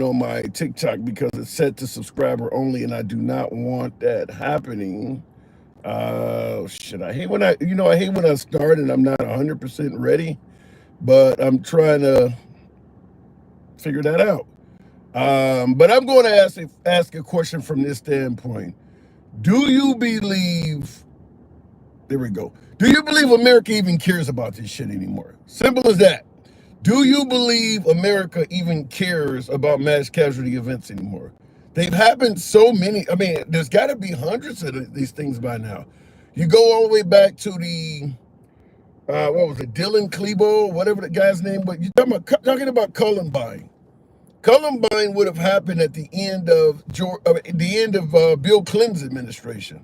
on my TikTok because it's set to subscriber only, and I do not want that happening. Shit, I hate when I hate when I start and I'm not 100% ready, but I'm trying to figure that out. But I'm going to ask a question from this standpoint. Do you believe? There we go. Do you believe America even cares about this shit anymore? Simple as that. Do you believe America even cares about mass casualty events anymore? They've happened so many. I mean, there's got to be hundreds of these things by now. You go all the way back to the what was it, Dylan Klebo, whatever the guy's name. But you're talking about Columbine. Columbine would have happened at the end of Bill Clinton's administration.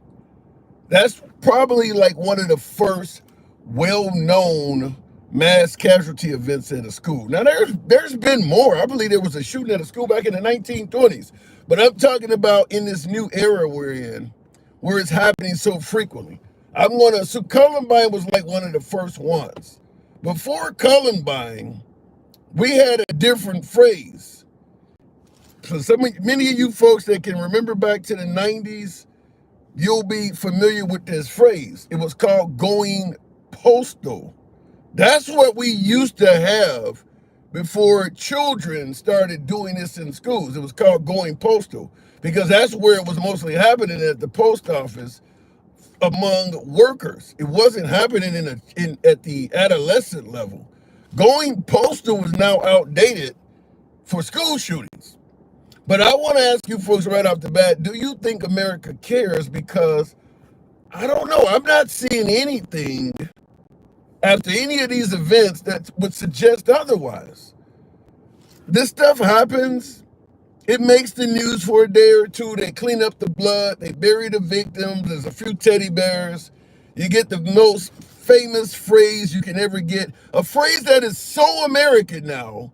That's probably like one of the first well-known mass casualty events at a school. Now, there's been more. I believe there was a shooting at a school back in the 1920s. But I'm talking about in this new era we're in, where it's happening so frequently. So Columbine was like one of the first ones. Before Columbine, we had a different phrase. So many of you folks that can remember back to the 90s, you'll be familiar with this phrase. It was called going postal. That's what we used to have before children started doing this in schools. It was called going postal because that's where it was mostly happening, at the post office among workers. It wasn't happening at the adolescent level. Going postal was now outdated for school shootings. But I want to ask you folks right off the bat, do you think America cares? Because I don't know. I'm not seeing anything after any of these events that would suggest otherwise. This stuff happens. It makes the news for a day or two. They clean up the blood. They bury the victims. There's a few teddy bears. You get the most famous phrase you can ever get. A phrase that is so American now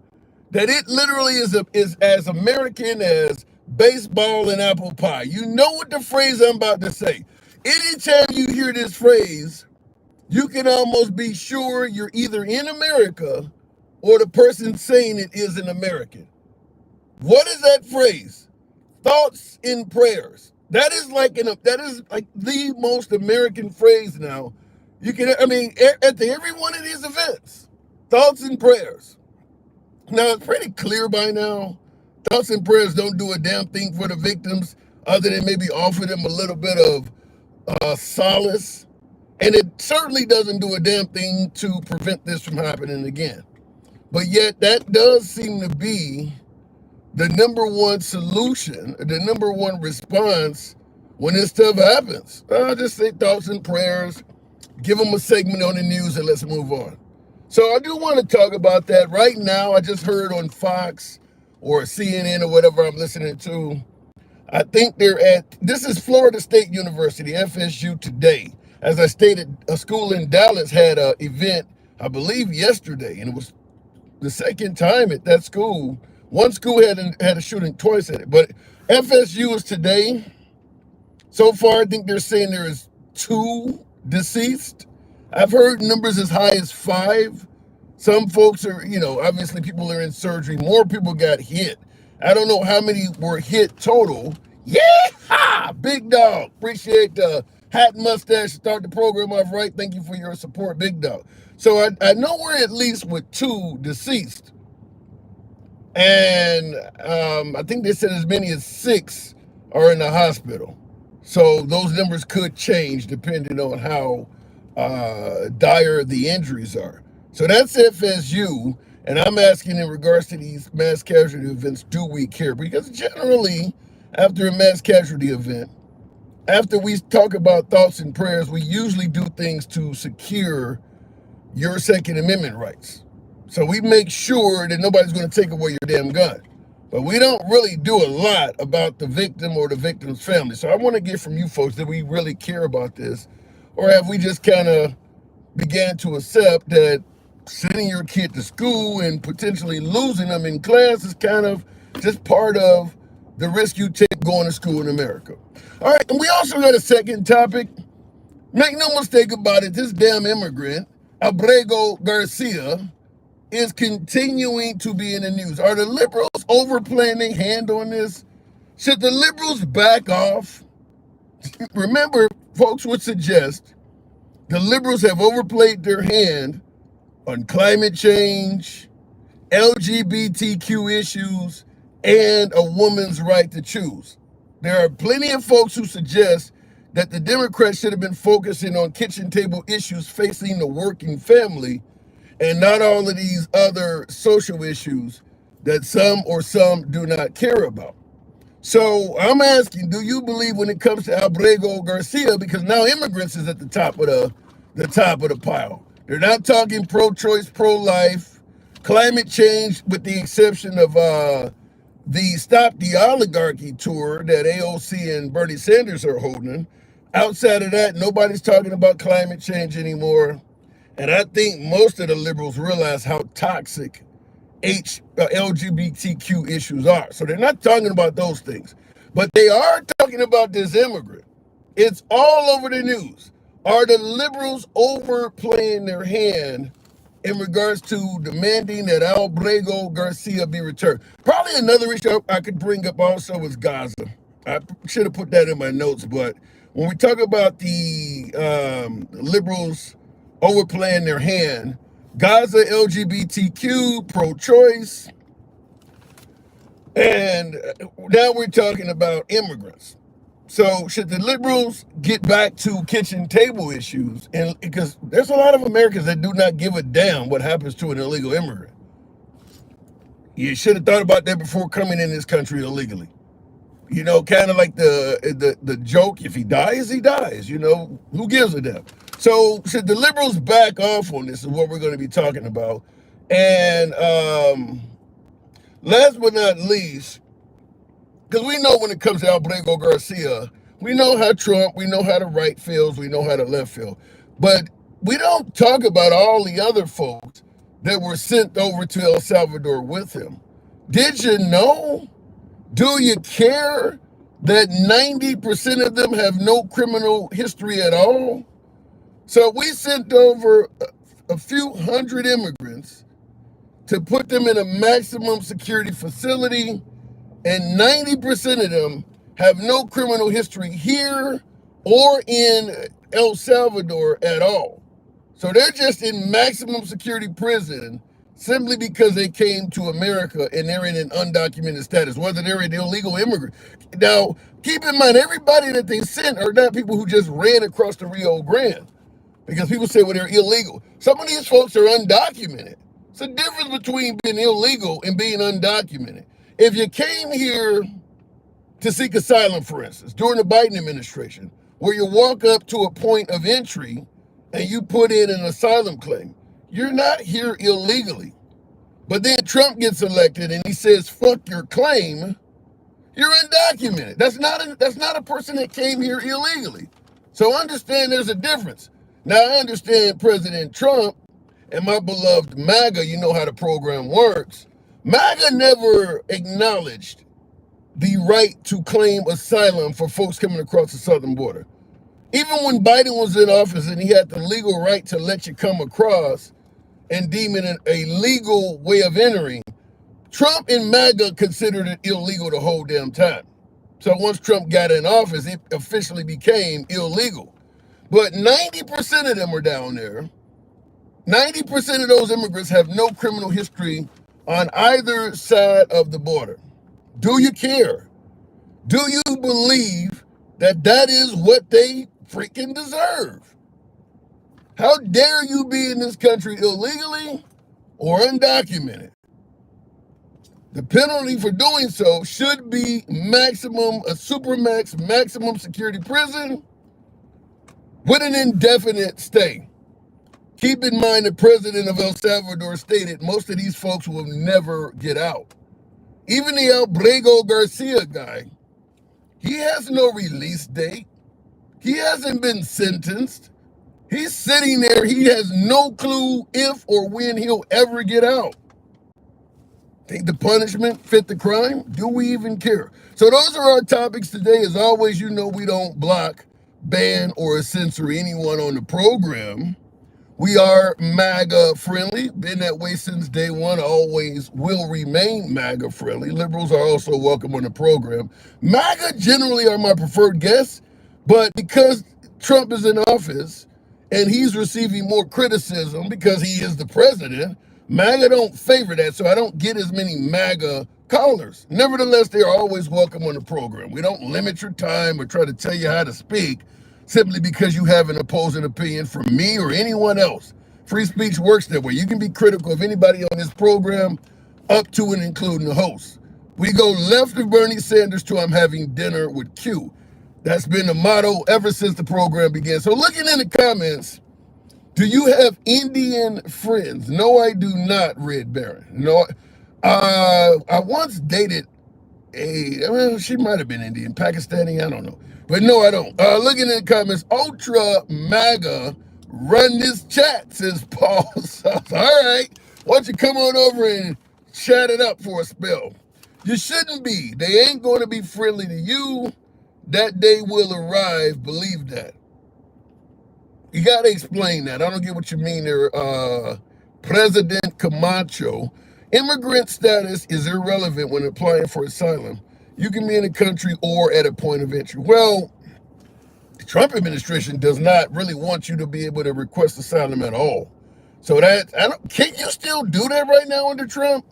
that it literally is as American as baseball and apple pie. You know what the phrase I'm about to say. Anytime you hear this phrase, you can almost be sure you're either in America or the person saying it is an American. What is that phrase? Thoughts and prayers. That is like the most American phrase now. At every one of these events, thoughts and prayers. Now, it's pretty clear by now, thoughts and prayers don't do a damn thing for the victims other than maybe offer them a little bit of solace. And it certainly doesn't do a damn thing to prevent this from happening again. But yet that does seem to be the number one solution, the number one response when this stuff happens. I'll just say thoughts and prayers, give them a segment on the news, and let's move on. So I do want to talk about that. Right now, I just heard on Fox or CNN or whatever I'm listening to, I think this is Florida State University, FSU, today. As I stated, a school in Dallas had an event, I believe yesterday, and it was the second time at that school. One school had a shooting twice at it, but FSU is today. So far, I think they're saying there is 2 deceased. I've heard numbers as high as 5. Some folks are, obviously people are in surgery. More people got hit. I don't know how many were hit total. Yeah, big dog. Appreciate the hat and mustache to start the program off right. Thank you for your support, big dog. So I know we're at least with 2 deceased. And I think they said as many as 6 are in the hospital. So those numbers could change depending on how dire the injuries are. So that's FSU. And I'm asking in regards to these mass casualty events, do we care? Because generally, after a mass casualty event, after we talk about thoughts and prayers, we usually do things to secure your Second Amendment rights. So we make sure that nobody's going to take away your damn gun. But we don't really do a lot about the victim or the victim's family. So I want to get from you folks, that we really care about this? Or have we just kind of began to accept that sending your kid to school and potentially losing them in class is kind of just part of the risk you take going to school in America? All right, and we also got a second topic. Make no mistake about it, this damn immigrant, Abrego Garcia, is continuing to be in the news. Are the liberals overplaying their hand on this? Should the liberals back off? Remember, folks would suggest the liberals have overplayed their hand on climate change, LGBTQ issues, and a woman's right to choose. There are plenty of folks who suggest that the Democrats should have been focusing on kitchen table issues facing the working family and not all of these other social issues that some do not care about. So I'm asking, do you believe when it comes to Abrego Garcia, because now immigrants is at the top of the pile. They're not talking pro-choice, pro-life, climate change, with the exception of the Stop the Oligarchy tour that AOC and Bernie Sanders are holding. Outside of that, nobody's talking about climate change anymore. And I think most of the liberals realize how toxic LGBTQ issues are. So they're not talking about those things. But they are talking about this immigrant. It's all over the news. Are the liberals overplaying their hand in regards to demanding that Abrego Garcia be returned? Probably another issue I could bring up also is Gaza. I should have put that in my notes, but when we talk about the liberals overplaying their hand, Gaza, LGBTQ, pro-choice, and now we're talking about immigrants. So should the liberals get back to kitchen table issues? And because there's a lot of Americans that do not give a damn what happens to an illegal immigrant. You should have thought about that before coming in this country illegally. You know, kind of like the joke, if he dies, he dies. You know, who gives a damn? So should the liberals back off on this is what we're going to be talking about. And last but not least, because we know when it comes to Abrego Garcia, we know how Trump, we know how the right feels, we know how the left feel. But we don't talk about all the other folks that were sent over to El Salvador with him. Did you know? Do you care that 90% of them have no criminal history at all? So we sent over a few hundred immigrants to put them in a maximum security facility, and 90% of them have no criminal history here or in El Salvador at all. So they're just in maximum security prison simply because they came to America and they're in an undocumented status, whether they're an illegal immigrant. Now, keep in mind, everybody that they sent are not people who just ran across the Rio Grande, because people say, well, they're illegal. Some of these folks are undocumented. It's a difference between being illegal and being undocumented. If you came here to seek asylum, for instance, during the Biden administration, where you walk up to a point of entry and you put in an asylum claim, you're not here illegally. But then Trump gets elected and he says, fuck your claim, you're undocumented. That's not a person that came here illegally. So understand there's a difference. Now, I understand President Trump and my beloved MAGA, you know how the program works. MAGA never acknowledged the right to claim asylum for folks coming across the southern border. Even when Biden was in office and he had the legal right to let you come across and deem it a legal way of entering, Trump and MAGA considered it illegal the whole damn time. So once Trump got in office, it officially became illegal. But 90% of them are down there. 90% of those immigrants have no criminal history on either side of the border. Do you care? Do you believe that that is what they freaking deserve? How dare you be in this country illegally or undocumented? The penalty for doing so should be maximum, a supermax maximum security prison with an indefinite stay. Keep in mind the president of El Salvador stated most of these folks will never get out. Even the Abrego Garcia guy, he has no release date. He hasn't been sentenced. He's sitting there. He has no clue if or when he'll ever get out. Think the punishment fit the crime? Do we even care? So those are our topics today. As always, you know we don't block, ban, or censor anyone on the program. We are MAGA friendly, been that way since day one, always will remain MAGA friendly. Liberals are also welcome on the program. MAGA generally are my preferred guests, but because Trump is in office and he's receiving more criticism because he is the president, MAGA don't favor that, so I don't get as many MAGA callers. Nevertheless, they are always welcome on the program. We don't limit your time or try to tell you how to speak simply because you have an opposing opinion from me or anyone else. Free speech works that way. You can be critical of anybody on this program, up to and including the host. We go left of Bernie Sanders to I'm having dinner with Q. That's been the motto ever since the program began. So looking in the comments, do you have Indian friends? No, I do not, Red Baron. No, I once dated well, she might have been Indian, Pakistani, I don't know. But no, I don't. Looking in the comments, Ultra MAGA, run this chat, says Paul Sauce. All right, why don't you come on over and chat it up for a spell? You shouldn't be. They ain't going to be friendly to you. That day will arrive, believe that. You got to explain that. I don't get what you mean there, President Camacho. Immigrant status is irrelevant when applying for asylum. You can be in a country or at a point of entry. Well, the Trump administration does not really want you to be able to request asylum at all. So can you still do that right now under Trump?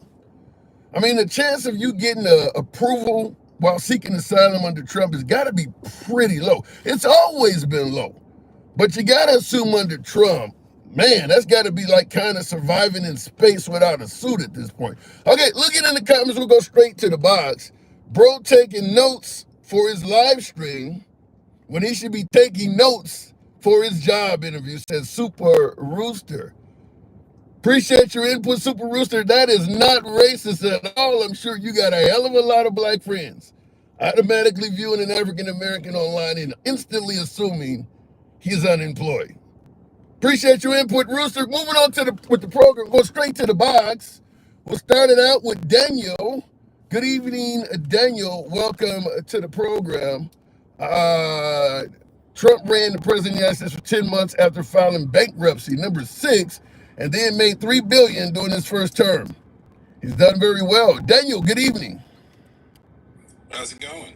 I mean, the chance of you getting approval while seeking asylum under Trump has got to be pretty low. It's always been low. But you got to assume under Trump, man, that's got to be like kind of surviving in space without a suit at this point. Okay, looking in the comments, we'll go straight to the box. Bro taking notes for his live stream when he should be taking notes for his job interview, says Super Rooster. Appreciate your input, Super Rooster. That is not racist at all. I'm sure you got a hell of a lot of black friends. Automatically viewing an African American online and instantly assuming he's unemployed. Appreciate your input, Rooster. Moving on with the program, go straight to the box. We'll start it out with Daniel. Good evening, Daniel. Welcome to the program. Trump ran the president of the United States for 10 months after filing bankruptcy, number 6, and then made $3 billion during his first term. He's done very well. Daniel, good evening. How's it going?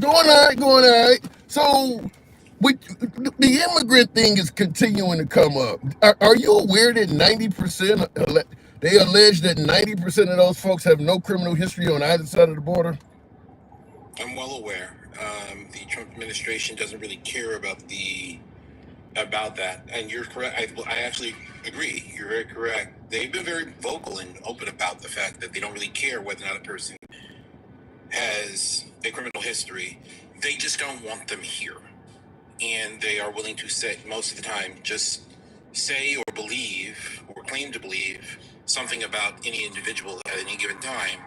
Going all right. So, the immigrant thing is continuing to come up. Are you aware that 90%, they allege that 90% of those folks have no criminal history on either side of the border? I'm well aware. The Trump administration doesn't really care about that, and you're correct. I actually agree. You're very correct. They've been very vocal and open about the fact that they don't really care whether or not a person has a criminal history. They just don't want them here. And they are willing to say, most of the time, just say or believe or claim to believe something about any individual at any given time,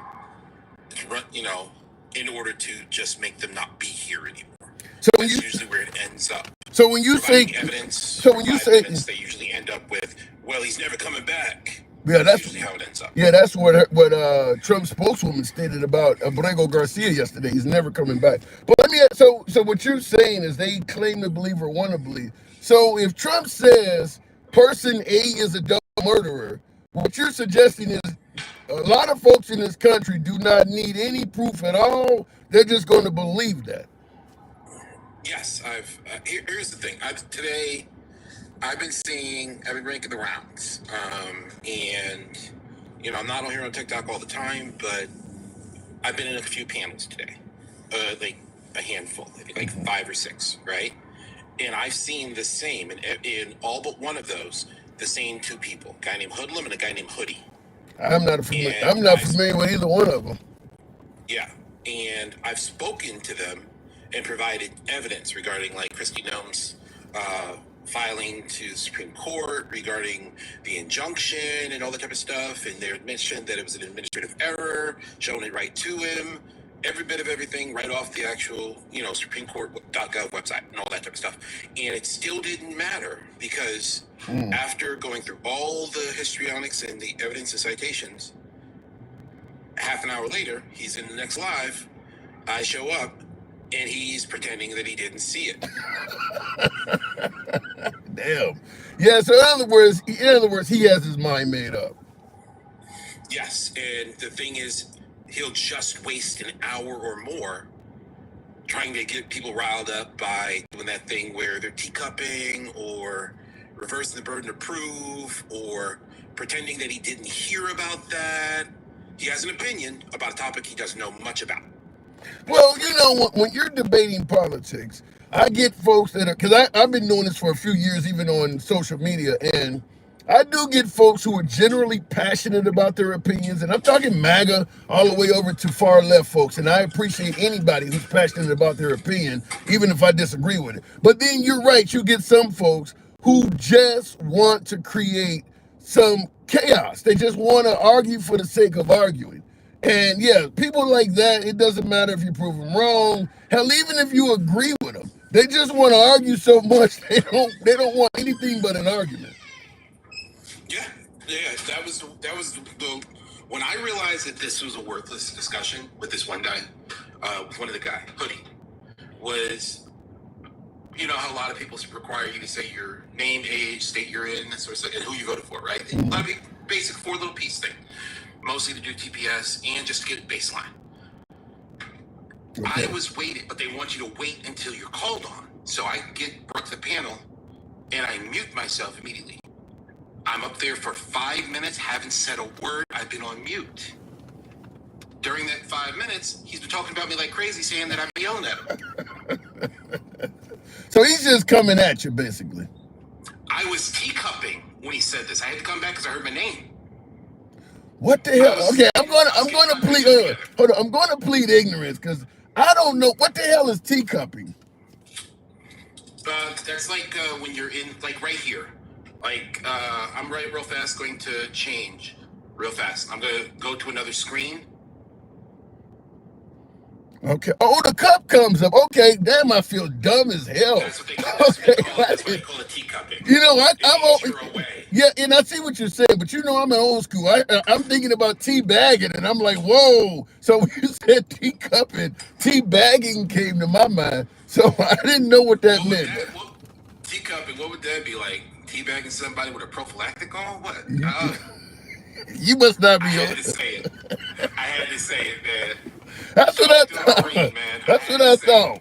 in order to just make them not be here anymore. So that's usually where it ends up. So when you say evidence, they usually end up with, well, he's never coming back. Yeah, that's usually how it ends up. Yeah, that's what Trump's spokeswoman stated about Abrego Garcia yesterday. He's never coming back. But so what you're saying is they claim to believe or want to believe. So if Trump says person A is a double murderer, what you're suggesting is a lot of folks in this country do not need any proof at all. They're just going to believe that. Yes, here's the thing. I've been making the rounds, and I'm not on here on TikTok all the time, but I've been in a few panels today, like a handful, I think like 5 or 6, right? And I've seen the same in all but one of those, the same 2 people, a guy named Hoodlum and a guy named Hoodie. I'm not familiar with either one of them. Yeah, and I've spoken to them and provided evidence regarding like Kristi Noem's filing to the Supreme Court regarding the injunction and all that type of stuff, and they mentioned that it was an administrative error, showing it right to him, every bit of everything right off the actual, Supreme Court.gov website and all that type of stuff. And it still didn't matter because after going through all the histrionics and the evidence and citations, half an hour later, he's in the next live, I show up, and he's pretending that he didn't see it. Damn. Yeah. So in other words, he has his mind made up. Yes, and the thing is, he'll just waste an hour or more trying to get people riled up by doing that thing where they're teacupping or reversing the burden of proof or pretending that he didn't hear about that. He has an opinion about a topic he doesn't know much about. Well, when you're debating politics, I get folks that are, because I've been doing this for a few years, even on social media, and I do get folks who are generally passionate about their opinions, and I'm talking MAGA all the way over to far left folks, and I appreciate anybody who's passionate about their opinion, even if I disagree with it. But then you're right, you get some folks who just want to create some chaos. They just want to argue for the sake of arguing. And yeah, people like that, it doesn't matter if you prove them wrong. Hell, even if you agree with them, they just want to argue so much they don't want anything but an argument. Yeah, that was the when I realized that this was a worthless discussion with this one guy, with one of the guy hoodie, was, you know how a lot of people require you to say your name, age, state you're in, that sort of stuff, and who you voted for, right? A lot of basic 4 little piece thing, mostly to do TPS and just to get a baseline. Okay. I was waiting, but they want you to wait until you're called on. So I get brought to the panel and I mute myself immediately. I'm up there for 5 minutes, haven't said a word, I've been on mute. During that 5 minutes, he's been talking about me like crazy, saying that I'm yelling at him. So he's just coming at you, basically. I was teacupping when he said this. I had to come back because I heard my name. What the hell? Okay, I'm gonna plead. Hold on, I'm gonna plead ignorance because I don't know what the hell is teacupping. That's like when you're in, like right here. Like I'm real fast going to change real fast. I'm gonna go to another screen. Okay. Oh, the cup comes up. Okay. Damn, I feel dumb as hell. That's what they call it. That's what they call it, teacupping. You know, yeah, and I see what you're saying, but you know, I'm an old school. I'm thinking about tea bagging, and I'm like, whoa. So when you said teacupping, tea bagging came to my mind. So I didn't know what that meant. Teacupping, what would that be like? Tea bagging somebody with a prophylactic on? What? You must not be. I had to say it. Man. That's what I thought.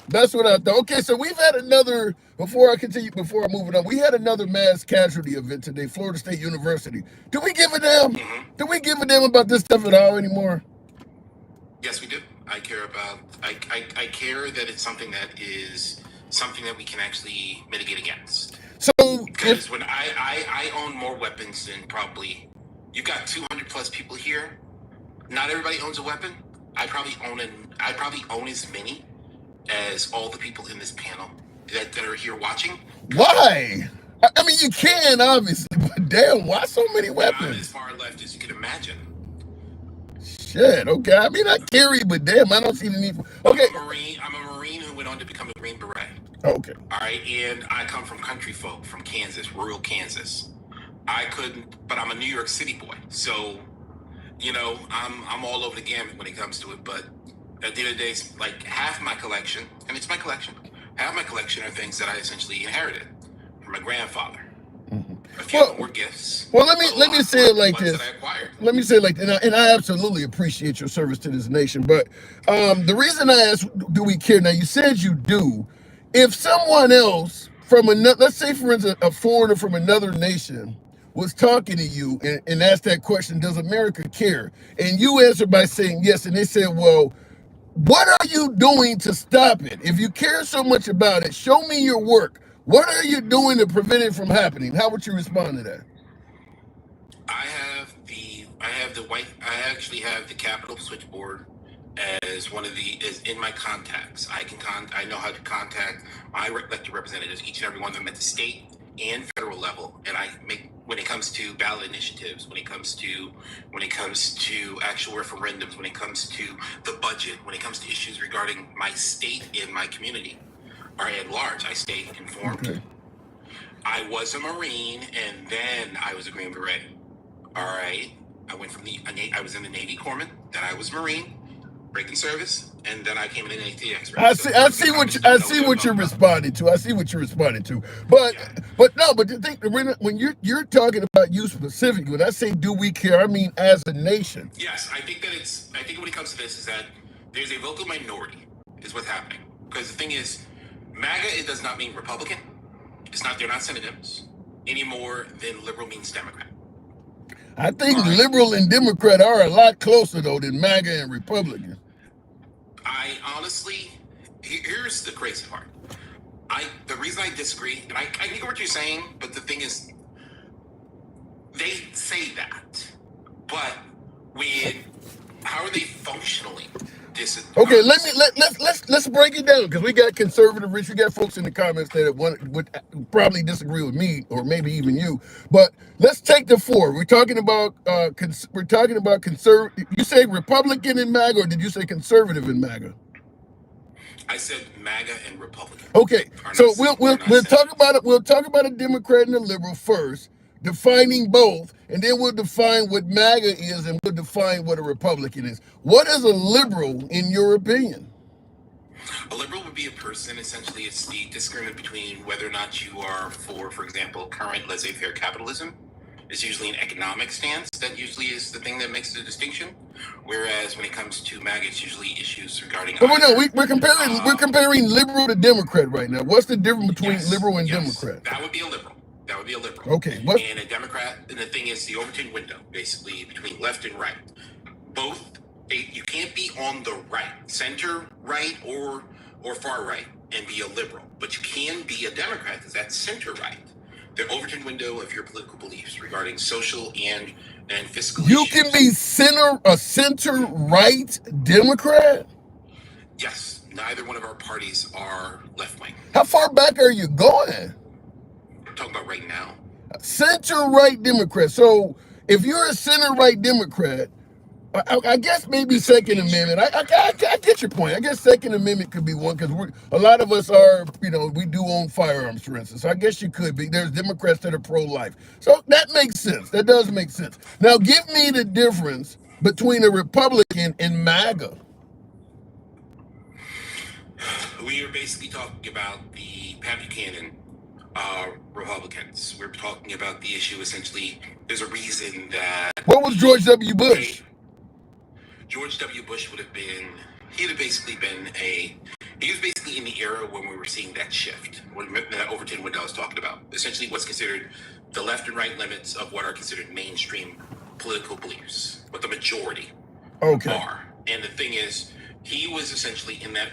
That's what I thought. Okay, so we've had another, before I move it on, we had another mass casualty event today, Florida State University. Do we give a damn? Mm-hmm. Do we give a damn about this stuff at all anymore? Yes, we do. I care that it's something that we can actually mitigate against. So because when I own more weapons than probably, you've got 200 plus people here. Not everybody owns a weapon. I probably own as many as all the people in this panel that are here watching. Why? I mean, you can, obviously, but damn, why so many weapons? I'm as far left as you can imagine. Shit, okay. I mean, I carry, but damn, I don't see the need for... Okay. I'm a Marine who went on to become a Green Beret. Okay. All right, and I come from country folk, from Kansas, rural Kansas. But I'm a New York City boy, so... You know, I'm all over the gamut when it comes to it, but at the end of the day, like half my collection, and it's my collection, half my collection are things that I essentially inherited from my grandfather. Mm-hmm. A few more gifts. Well, let me say it like this. Let me say it like this, and I absolutely appreciate your service to this nation, but the reason I asked, do we care? Now, you said you do. If someone else from another, let's say, for instance, a foreigner from another nation was talking to you and asked that question, does America care? And you answered by saying yes, and they said, well, what are you doing to stop it? If you care so much about it, show me your work. What are you doing to prevent it from happening? How would you respond to that? I actually have the Capitol switchboard as one of is in my contacts. I know how to contact my elected representatives, each and every one of them at the state and federal level, and when it comes to ballot initiatives, when it comes to actual referendums, when it comes to the budget, when it comes to issues regarding my state and my community, or at large, I stay informed. Okay. I was a Marine, and then I was a Green Beret. All right, I was in the Navy Corpsman, then I was Marine, break in service, and then I came in an ATX. Right? I So see. the I the see what Congress you, don't I know what see they're what you're talking about. responding to. I see what you're responding to. But Yeah. but no. But the thing when you're talking about you specifically, when I say do we care, I mean as a nation. Yes, I think that it's. I think when it comes to this, is that there's a vocal minority is what's happening. Because the thing is, MAGA it does not mean Republican. It's not. They're not synonyms any more than liberal means Democrat. I think All right. liberal and Democrat are a lot closer though than MAGA and Republican. I honestly, here's the crazy part. The reason I disagree, and I get what you're saying, but the thing is, they say that, but how are they functionally Okay, let's break it down because we got conservative rich. We got folks in the comments that would probably disagree with me or maybe even you. But let's take the four. We're talking about conservative. You say Republican in MAGA, or did you say conservative in MAGA? I said MAGA and Republican. Okay, so we'll talk about it. We'll talk about a Democrat and a liberal first, defining both, and then we'll define what MAGA is, and we'll define what a Republican is. What is a liberal in your opinion? A liberal would be a person, essentially, it's the disagreement between whether or not you are for example, current laissez-faire capitalism. It's usually an economic stance that usually is the thing that makes the distinction. Whereas when it comes to MAGA, it's usually issues regarding. But we're comparing liberal to Democrat right now. What's the difference between liberal and yes, Democrat? That would be a liberal. That would be a liberal. Okay. What? And a Democrat, and the thing is the Overton window, basically between left and right. Both, you can't be on the right, center right or far right and be a liberal, but you can be a Democrat because that's center right. The Overton window of your political beliefs regarding social and fiscal You issues. can be a center right Democrat? Yes, neither one of our parties are left wing. How far back are you going? We're talking about right now. Center right Democrat. So if you're a center right Democrat, I guess maybe Second Amendment. I get your point. I guess Second Amendment could be one because a lot of us are, we do own firearms, for instance. So I guess you could be. There's Democrats that are pro-life. So that makes sense. That does make sense. Now give me the difference between a Republican and MAGA. We are basically talking about the Pat Buchanan Republicans. We're talking about the issue, essentially, there's a reason that... What was George W. Bush? George W. Bush would have been, he was basically in the era when we were seeing that shift, when that Overton window I was talking about. Essentially what's considered the left and right limits of what are considered mainstream political beliefs, what the majority are. And the thing is, he was essentially in that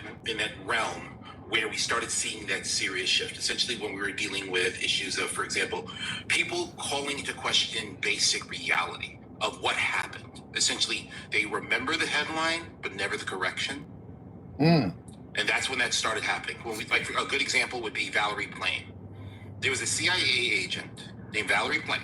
realm where we started seeing that serious shift, essentially when we were dealing with issues of, for example, people calling into question basic reality of what happened. Essentially, they remember the headline, but never the correction. And that's when that started happening. Like a good example would be Valerie Plame. There was a CIA agent named Valerie Plame.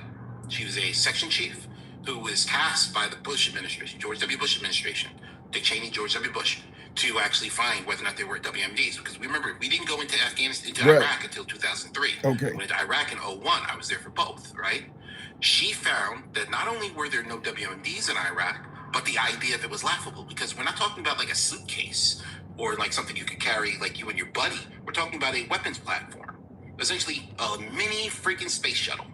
She was a section chief who was tasked by the Bush administration, George W. Bush administration, Dick Cheney, George W. Bush, to actually find whether or not they were WMDs. Because remember, we didn't go into Iraq until 2003. Okay. We went into Iraq in 2001. I was there for both, right? She found that not only were there no WMDs in Iraq, but the idea of it was laughable, because we're not talking about like a suitcase or like something you could carry like you and your buddy. We're talking about a weapons platform, essentially a mini freaking space shuttle.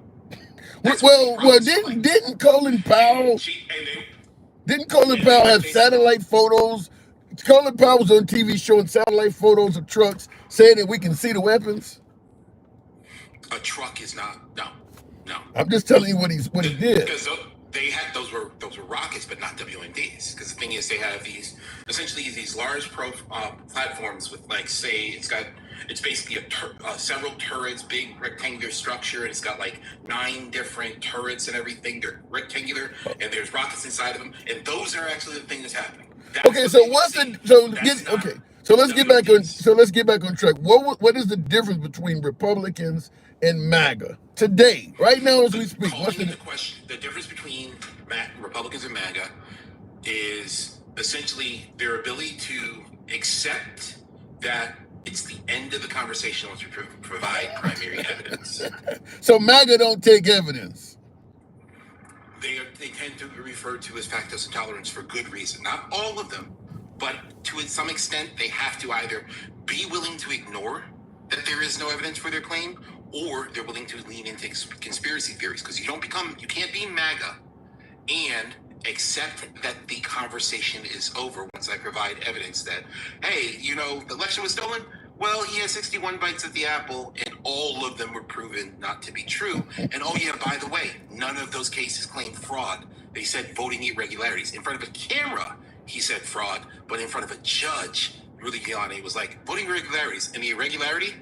Didn't Colin Powell have satellite photos? Colin Powell was on TV showing satellite photos of trucks saying that we can see the weapons. A truck is not, no. I'm just telling you what he did. Because they had those were rockets, but not WMDs. Because the thing is, they have these large platforms with, like, say, it's basically several turrets, big rectangular structure, and it's got like 9 different turrets and everything. They're rectangular, and there's rockets inside of them, and those are actually the thing that's happening. So let's get back on track. What is the difference between Republicans and MAGA today, right now as we speak? The difference between Republicans and MAGA is essentially their ability to accept that it's the end of the conversation once we provide primary evidence. So MAGA don't take evidence. They tend to be referred to as factors intolerance for good reason. Not all of them, But to some extent, they have to either be willing to ignore that there is no evidence for their claim, or they're willing to lean into conspiracy theories, because you can't be MAGA and accept that the conversation is over once I provide evidence that, hey, the election was stolen. Well, he had 61 bites at the apple, and all of them were proven not to be true. And oh yeah, by the way, none of those cases claimed fraud. They said voting irregularities. In front of a camera, he said fraud, but in front of a judge, Rudy Giuliani was like, voting irregularities. And the irregularity?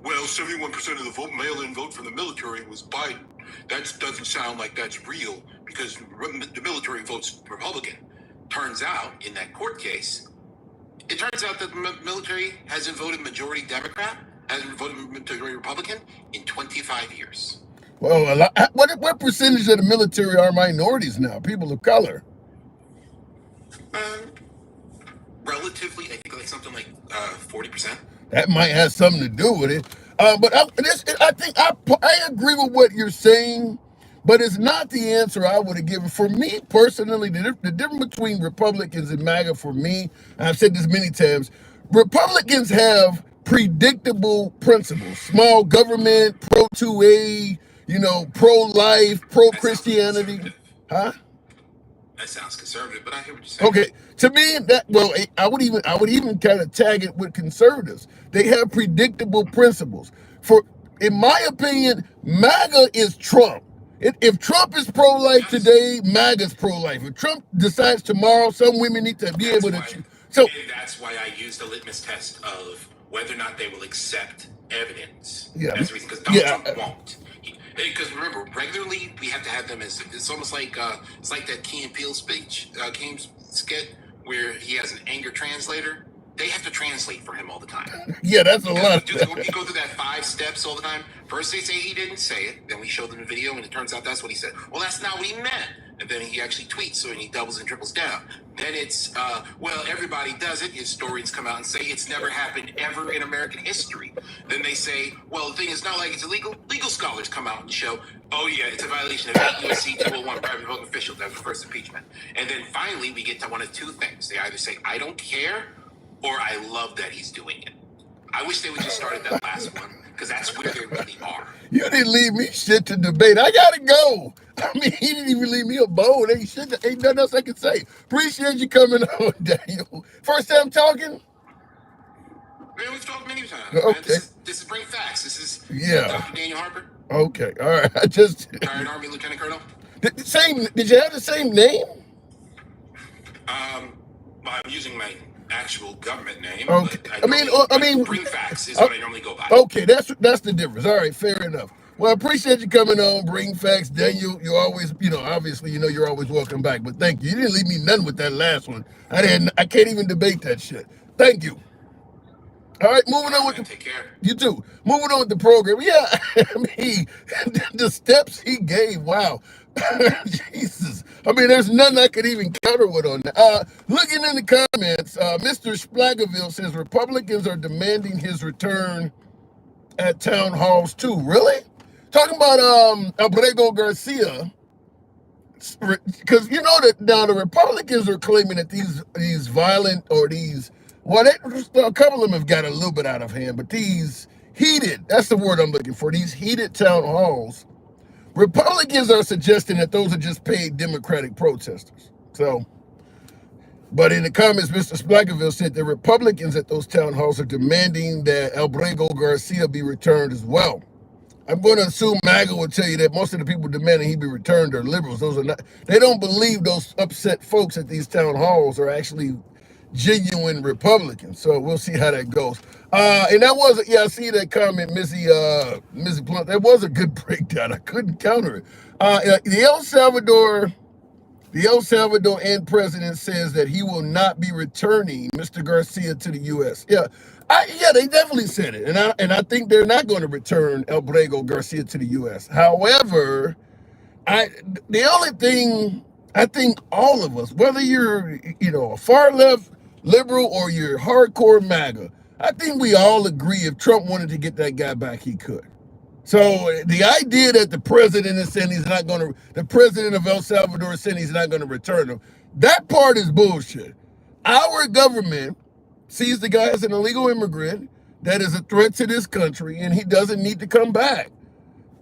Well, 71% of the mail-in vote from the military was Biden. That doesn't sound like that's real, because the military votes Republican. Turns out, in that court case, it turns out that the military hasn't voted majority Democrat, hasn't voted majority Republican in 25 years. Well, what percentage of the military are minorities now? People of color? Relatively, I think something like 40%. That might have something to do with it. But I think I agree with what you're saying, but it's not the answer I would have given. For me personally, the difference between Republicans and MAGA, for me, and I've said this many times, Republicans have predictable principles: small government, pro-2A, pro-life, pro-Christianity. Huh? That sounds conservative, but I hear what you're saying. Okay, to me, I would even kind of tag it with conservatives. They have predictable principles. In my opinion, MAGA is Trump. If Trump is pro-life today, MAGA's pro-life. If Trump decides tomorrow, some women need to be able to choose. And that's why I use the litmus test of whether or not they will accept evidence. Yeah. That's the reason, because Donald Trump won't. Because remember, regularly we have to have them as, it's almost like it's like that Key and Peele speech, Keem's skit, where he has an anger translator. They have to translate for him all the time. Yeah, that's a lot. We go through that 5 steps all the time. First they say he didn't say it, then we show them the video, and it turns out that's what he said. Well, that's not what he meant. And then he actually tweets, so he doubles and triples down. Then it's, well, everybody does it. Historians come out and say it's never happened ever in American history. Then they say, well, the thing is not like it's illegal. Legal scholars come out and show, oh yeah, it's a violation of 8 U.S.C. 201, private voting official. That was the first impeachment. And then finally, we get to one of two things. They either say, I don't care, or I love that he's doing it. I wish they would just start at that last one, because that's where they really are. You didn't leave me shit to debate. I gotta go. I mean, he didn't even leave me a bone. Ain't nothing else I can say. Appreciate you coming on, Daniel. First time talking? Man, we've talked many times. Okay. This is Bring Facts. This is Dr. Daniel Harper. Okay, all right. I just retired Army Lieutenant Colonel. Did you have the same name? I'm using my actual government name. Okay. I mean, Bring Facts is what I normally go by. Okay, that's the difference. All right, fair enough. Well, I appreciate you coming on, Bring Facts. Daniel, you're always, obviously, you're always welcome back. But thank you. You didn't leave me nothing with that last one. I can't even debate that shit. Thank you. All right, moving on with take care. You too. Moving on with the program. Yeah, I mean, the steps he gave. Wow. Jesus. I mean, there's nothing I could even counter with on that. Looking in the comments, Mr. Splagaville says Republicans are demanding his return at town halls too. Really? Talking about Abrego Garcia, because that now the Republicans are claiming that these violent or these, well, a couple of them have got a little bit out of hand, but these heated, that's the word I'm looking for, these heated town halls, Republicans are suggesting that those are just paid Democratic protesters. So, but in the comments, Mr. Splagaville said the Republicans at those town halls are demanding that Abrego Garcia be returned as well. I'm going to assume MAGA will tell you that most of the people demanding he be returned are liberals. Those are not, they don't believe those upset folks at these town halls are actually genuine Republicans. So we'll see how that goes. And that was, I see that comment, Missy Blunt. That was a good breakdown. I couldn't counter it. The El Salvador president says that he will not be returning Mr. Garcia to the U.S. Yeah, they definitely said it, and I think they're not going to return Abrego Garcia to the U.S. However, the only thing I think all of us, whether you're a far left liberal or you're hardcore MAGA, I think we all agree if Trump wanted to get that guy back, he could. So the idea that the president is saying the president of El Salvador is saying he's not going to return him, that part is bullshit. Our government sees the guy as an illegal immigrant that is a threat to this country, and he doesn't need to come back.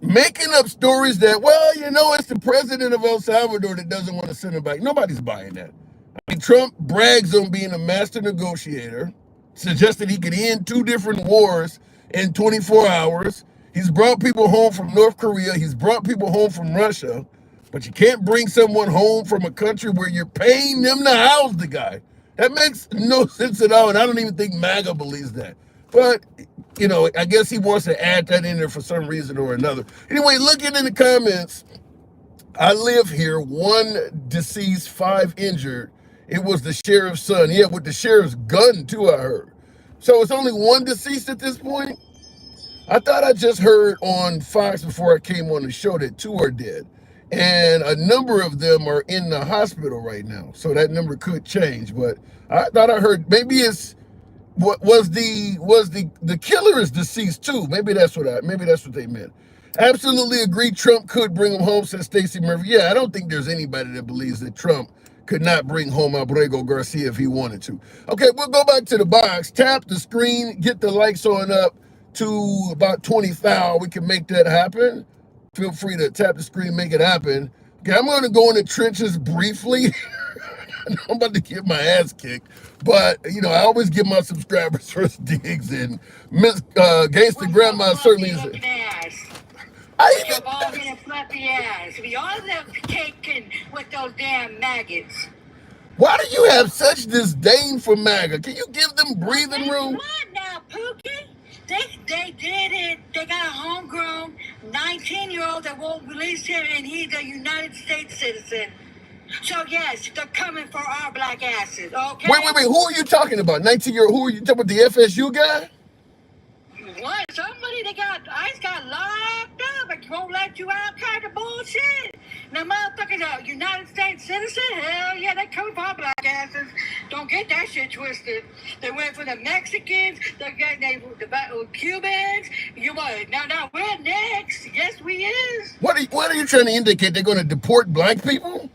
Making up stories that, well, you know, it's the president of El Salvador that doesn't want to send him back. Nobody's buying that. I mean, Trump brags on being a master negotiator, suggested he could end 2 different wars in 24 hours. He's brought people home from North Korea. He's brought people home from Russia. But you can't bring someone home from a country where you're paying them to house the guy. That makes no sense at all, and I don't even think MAGA believes that. But, you know, I guess he wants to add that in there for some reason or another. Anyway, looking in the comments, I live here, 1 deceased, 5 injured. It was the sheriff's son. Yeah, with the sheriff's gun, too, I heard. So it's only 1 deceased at this point? I thought I just heard on Fox before I came on the show that 2 are dead. And a number of them are in the hospital right now. So that number could change. But I thought I heard maybe it's what was the killer is deceased too. Maybe that's what they meant. Absolutely agree. Trump could bring him home, says Stacey Murphy. Yeah, I don't think there's anybody that believes that Trump could not bring home Abrego Garcia if he wanted to. Okay, we'll go back to the box. Tap the screen, get the likes on up to about 20,000. We can make that happen. Feel free to tap the screen, make it happen. Okay, I'm going to go in the trenches briefly. I'm about to get my ass kicked, but you know I always give my subscribers first digs, and Miss Gangsta Grandma certainly is. I even bald and fluffy ass. We all love caking with those damn maggots. Why do you have such disdain for MAGA? Can you give them breathing room? What now, Pookie? They did it. They got a homegrown 19-year-old that won't release him, and he's a United States citizen. So yes, they're coming for our black asses, okay? Wait. Who are you talking about? 19-year-old? Who are you talking about? The FSU guy? What? Somebody ICE got locked up and won't let you out, kind of bullshit. Now motherfuckers are United States citizen? Hell yeah, they come for our black asses. Don't get that shit twisted. They went for the Mexicans, the Cubans. You what? Now we're next. Yes, we is. What are you trying to indicate? They're going to deport black people?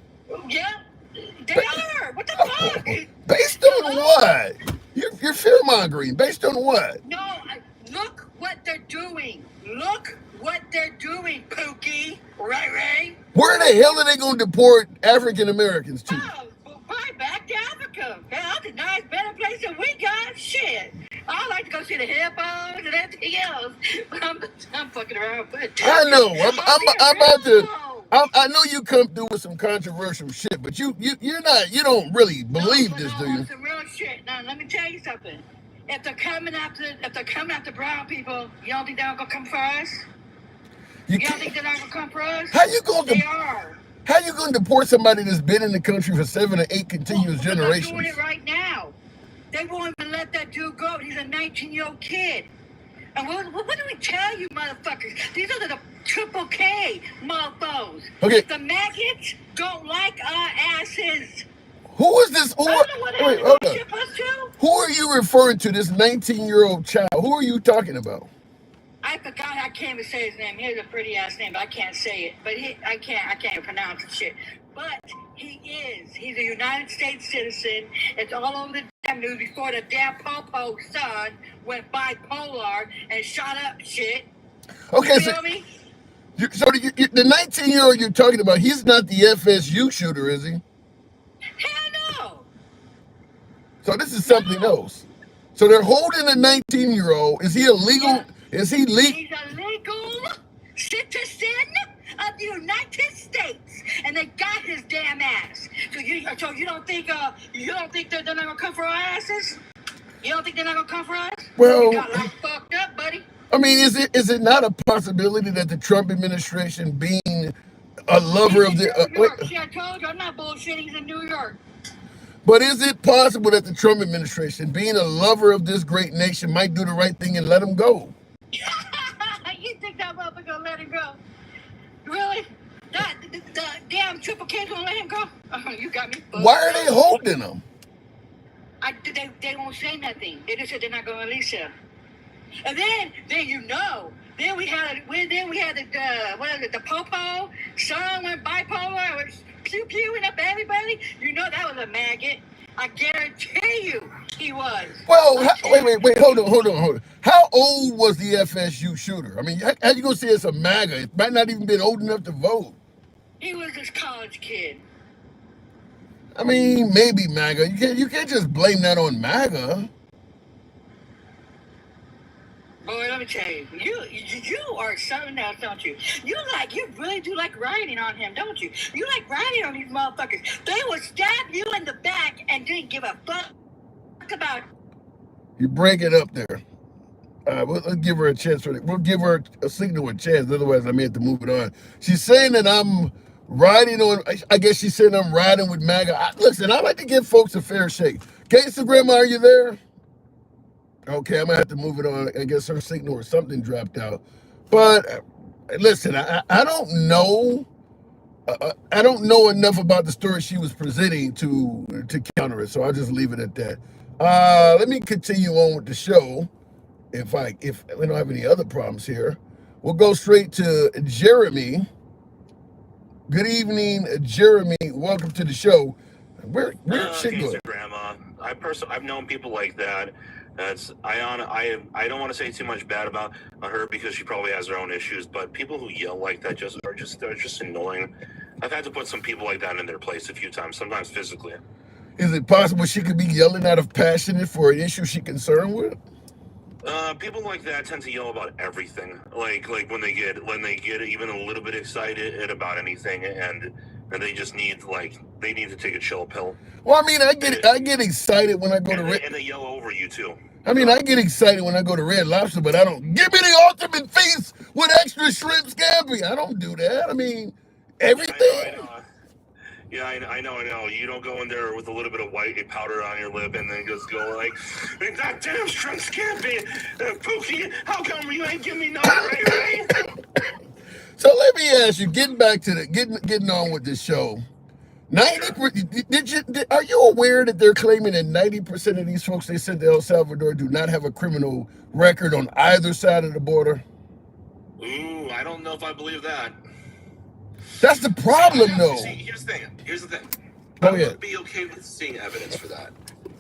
Yeah, they are. What the fuck? Based on what? You're fear-mongering. Based on what? No, look what they're doing. Look what they're doing, Pookie. Right? Where the hell are they going to deport African Americans to? Oh, right back to Africa. That's a nice, better place than we got. Shit. I like to go see the hippos and everything else. But I'm fucking around. I know. I'm about to. I know you come through with some controversial shit, but you don't really believe this, do you? Some real shit. Now let me tell you something. If they're coming after brown people, you don't think they're gonna come for us? You don't think they're not gonna come for us? They are. How you gonna deport somebody that's been in the country for 7 or 8 continuous generations? They're doing it right now. They won't even let that dude go. He's a 19-year-old kid. And what do we tell you, motherfuckers? These are the triple K mofos. Okay. The maggots don't like our asses. Who is this? Wait, hold on. Who are you referring to? This 19-year-old child? Who are you talking about? I forgot. I can't even say his name. He has a pretty ass name, but I can't say it. But I can't even pronounce the shit. But he is. He's a United States citizen. It's all over the damn news before the damn Popo son went bipolar and shot up shit. Okay, you feel me? So the 19-year-old you're talking about, he's not the FSU shooter, is he? Hell no. So this is something else. So they're holding a 19-year-old. Is he illegal? Yeah. Is he legal? He's a legal citizen of the United States, and they got his damn ass. So you don't think they're not gonna come for our asses? You don't think they're not gonna come for us? Well, you got like fucked up, buddy. I mean, is it not a possibility that the Trump administration, being a lover of the See, I told you, I'm not bullshitting. He's in New York. But is it possible that the Trump administration, being a lover of this great nation, might do the right thing and let him go? You think that motherfucker gonna let him go? Really? The damn Triple K's gonna let him go? You got me. Why are they holding him? They won't say nothing. They just said they're not gonna release him. And then we had the Popo son went bipolar, was pew-pewing up everybody. You know that was a maggot. I guarantee you he was. Well, wait, hold on. How old was the FSU shooter? I mean, how you gonna say it's a MAGA? It might not even been old enough to vote. He was this college kid. I mean, maybe MAGA. You can't just blame that on MAGA. Boy, let me tell you, you are something else, don't you? You really do like riding on him, don't you? You like riding on these motherfuckers. They will stab you in the back and didn't give a fuck about. You break it up there. Let's give her a chance for it. We'll give her a signal a chance. Otherwise, I may have to move it on. She's saying that I'm riding on. I guess she's saying I'm riding with MAGA. Listen, I like to give folks a fair shake. Casey, Grandma, are you there? Okay, I'm gonna have to move it on. I guess her signal or something dropped out. But listen, I don't know. I don't know enough about the story she was presenting to counter it, so I'll just leave it at that. Let me continue on with the show. If we don't have any other problems here, we'll go straight to Jeremy. Good evening, Jeremy. Welcome to the show. Where shit going? Grandma. I've known people like that. I don't want to say too much bad about her because she probably has her own issues. But people who yell like that are just annoying. I've had to put some people like that in their place a few times, sometimes physically. Is it possible she could be yelling out of passion for an issue she's concerned with? People like that tend to yell about everything. Like when they get even a little bit excited about anything, and they just need to take a chill pill. Well, I mean, I get excited when I go to Red. And they yell over you too. I mean, I get excited when I go to Red Lobster, but I don't give me the ultimate feast with extra shrimp scampi. I don't do that. I mean, everything. I know. Yeah, I know. You don't go in there with a little bit of white powder on your lip and then just go like, that damn shrimp scampi, Pookie, how come you ain't giving me no Ray? So let me ask you, getting back to getting on with this show. 90%. Are you aware that they're claiming that 90% of these folks they sent to El Salvador do not have a criminal record on either side of the border? Ooh, I don't know if I believe that. That's the problem, though. See, here's the thing. I would be okay with seeing evidence for that.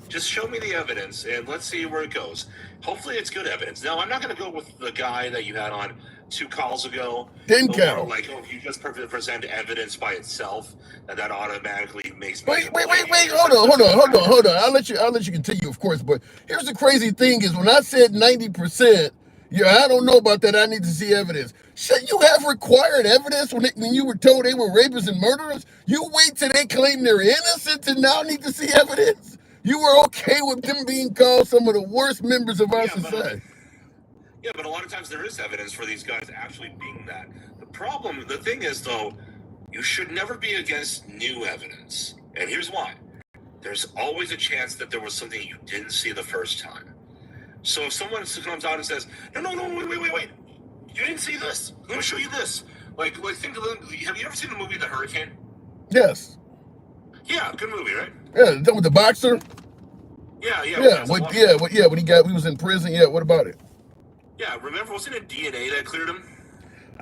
Just show me the evidence, and let's see where it goes. Hopefully, it's good evidence. Now, I'm not going to go with the guy that you had on 2 calls ago. Didn't count. Like, if you just present evidence by itself, that automatically makes. Wait! Hold on. I'll let you continue, of course. But here's the crazy thing: is when I said 90%. Yeah, I don't know about that. I need to see evidence. Shit, you have required evidence when you were told they were rapists and murderers? You wait till they claim they're innocent and now need to see evidence? You were okay with them being called some of the worst members of our society. But a lot of times there is evidence for these guys actually being that. The thing is, though, you should never be against new evidence. And here's why. There's always a chance that there was something you didn't see the first time. So if someone comes out and says, no, wait, you didn't see this. Let me show you this. Like have you ever seen the movie The Hurricane? Yes. Yeah, good movie, right? Yeah, with the boxer. Yeah. When he was in prison. Yeah, what about it? Yeah, remember, wasn't it DNA that cleared him?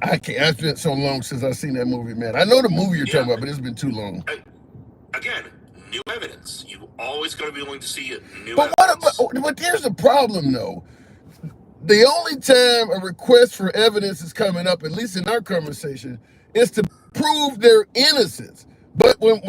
I can't. It's been so long since I've seen that movie, man. I know the movie you're talking about, but it's been too long. Again, new evidence. You always got to be willing to see new evidence. But here's the problem, though. The only time a request for evidence is coming up, at least in our conversation, is to prove their innocence. But when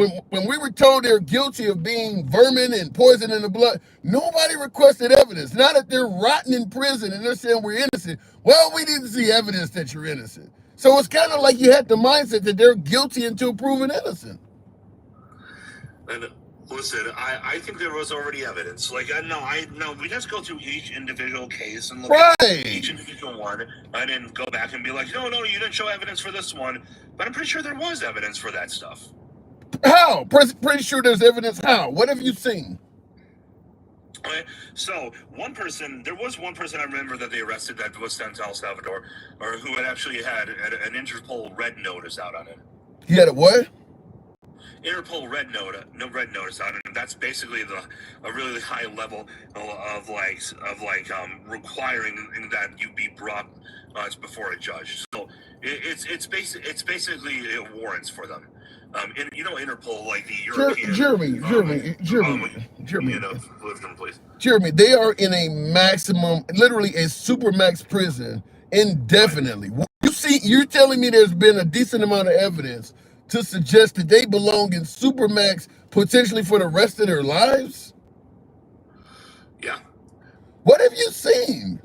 we were told they're guilty of being vermin and poison in the blood, nobody requested evidence. Now that they're rotting in prison and they're saying we're innocent, well, we didn't see evidence that you're innocent. So it's kind of like you had the mindset that they're guilty until proven innocent. And listen, I think there was already evidence. We just go through each individual case and look at each individual one, and then go back and be like, no, you didn't show evidence for this one. But I'm pretty sure there was evidence for that stuff. How? Pretty sure there's evidence. How? What have you seen? Okay, so there was one person I remember that they arrested that was sent to El Salvador, or who had actually had an Interpol red notice out on him. He had a what? Interpol red notice on it, and that's basically a really high level of requiring that you be brought before a judge. So it's basically warrants for them. Interpol, like the European Union of Political Police. Jeremy, they are in a maximum, literally a supermax prison indefinitely. You're telling me there's been a decent amount of evidence to suggest that they belong in supermax potentially for the rest of their lives? Yeah. What have you seen?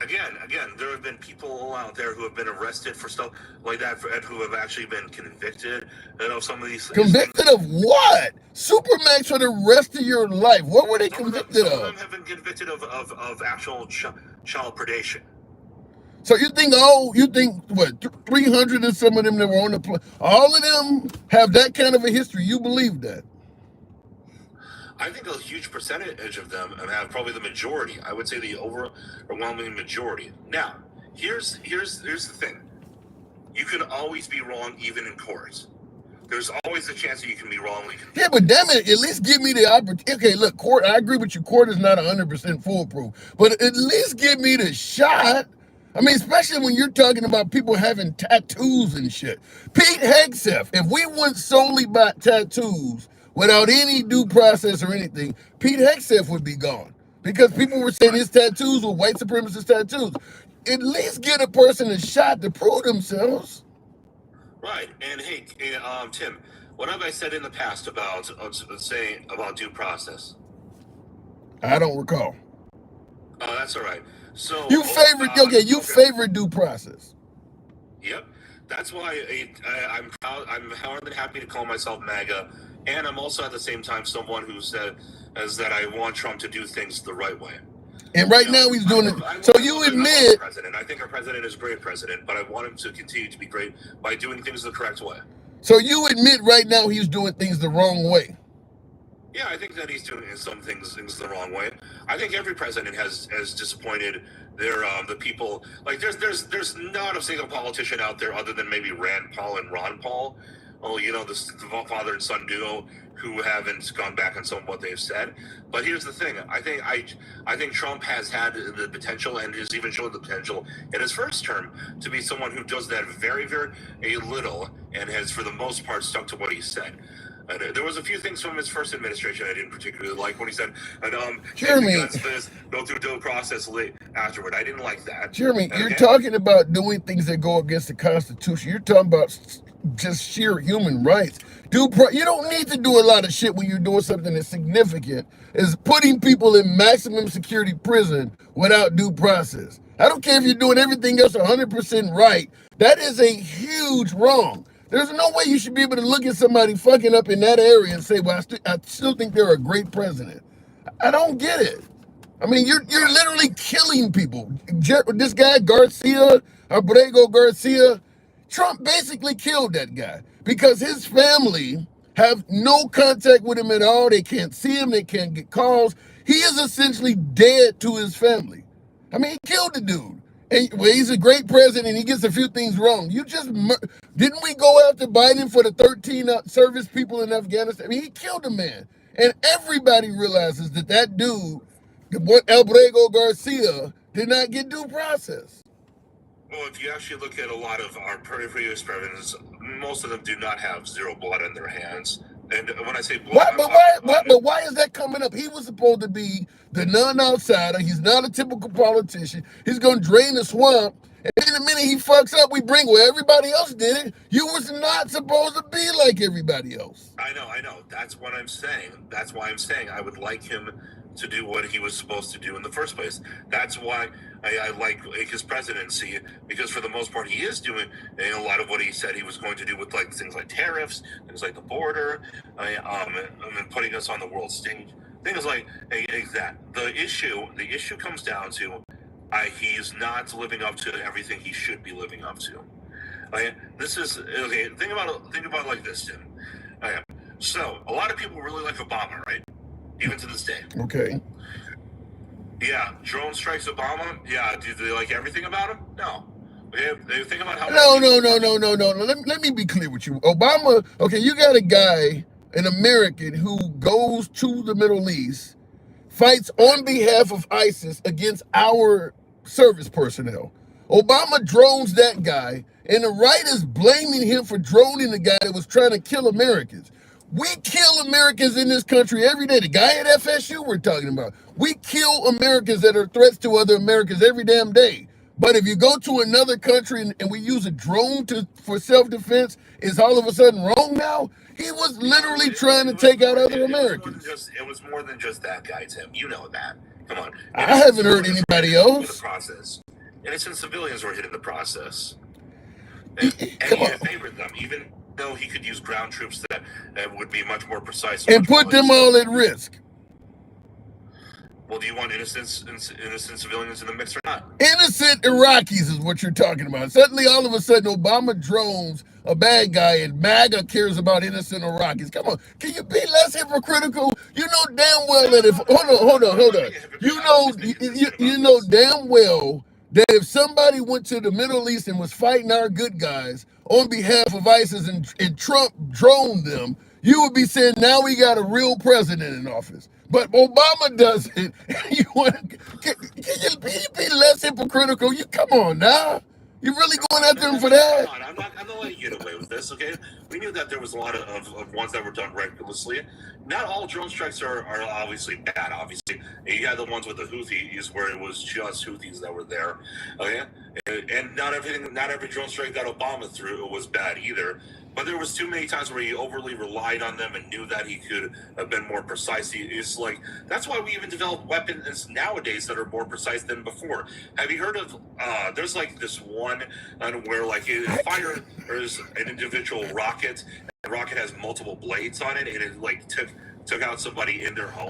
Again, there have been people out there who have been arrested for stuff like that, who have actually been convicted of some of these things. Convicted of what? Supermax for the rest of your life. What were they convicted of? Some of them have been convicted of actual child predation. So you think what, 300 and some of them that were on the plane, all of them have that kind of a history? You believe that? I think a huge percentage of them have, probably the majority. I would say the overwhelming majority. Now, here's the thing. You can always be wrong, even in court. There's always a chance that you can be wrong. Yeah, but damn it, at least give me the opportunity. Okay, look, court, I agree with you. Court is not 100% foolproof, but at least give me the shot. I mean, especially when you're talking about people having tattoos and shit. Pete Hegseth, if we went solely by tattoos without any due process or anything, Pete Hegseth would be gone. Because people were saying his tattoos were white supremacist tattoos. At least get a person a shot to prove themselves. Right. And hey, Tim, what have I said in the past about due process? I don't recall. Oh, that's all right. So you favor due process. Yep. That's why I'm proud. I'm more than happy to call myself MAGA, and I'm also at the same time someone who said that I want Trump to do things the right way. And right now he's doing it. So you admit, president. I think our president is a great president, but I want him to continue to be great by doing things the correct way. So you admit right now he's doing things the wrong way. Yeah, I think that he's doing some things the wrong way. I think every president has disappointed the people. Like there's not a single politician out there other than maybe Rand Paul and Ron Paul. Oh, the father and son duo who haven't gone back on some of what they've said. But here's the thing: I think Trump has had the potential and has even shown the potential in his first term to be someone who does that very, very little and has, for the most part, stuck to what he said. There was a few things from his first administration I didn't particularly like when he said, Jeremy, go through due process afterward. I didn't like that. Jeremy, you're talking about doing things that go against the Constitution. You're talking about just sheer human rights. You don't need to do a lot of shit when you're doing something that's significant, is putting people in maximum security prison without due process. I don't care if you're doing everything else 100% right. That is a huge wrong. There's no way you should be able to look at somebody fucking up in that area and say, well, I still think they're a great president. I don't get it. I mean, you're literally killing people. This guy, Abrego Garcia, Trump basically killed that guy because his family have no contact with him at all. They can't see him. They can't get calls. He is essentially dead to his family. I mean, he killed the dude. And, well, he's a great president. He gets a few things wrong. Didn't we go after Biden for the 13 service people in Afghanistan? I mean, he killed a man. And everybody realizes that dude, Abrego Garcia, did not get due process. Well, if you actually look at a lot of our previous presidents, most of them do not have zero blood on their hands. And when I say blood, but why is that coming up? He was supposed to be the non-outsider. He's not a typical politician. He's going to drain the swamp. And in a minute he fucks up, everybody else did it. You was not supposed to be like everybody else. I know. That's what I'm saying. That's why I'm saying I would like him to do what he was supposed to do in the first place. That's why I like his presidency, because for the most part he is doing a lot of what he said he was going to do with like things like tariffs, things like the border, and putting us on the world stage. Things like that. The issue comes down to he's not living up to everything he should be living up to. This is okay. Think about it like this, Tim. So a lot of people really like Obama, right? Even to this day. Okay. Yeah, drone strikes Obama. Yeah, do they like everything about him? No. They think about how. No. Let me be clear with you. Obama. Okay, you got a guy, an American, who goes to the Middle East, fights on behalf of ISIS against our service personnel. Obama drones that guy And the right is blaming him for droning the guy that was trying to kill Americans. We kill Americans in this country every day. The guy at FSU we're talking about. We kill Americans that are threats to other Americans every damn day. But if you go to another country and we use a drone for self-defense, is all of a sudden wrong now? He was literally trying to take out other Americans. It was more than just that guy, Tim. You know that. Come on. I haven't heard anybody else. Innocent civilians were hit in the process. And he favored them, even though he could use ground troops that would be much more precise. And put them all at risk. Well, do you want innocent civilians in the mix or not? Innocent Iraqis is what you're talking about. Suddenly, all of a sudden, Obama drones a bad guy and MAGA cares about innocent Iraqis. Come on, can you be less hypocritical? You know damn well that if hold on. You know damn well that if somebody went to the Middle East and was fighting our good guys on behalf of ISIS and Trump droned them, you would be saying now we got a real president in office. But Obama does it. You want? Can you be less hypocritical? You come on now. You really going after him for that? I'm not letting you get away with this, okay? We knew that there was a lot of ones that were done recklessly. Not all drone strikes are obviously bad, obviously. You had the ones with the Houthis where it was just Houthis that were there, okay? And not every drone strike that Obama threw was bad either. But there was too many times where he overly relied on them and knew that he could have been more precise. It's like, that's why we even develop weapons nowadays that are more precise than before. Have you heard of, there's like this one where like there's an individual rocket, and the rocket has multiple blades on it, and it like took out somebody in their home.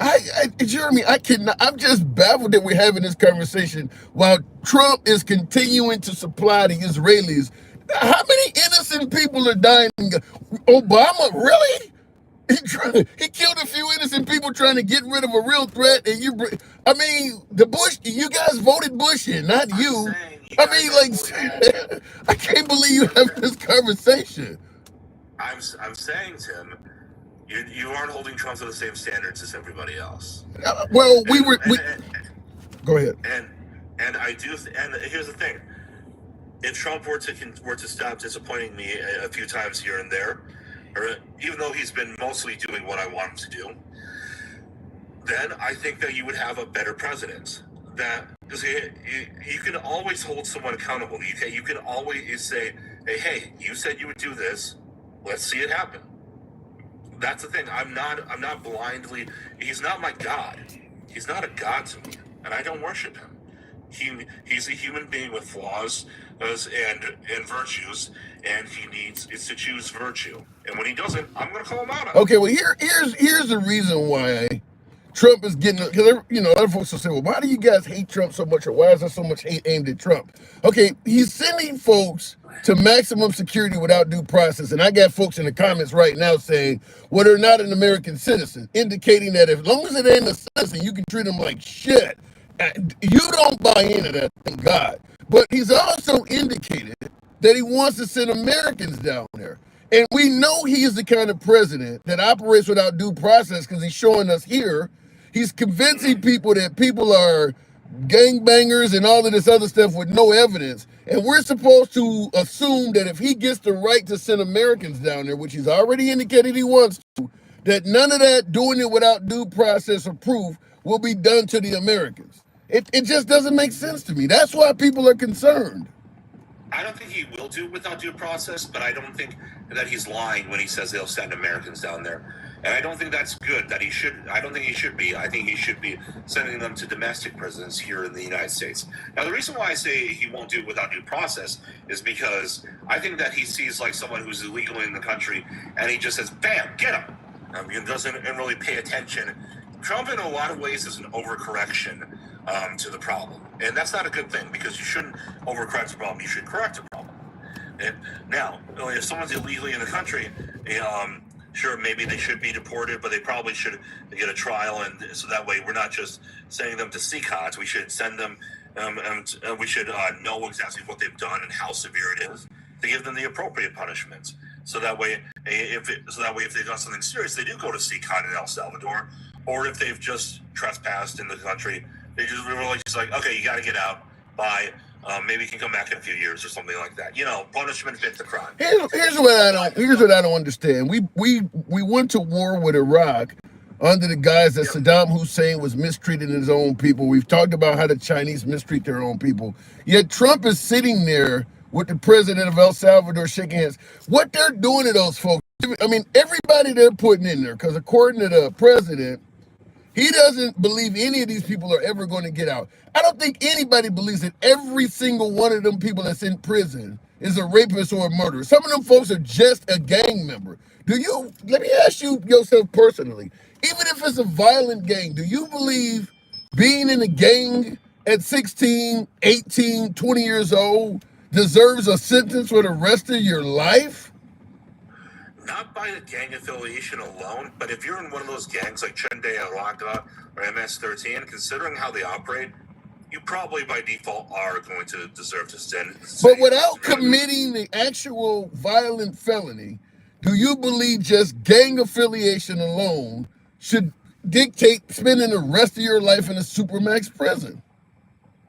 Jeremy, I'm just baffled that we're having this conversation while Trump is continuing to supply the Israelis. How many innocent people are dying? Obama, really? He killed a few innocent people trying to get rid of a real threat. And you guys voted Bush in, not you. I can't believe you having this conversation. I'm saying, Tim, you aren't holding Trump to the same standards as everybody else. Go ahead. And I do. And here's the thing. If Trump were to stop disappointing me a few times here and there, or even though he's been mostly doing what I want him to do, then I think that you would have a better president. Because you can always hold someone accountable. You can always say, hey, you said you would do this. Let's see it happen. That's the thing. I'm not blindly. He's not my God. He's not a God to me, and I don't worship him. He's a human being with flaws and virtues, and he needs to choose virtue. And when he doesn't, I'm going to call him out on it. Okay, well, here's the reason why Trump is getting, because other folks will say, well, why do you guys hate Trump so much, or why is there so much hate aimed at Trump? Okay, he's sending folks to maximum security without due process, and I got folks in the comments right now saying, well, they're not an American citizen, indicating that as long as it ain't a citizen, you can treat them like shit. You don't buy into that, thank God. But he's also indicated that he wants to send Americans down there. And we know he is the kind of president that operates without due process, because he's showing us here. He's convincing people that people are gangbangers and all of this other stuff with no evidence. And we're supposed to assume that if he gets the right to send Americans down there, which he's already indicated he wants to, that none of that doing it without due process or proof will be done to the Americans. It just doesn't make sense to me. That's why people are concerned. I don't think he will do it without due process, but I don't think that he's lying when he says they'll send Americans down there. And I don't think that's good, I don't think he should be. I think he should be sending them to domestic prisons here in the United States. Now, the reason why I say he won't do it without due process is because I think that he sees like someone who's illegally in the country, and he just says, bam, get him. He doesn't really pay attention. Trump, in a lot of ways, is an overcorrection to the problem. And that's not a good thing, because you shouldn't overcorrect the problem. You should correct the problem. And now, if someone's illegally in the country, sure, maybe they should be deported, but they probably should get a trial. And so that way we're not just sending them to CCOTS. We should send them, and we should know exactly what they've done and how severe it is to give them the appropriate punishments. So that way, if they've done something serious, they do go to CCOT in El Salvador. Or if they've just trespassed in the country, they just really just like, okay, you got to get out. Bye. Maybe he can come back in a few years or something like that. Punishment fits the crime. Here's what I don't understand. We went to war with Iraq under the guise that Saddam Hussein was mistreating his own people. We've talked about how the Chinese mistreat their own people. Yet Trump is sitting there with the president of El Salvador shaking hands. What they're doing to those folks, I mean, everybody they're putting in there, because according to the president, he doesn't believe any of these people are ever going to get out. I don't think anybody believes that every single one of them people that's in prison is a rapist or a murderer. Some of them folks are just a gang member. Let me ask you yourself personally, even if it's a violent gang, do you believe being in a gang at 16, 18, 20 years old deserves a sentence for the rest of your life? Not by the gang affiliation alone, but if you're in one of those gangs like MAGA or MS-13, considering how they operate, you probably by default are going to deserve to stand. But without committing the actual violent felony, do you believe just gang affiliation alone should dictate spending the rest of your life in a supermax prison?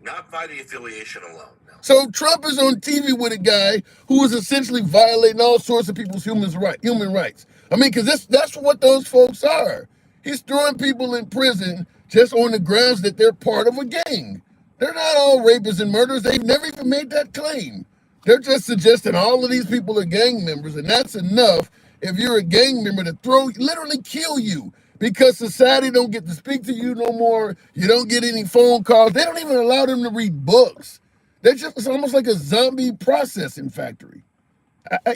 Not by the affiliation alone. No. So Trump is on TV with a guy who is essentially violating all sorts of people's human rights. I mean, because that's what those folks are. He's throwing people in prison just on the grounds that they're part of a gang. They're not all rapists and murderers. They've never even made that claim. They're just suggesting all of these people are gang members, and that's enough if you're a gang member to literally kill you, because society don't get to speak to you no more. You don't get any phone calls. They don't even allow them to read books. It's almost like a zombie processing factory.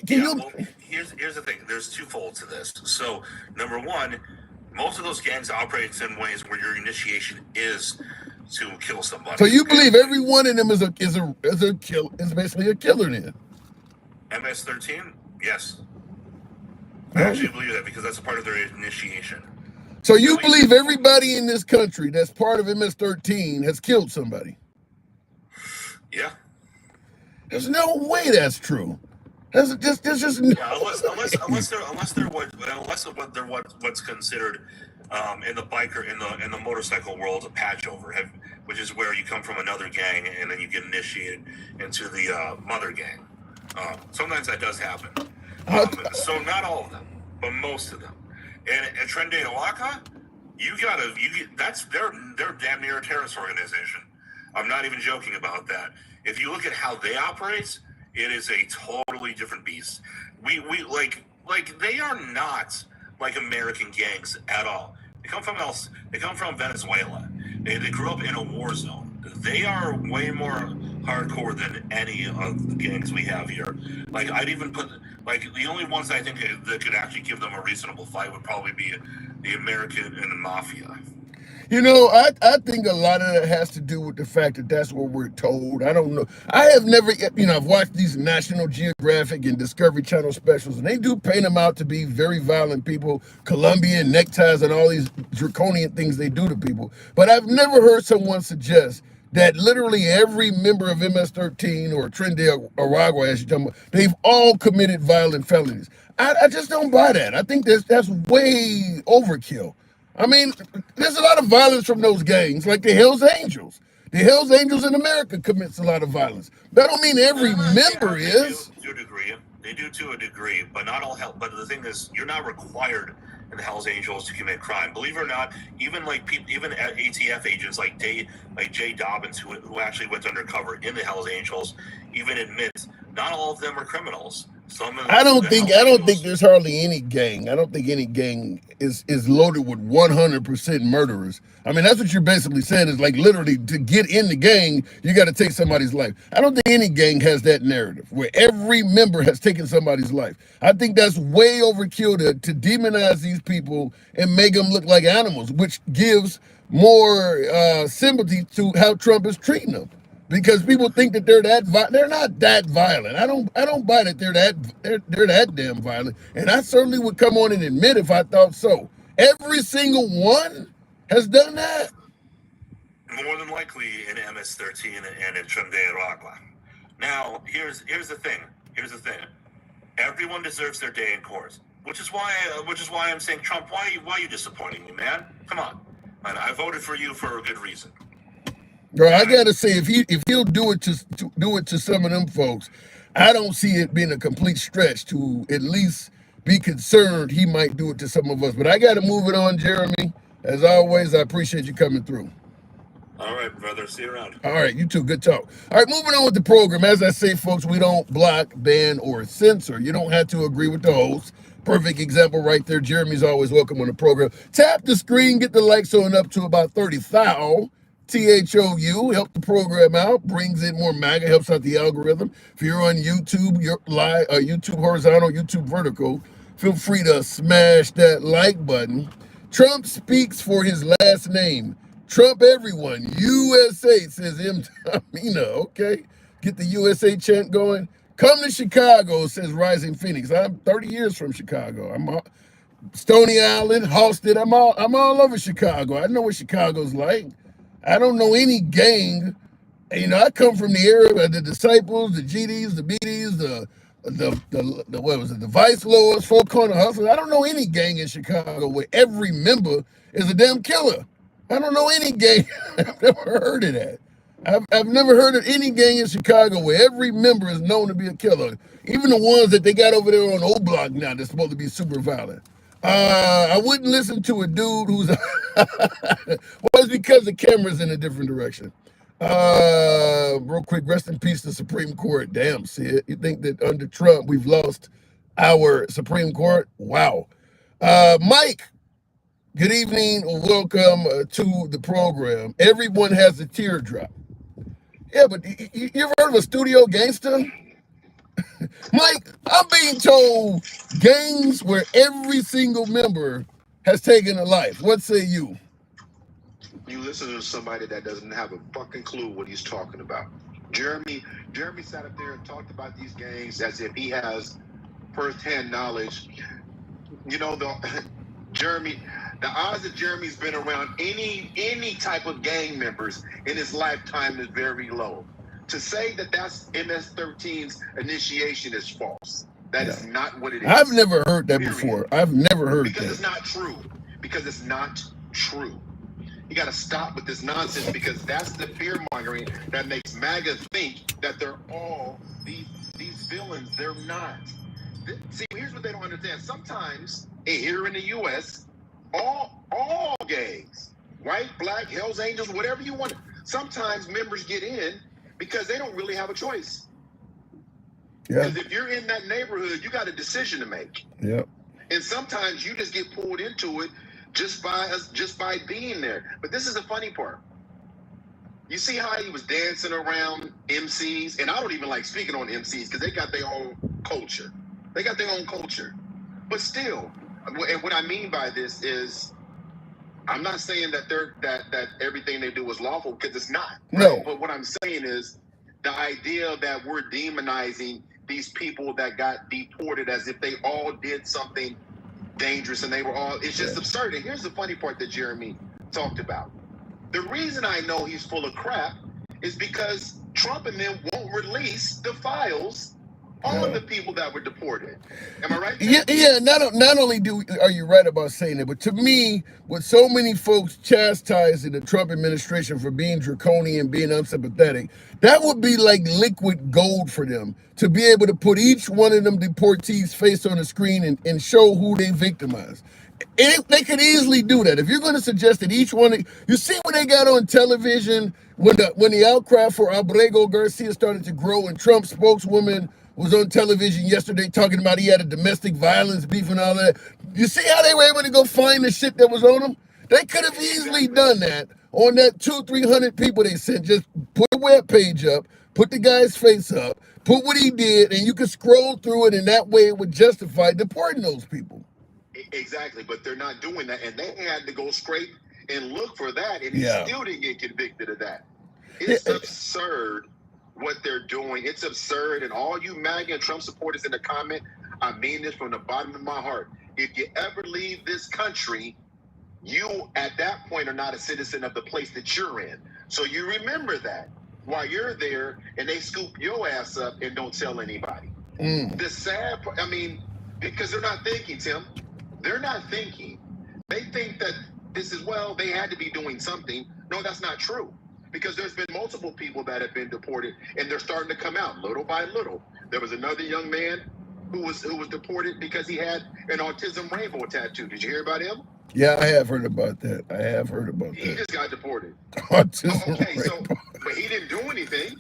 Here's the thing. There's twofold to this. So, number one, most of those gangs operate in ways where your initiation is to kill somebody. So you believe every one of them is basically a killer then? MS-13, yes. I actually believe that because that's a part of their initiation. So you believe everybody in this country that's part of MS-13 has killed somebody? Yeah. There's no way that's true. There's just no. Yeah, unless they're what's considered in the biker in the motorcycle world a patch over, which is where you come from another gang and then you get initiated into the mother gang. Sometimes that does happen. So not all of them, but most of them. And Tren de Oaxaca, they're damn near a terrorist organization. I'm not even joking about that. If you look at how they operate, it is a totally different beast. We they are not like American gangs at all. They come from Venezuela. They grew up in a war zone. They are way more hardcore than any of the gangs we have here. Like I'd even put the only ones I think that could actually give them a reasonable fight would probably be the American and the mafia. I think a lot of that has to do with the fact that that's what we're told. I don't know. I have never, I've watched these National Geographic and Discovery Channel specials, and they do paint them out to be very violent people, Colombian neckties and all these draconian things they do to people. But I've never heard someone suggest that literally every member of MS-13 or Tren de Oaxaca, as you're talking about, they've all committed violent felonies. I just don't buy that. I think that's way overkill. I mean, there's a lot of violence from those gangs, like the Hells Angels. The Hells Angels in America commits a lot of violence. That don't mean every member is. To a degree. They do to a degree, but not all hell. But the thing is, you're not required in the Hells Angels to commit crime. Believe it or not, even ATF agents like Jay Dobbins, who actually went undercover in the Hells Angels, even admits not all of them are criminals. I don't think there's hardly any gang. I don't think any gang is loaded with 100% murderers. I mean, that's what you're basically saying is like literally to get in the gang, you got to take somebody's life. I don't think any gang has that narrative where every member has taken somebody's life. I think that's way overkill to demonize these people and make them look like animals, which gives more sympathy to how Trump is treating them. Because people think that they're not that violent. I don't buy that they're that damn violent. And I certainly would come on and admit if I thought so. Every single one has done that. More than likely in MS-13 and in Tren de Oaxaca. Now, here's the thing. Everyone deserves their day in court, which is why I'm saying, Trump, why are you disappointing me, man? Come on, man. I voted for you for a good reason. Bro, I gotta say, if he'll do it to some of them folks, I don't see it being a complete stretch to at least be concerned he might do it to some of us. But I gotta move it on, Jeremy. As always, I appreciate you coming through. All right, brother. See you around. All right, you too. Good talk. All right, moving on with the program. As I say, folks, we don't block, ban, or censor. You don't have to agree with the host. Perfect example right there. Jeremy's always welcome on the program. Tap the screen, get the likes on up to about 30,000. THOU, help the program out, brings in more MAGA, helps out the algorithm. If you're on YouTube, you're live, YouTube horizontal, YouTube vertical, feel free to smash that like button. Trump speaks for his last name. Trump everyone. USA, says M. Tamina. Okay. Get the USA chant going. Come to Chicago, says Rising Phoenix. I'm 30 years from Chicago. I'm Stony Island, Halsted. I'm all over Chicago. I know what Chicago's like. I don't know any gang. You know, I come from the area of the Disciples, the GDs, the BDs, the what was it, the Vice Lords, Four Corner Hustlers. I don't know any gang in Chicago where every member is a damn killer. I don't know any gang. I've never heard of that. I've never heard of any gang in Chicago where every member is known to be a killer. Even the ones that they got over there on O Block now, they're supposed to be super violent. I wouldn't listen to a dude who's well, it's because the camera's in a different direction. Real quick, rest in peace to the Supreme Court. Damn, Sid. You think that under Trump we've lost our Supreme Court? Wow. Mike, good evening. Welcome to the program. Everyone has a teardrop. Yeah, but you ever heard of a studio gangster? Mike, I'm being told gangs where every single member has taken a life. What say you? You listen to somebody that doesn't have a fucking clue what he's talking about. Jeremy sat up there and talked about these gangs as if he has firsthand knowledge. You know, Jeremy, the odds that Jeremy's been around any type of gang members in his lifetime is very low. To say that that's MS-13's initiation is false. That is not what it is. I've never heard that before. I've never heard that. Because it's not true. Because it's not true. You got to stop with this nonsense, because that's the fear mongering that makes MAGA think that they're all these villains. They're not. See, here's what they don't understand. Sometimes here in the U.S., all gangs, white, black, Hells Angels, whatever you want, sometimes members get in because they don't really have a choice. Yeah. Because if you're in that neighborhood, you got a decision to make. Yep. And sometimes you just get pulled into it just by being there. But this is the funny part. You see how he was dancing around MCs, and I don't even like speaking on MCs because they got their own culture. They got their own culture. But still, and what I mean by this is, I'm not saying that that everything they do is lawful, because it's not. Right? No. But what I'm saying is the idea that we're demonizing these people that got deported as if they all did something dangerous and they were all, it's just absurd. And here's the funny part that Jeremy talked about. The reason I know he's full of crap is because Trump and them won't release the files on the people that were deported. Am I right? Yeah. Not only are you right about saying that, but to me, with so many folks chastising the Trump administration for being draconian, being unsympathetic, that would be like liquid gold for them to be able to put each one of them deportees' face on the screen and show who they victimized. And they could easily do that. If you're going to suggest that each one, you see what they got on television when the outcry for Abrego Garcia started to grow, and Trump's spokeswoman was on television yesterday talking about he had a domestic violence beef and all that. You see how they were able to go find the shit that was on him? They could have easily done that on that 200-300 people they sent. Just put a web page up, put the guy's face up, put what he did, and you could scroll through it, and that way it would justify deporting those people. Exactly, but they're not doing that, and they had to go scrape and look for that, and he still didn't get convicted of that. It's absurd what they're doing. It's absurd, and all you MAGA and Trump supporters in the comment, I mean this from the bottom of my heart. If you ever leave this country, you at that point are not a citizen of the place that you're in. So you remember that while you're there, and they scoop your ass up and don't tell anybody. The sad part, I mean, because they're not thinking, Tim. They're not thinking. They think that this is, well, they had to be doing something. No, that's not true. because there's been multiple people that have been deported, and they're starting to come out little by little. There was another young man who was deported because he had an autism rainbow tattoo. Did you hear about him? Yeah, I have heard about that. I have heard about that. He just got deported. Autism okay, so rainbow. but he didn't do anything.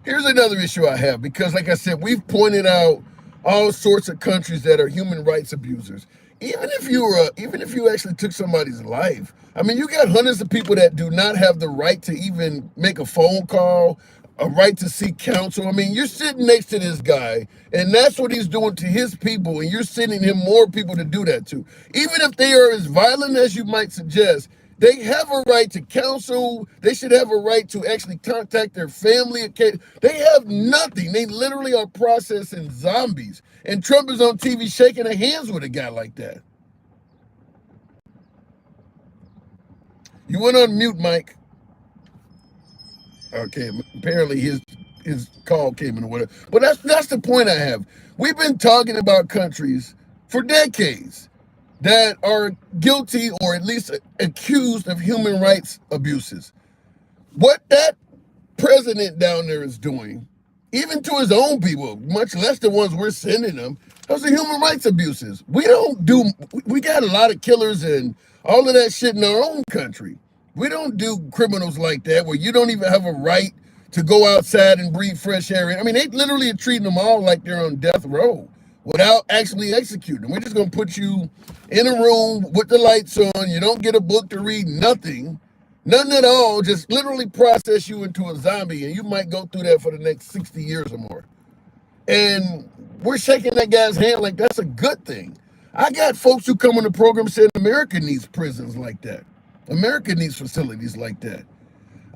Here's another issue I have, because like I said, we've pointed out all sorts of countries that are human rights abusers. Even if you actually took somebody's life, I mean, you got hundreds of people that do not have the right to even make a phone call, a right to seek counsel. I mean, you're sitting next to this guy, and that's what he's doing to his people, and you're sending him more people to do that to. Even if they are as violent as you might suggest, they have a right to counsel. They should have a right to actually contact their family. They have nothing. They literally are processing zombies. And Trump is on TV shaking their hands with a guy like that. You went on mute, Mike. Okay, apparently his call came in or whatever. But that's the point I have. We've been talking about countries for decades that are guilty or at least accused of human rights abuses. What that president down there is doing, even to his own people, much less the ones we're sending them, those are human rights abuses. We got a lot of killers and all of that shit in our own country. We don't do criminals like that where you don't even have a right to go outside and breathe fresh air. I mean, they literally are treating them all like they're on death row without actually executing. We're just going to put you in a room with the lights on. You don't get a book to read, nothing at all. Just literally process you into a zombie, and you might go through that for the next 60 years or more. And we're shaking that guy's hand like that's a good thing. I got folks who come on the program saying America needs prisons like that. America needs facilities like that.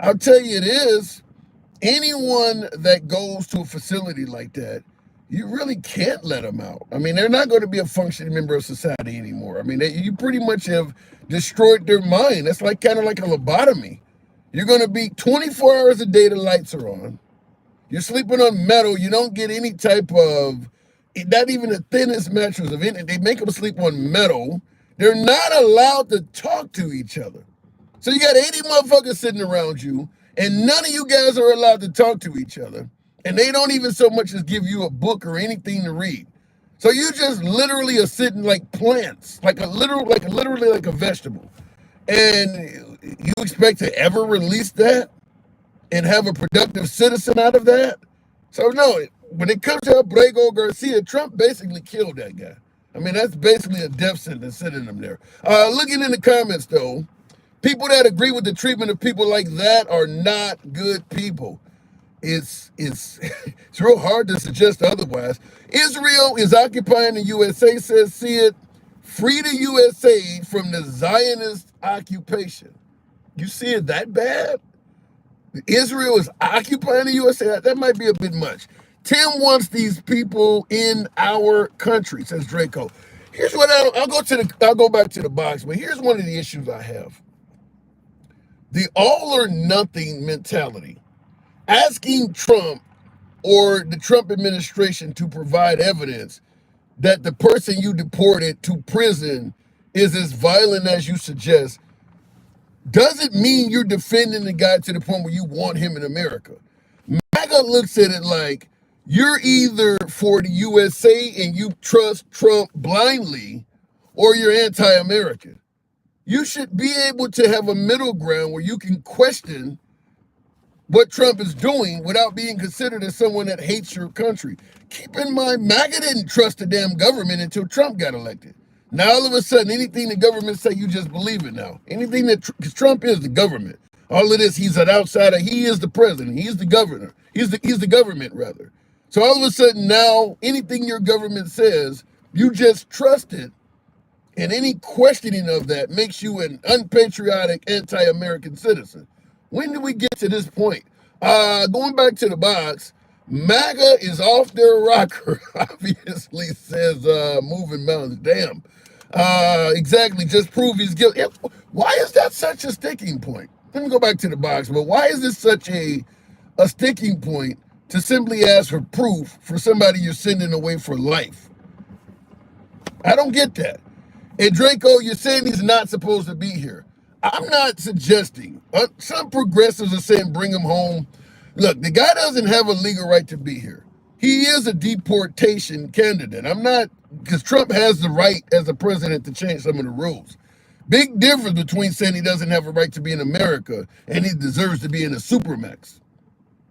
I'll tell you it is. Anyone that goes to a facility like that, you really can't let them out. I mean, they're not going to be a functioning member of society anymore. I mean, you pretty much have destroyed their mind. That's like kind of like a lobotomy. You're going to be 24 hours a day, the lights are on. You're sleeping on metal. You don't get any type of, not even the thinnest mattress of anything. They make them sleep on metal. They're not allowed to talk to each other. So you got 80 motherfuckers sitting around you, and none of you guys are allowed to talk to each other. And they don't even so much as give you a book or anything to read. So you just literally are sitting like plants, literally like a vegetable. And you expect to ever release that and have a productive citizen out of that? So no, when it comes to Abrego Garcia, Trump basically killed that guy. I mean, that's basically a death sentence sitting him there. Looking in the comments though, people that agree with the treatment of people like that are not good people. It's real hard to suggest otherwise. Israel is occupying the USA, says see it. Free the USA from the Zionist occupation. You see it that bad? Israel is occupying the USA? That might be a bit much. Tim wants these people in our country, says Draco. Here's what I'll go back to the box, but here's one of the issues I have. The all or nothing mentality. Asking Trump or the Trump administration to provide evidence that the person you deported to prison is as violent as you suggest doesn't mean you're defending the guy to the point where you want him in America. MAGA looks at it like you're either for the USA and you trust Trump blindly, or you're anti-American. You should be able to have a middle ground where you can question what Trump is doing without being considered as someone that hates your country. Keep in mind, MAGA didn't trust the damn government until Trump got elected. Now, all of a sudden, anything the government say, you just believe it now. Anything that, because Trump is the government. All of this, he's an outsider. He is the president. He's the governor. He's the government, rather. So all of a sudden now, anything your government says, you just trust it. And any questioning of that makes you an unpatriotic, anti-American citizen. When do we get to this point? Going back to the box, MAGA is off their rocker, obviously, says Moving Mountains. Damn. Exactly, just prove he's guilty. Why is that such a sticking point? Let me go back to the box, but why is this such a sticking point to simply ask for proof for somebody you're sending away for life? I don't get that. And Draco, you're saying he's not supposed to be here. I'm not suggesting. Some progressives are saying bring him home. Look, the guy doesn't have a legal right to be here. He is a deportation candidate. I'm not, because Trump has the right as a president to change some of the rules. Big difference between saying he doesn't have a right to be in America and he deserves to be in a supermax.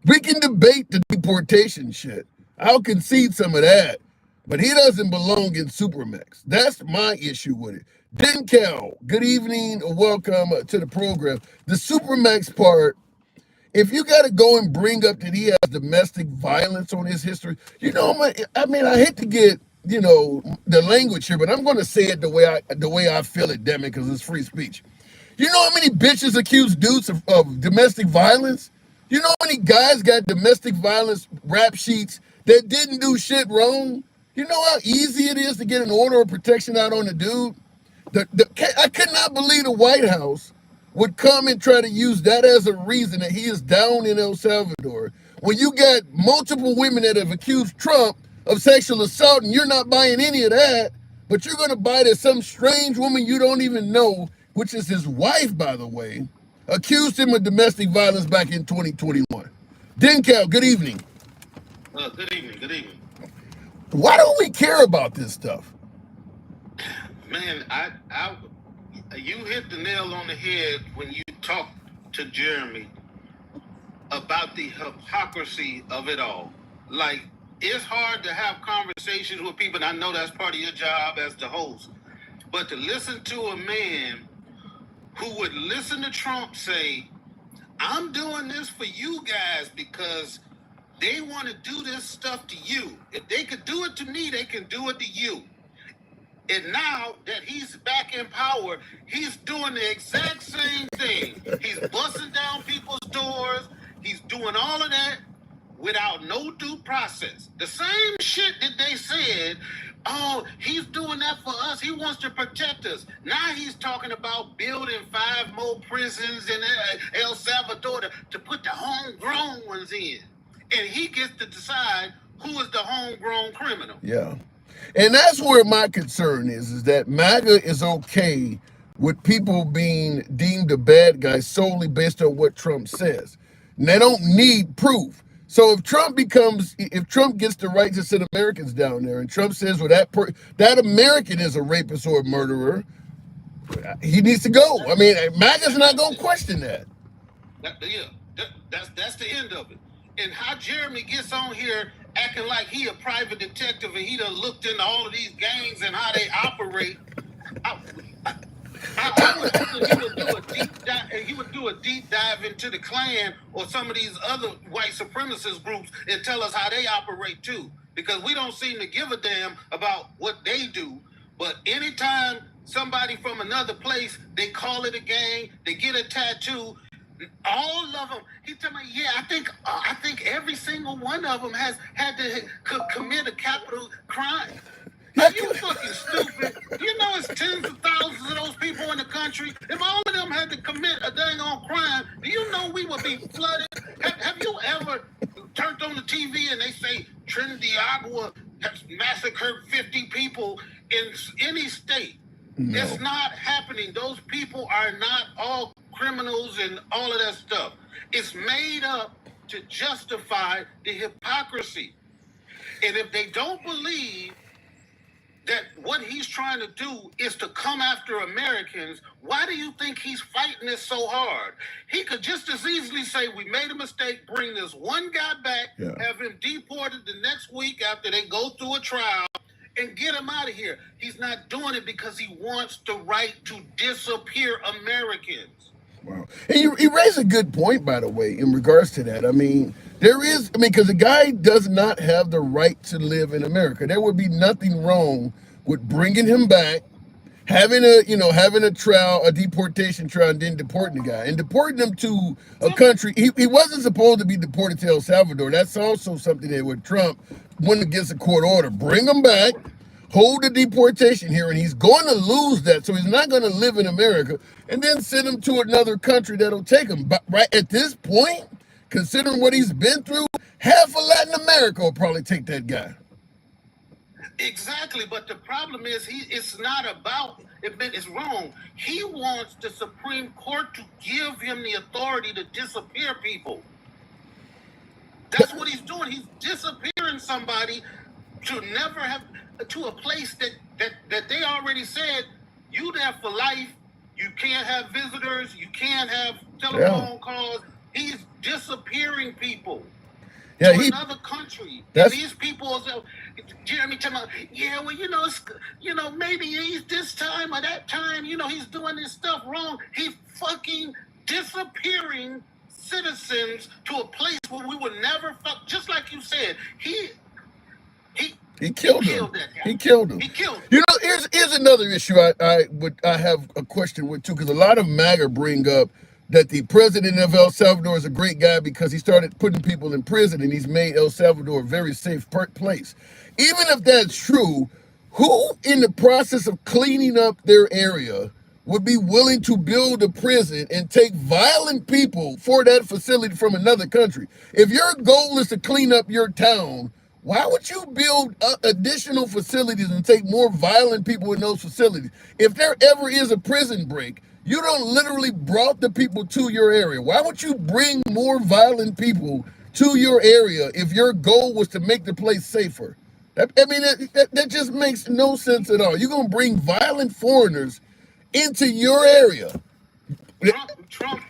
We can debate the deportation shit. I'll concede some of that. But he doesn't belong in supermax. That's my issue with it. Dencal, good evening, welcome to the program. The supermax part, if you got to go and bring up that he has domestic violence on his history, you know, I mean, I hate to get, you know, the language here, but I'm going to say it the way I feel it, damn it, because it's free speech. You know how many bitches accuse dudes of domestic violence? You know how many guys got domestic violence rap sheets that didn't do shit wrong? You know how easy it is to get an order of protection out on a dude? I could not believe the White House would come and try to use that as a reason that he is down in El Salvador when you got multiple women that have accused Trump of sexual assault and you're not buying any of that, but you're going to buy that some strange woman you don't even know, which is his wife, by the way, accused him of domestic violence back in 2021. Dencal, good evening. Good evening, good evening. Why don't we care about this stuff? Man, you hit the nail on the head when you talked to Jeremy about the hypocrisy of it all. Like, it's hard to have conversations with people, and I know that's part of your job as the host, but to listen to a man who would listen to Trump say, I'm doing this for you guys because they want to do this stuff to you. If they could do it to me, they can do it to you. And now that he's back in power, he's doing the exact same thing. He's busting down people's doors. He's doing all of that without no due process. The same shit that they said, oh, he's doing that for us. He wants to protect us. Now he's talking about building 5 more prisons in El Salvador to put the homegrown ones in. And he gets to decide who is the homegrown criminal. Yeah. And that's where my concern is that MAGA is okay with people being deemed a bad guy solely based on what Trump says. And they don't need proof. So if Trump gets the right to send Americans down there and Trump says, well, that American is a rapist or a murderer, he needs to go. I mean, MAGA's not going to question that. That's the end of it. And how Jeremy gets on here acting like he a private detective and he done looked into all of these gangs and how they operate. He would do a deep dive into the Klan or some of these other white supremacist groups and tell us how they operate too. Because we don't seem to give a damn about what they do. But anytime somebody from another place, they call it a gang, they get a tattoo, all of them. He told me, yeah, I think every single one of them has had to commit a capital crime. Are you fucking stupid? You know it's tens of thousands of those people in the country. If all of them had to commit a dang on crime, do you know we would be flooded? Have you ever turned on the TV and they say Trinity Agua has massacred 50 people in any state? No. It's not happening. Those people are not all criminals and all of that stuff. It's made up to justify the hypocrisy. And if they don't believe that what he's trying to do is to come after Americans, why do you think he's fighting this so hard? He could just as easily say, we made a mistake, bring this one guy back, have him deported the next week after they go through a trial, and get him out of here. He's not doing it because he wants the right to disappear Americans. Wow. And you raise a good point, by the way, in regards to that. I mean, because the guy does not have the right to live in America. There would be nothing wrong with bringing him back, having a trial, a deportation trial, and then deporting the guy. And deporting him to a country, he wasn't supposed to be deported to El Salvador. That's also something that with Trump went against a court order. Bring him back, hold the deportation hearing. He's going to lose that, so he's not going to live in America, and then send him to another country that'll take him. But right at this point, considering what he's been through, half of Latin America will probably take that guy. Exactly, but the problem is it's not about it's wrong. He wants the Supreme Court to give him the authority to disappear people. That's what he's doing. He's disappearing somebody to never have to a place that they already said you there for life. You can't have visitors. You can't have telephone calls. He's disappearing people to another country. And these people, Jeremy, talking about, yeah, well, maybe he's this time or that time, he's doing this stuff wrong. He's fucking disappearing citizens to a place where we would never fuck. Just like you said, he killed him. He killed him. Here's another issue I have a question with too, because a lot of MAGA bring up that the president of El Salvador is a great guy because he started putting people in prison and he's made El Salvador a very safe place. Even if that's true, who in the process of cleaning up their area would be willing to build a prison and take violent people for that facility from another country? If your goal is to clean up your town, why would you build additional facilities and take more violent people in those facilities? If there ever is a prison break, you don't literally brought the people to your area. Why would you bring more violent people to your area if your goal was to make the place safer? That just makes no sense at all. You're going to bring violent foreigners into your area. Trump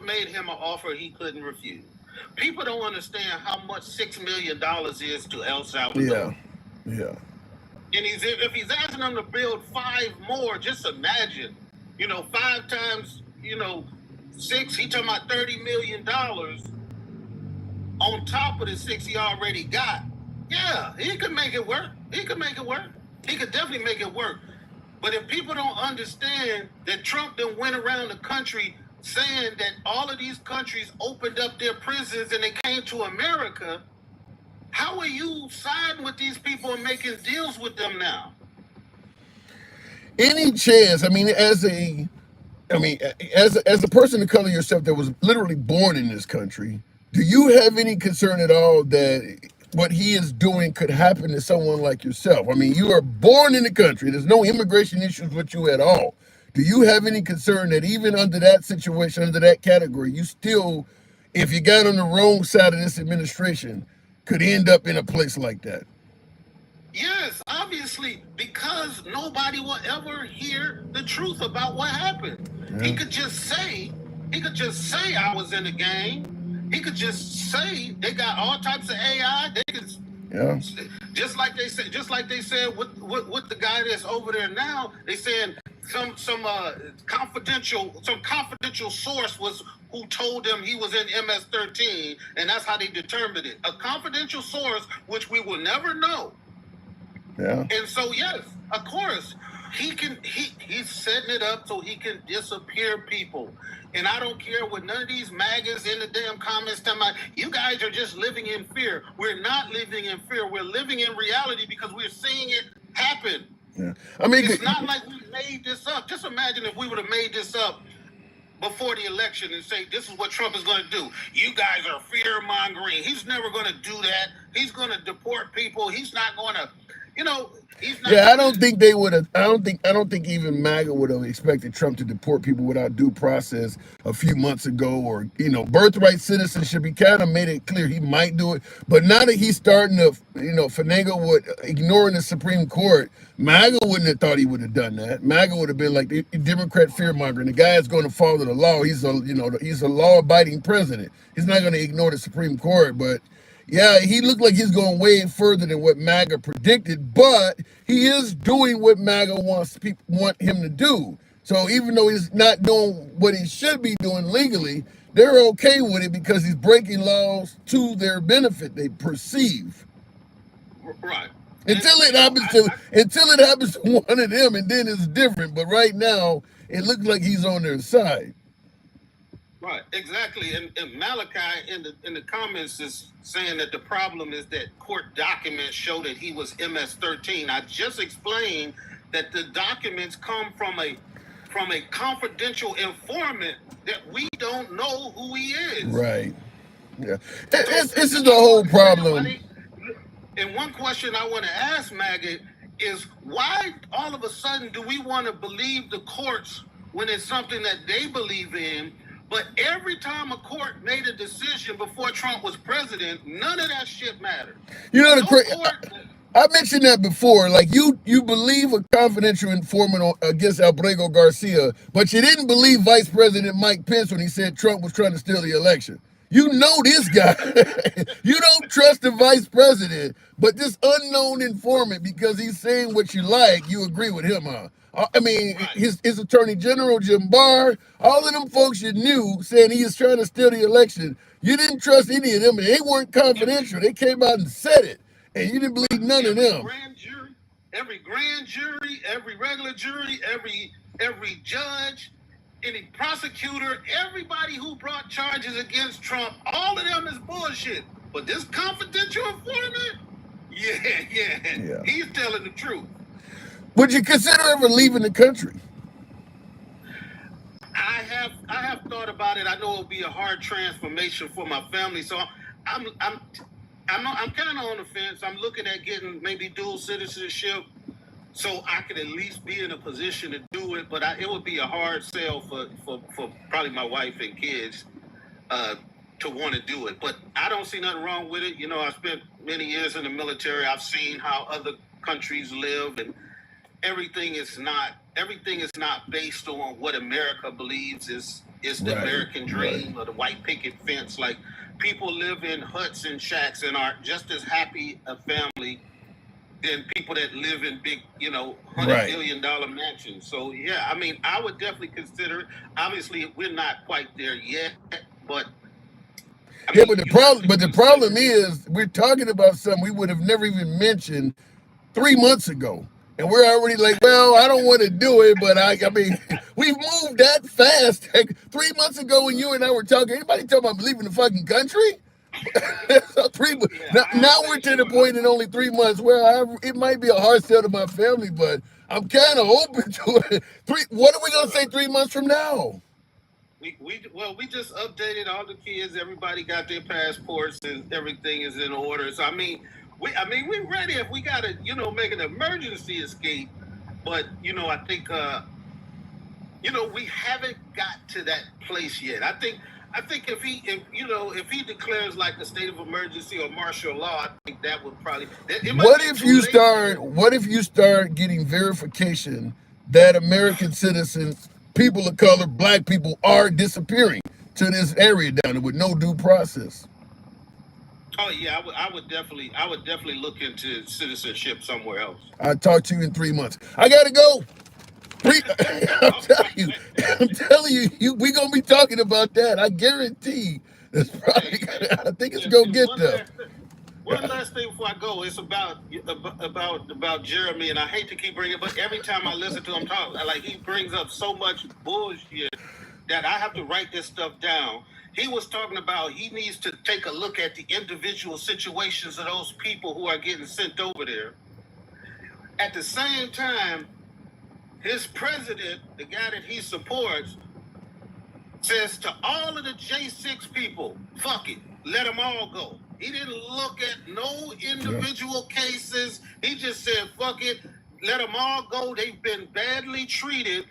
made him an offer he couldn't refuse. People don't understand how much $6 million is to El Salvador. Yeah. And if he's asking them to build 5 more, just imagine, 5 times, 6, he talking about $30 million on top of the 6 he already got. Yeah, he could make it work. He could definitely make it work. But if people don't understand that Trump then went around the country saying that all of these countries opened up their prisons and they came to America, how are you siding with these people and making deals with them now? Any chance? As a person of color yourself that was literally born in this country, do you have any concern at all that what he is doing could happen to someone like yourself? You are born in the country. There's no immigration issues with you at all. Do you have any concern that even under that situation, under that category, you still, if you got on the wrong side of this administration, could end up in a place like that? Yes, obviously, because nobody will ever hear the truth about what happened. Yeah. He could just say I was in the gang. He could just say they got all types of AI. They could, just like they said with the guy that's over there now. They saying some confidential source was who told them he was in MS-13, and that's how they determined it. A confidential source, which we will never know. Yeah. And so, yes, of course, he's setting it up so he can disappear people. And I don't care what none of these MAGAs in the damn comments tell me, you guys are just living in fear. We're not living in fear. We're living in reality because we're seeing it happen. Yeah. It's not like we made this up. Just imagine if we would have made this up before the election and say, this is what Trump is going to do. You guys are fear-mongering. He's never going to do that. He's going to deport people. He's not going to, he's not. Yeah, I don't think they would have. I don't think even MAGA would have expected Trump to deport people without due process a few months ago, or birthright citizenship. He kind of made it clear he might do it, but now that he's starting to, finagle with ignoring the Supreme Court, MAGA wouldn't have thought he would have done that. MAGA would have been like the Democrat fear-mongering. The guy is going to follow the law. He's a law-abiding president. He's not going to ignore the Supreme Court, but. Yeah, he looked like he's going way further than what MAGA predicted, but he is doing what MAGA want him to do. So even though he's not doing what he should be doing legally, they're okay with it because he's breaking laws to their benefit, they perceive. Right. Until it happens to one of them, and then it's different. But right now, it looks like he's on their side. Right, exactly. And Malachi in the comments is saying that the problem is that court documents show that he was MS-13. I just explained that the documents come from a confidential informant that we don't know who he is. Right. Yeah. This is the whole problem. And one question I want to ask MAGA is why all of a sudden do we want to believe the courts when it's something that they believe in? But every time a court made a decision before Trump was president, none of that shit mattered. You know, I mentioned that before. Like you believe a confidential informant against Albrego Garcia, but you didn't believe Vice President Mike Pence when he said Trump was trying to steal the election. You know this guy. You don't trust the vice president, but this unknown informant, because he's saying what you like, you agree with him on. I mean, right. his attorney general, Jim Barr, all of them folks you knew saying he was trying to steal the election. You didn't trust any of them, and they weren't confidential. They came out and said it, and you didn't believe none of them. Every grand jury, every regular jury, every judge, any prosecutor, everybody who brought charges against Trump, all of them is bullshit. But this confidential informant, yeah, he's telling the truth. Would you consider ever leaving the country? I have thought about it. I know it'll be a hard transformation for my family, so I'm kind of on the fence. I'm looking at getting maybe dual citizenship, so I could at least be in a position to do it. But it would be a hard sell for probably my wife and kids to want to do it. But I don't see nothing wrong with it. You know, I spent many years in the military. I've seen how other countries live, and everything is not based on what America believes is the American dream or the white picket fence. Like, people live in huts and shacks and are just as happy a family than people that live in big, $100 billion mansions. So yeah, I mean, I would definitely consider it. Obviously, we're not quite there yet, but the problem is we're talking about something we would have never even mentioned 3 months ago. And we're already like, well, I don't want to do it, but I mean, we've moved that fast. Like 3 months ago when you and I were talking, anybody talking about leaving the fucking country? Now we're to the point in only 3 months where it might be a hard sell to my family, but I'm kind of open to it. What are we going to say 3 months from now? We just updated all the kids. Everybody got their passports and everything is in order. So, we're ready if we got to, make an emergency escape. But, I think, we haven't got to that place yet. I think if he declares like a state of emergency or martial law, I think that would probably. What if you start getting verification that American citizens, people of color, black people are disappearing to this area down there with no due process? Oh yeah, I would definitely look into citizenship somewhere else. I'll talk to you in 3 months. I gotta go. I'm telling you, we're gonna be talking about that. I guarantee. That's probably. I think it's gonna get there. One last thing before I go, it's about Jeremy, and I hate to keep bringing it, but every time I listen to him talk, like, he brings up so much bullshit that I have to write this stuff down. He was talking about he needs to take a look at the individual situations of those people who are getting sent over there. At the same time, his president, the guy that he supports, says to all of the J6 people, fuck it, let them all go. He didn't look at no individual cases. He just said, fuck it, let them all go. They've been badly treated.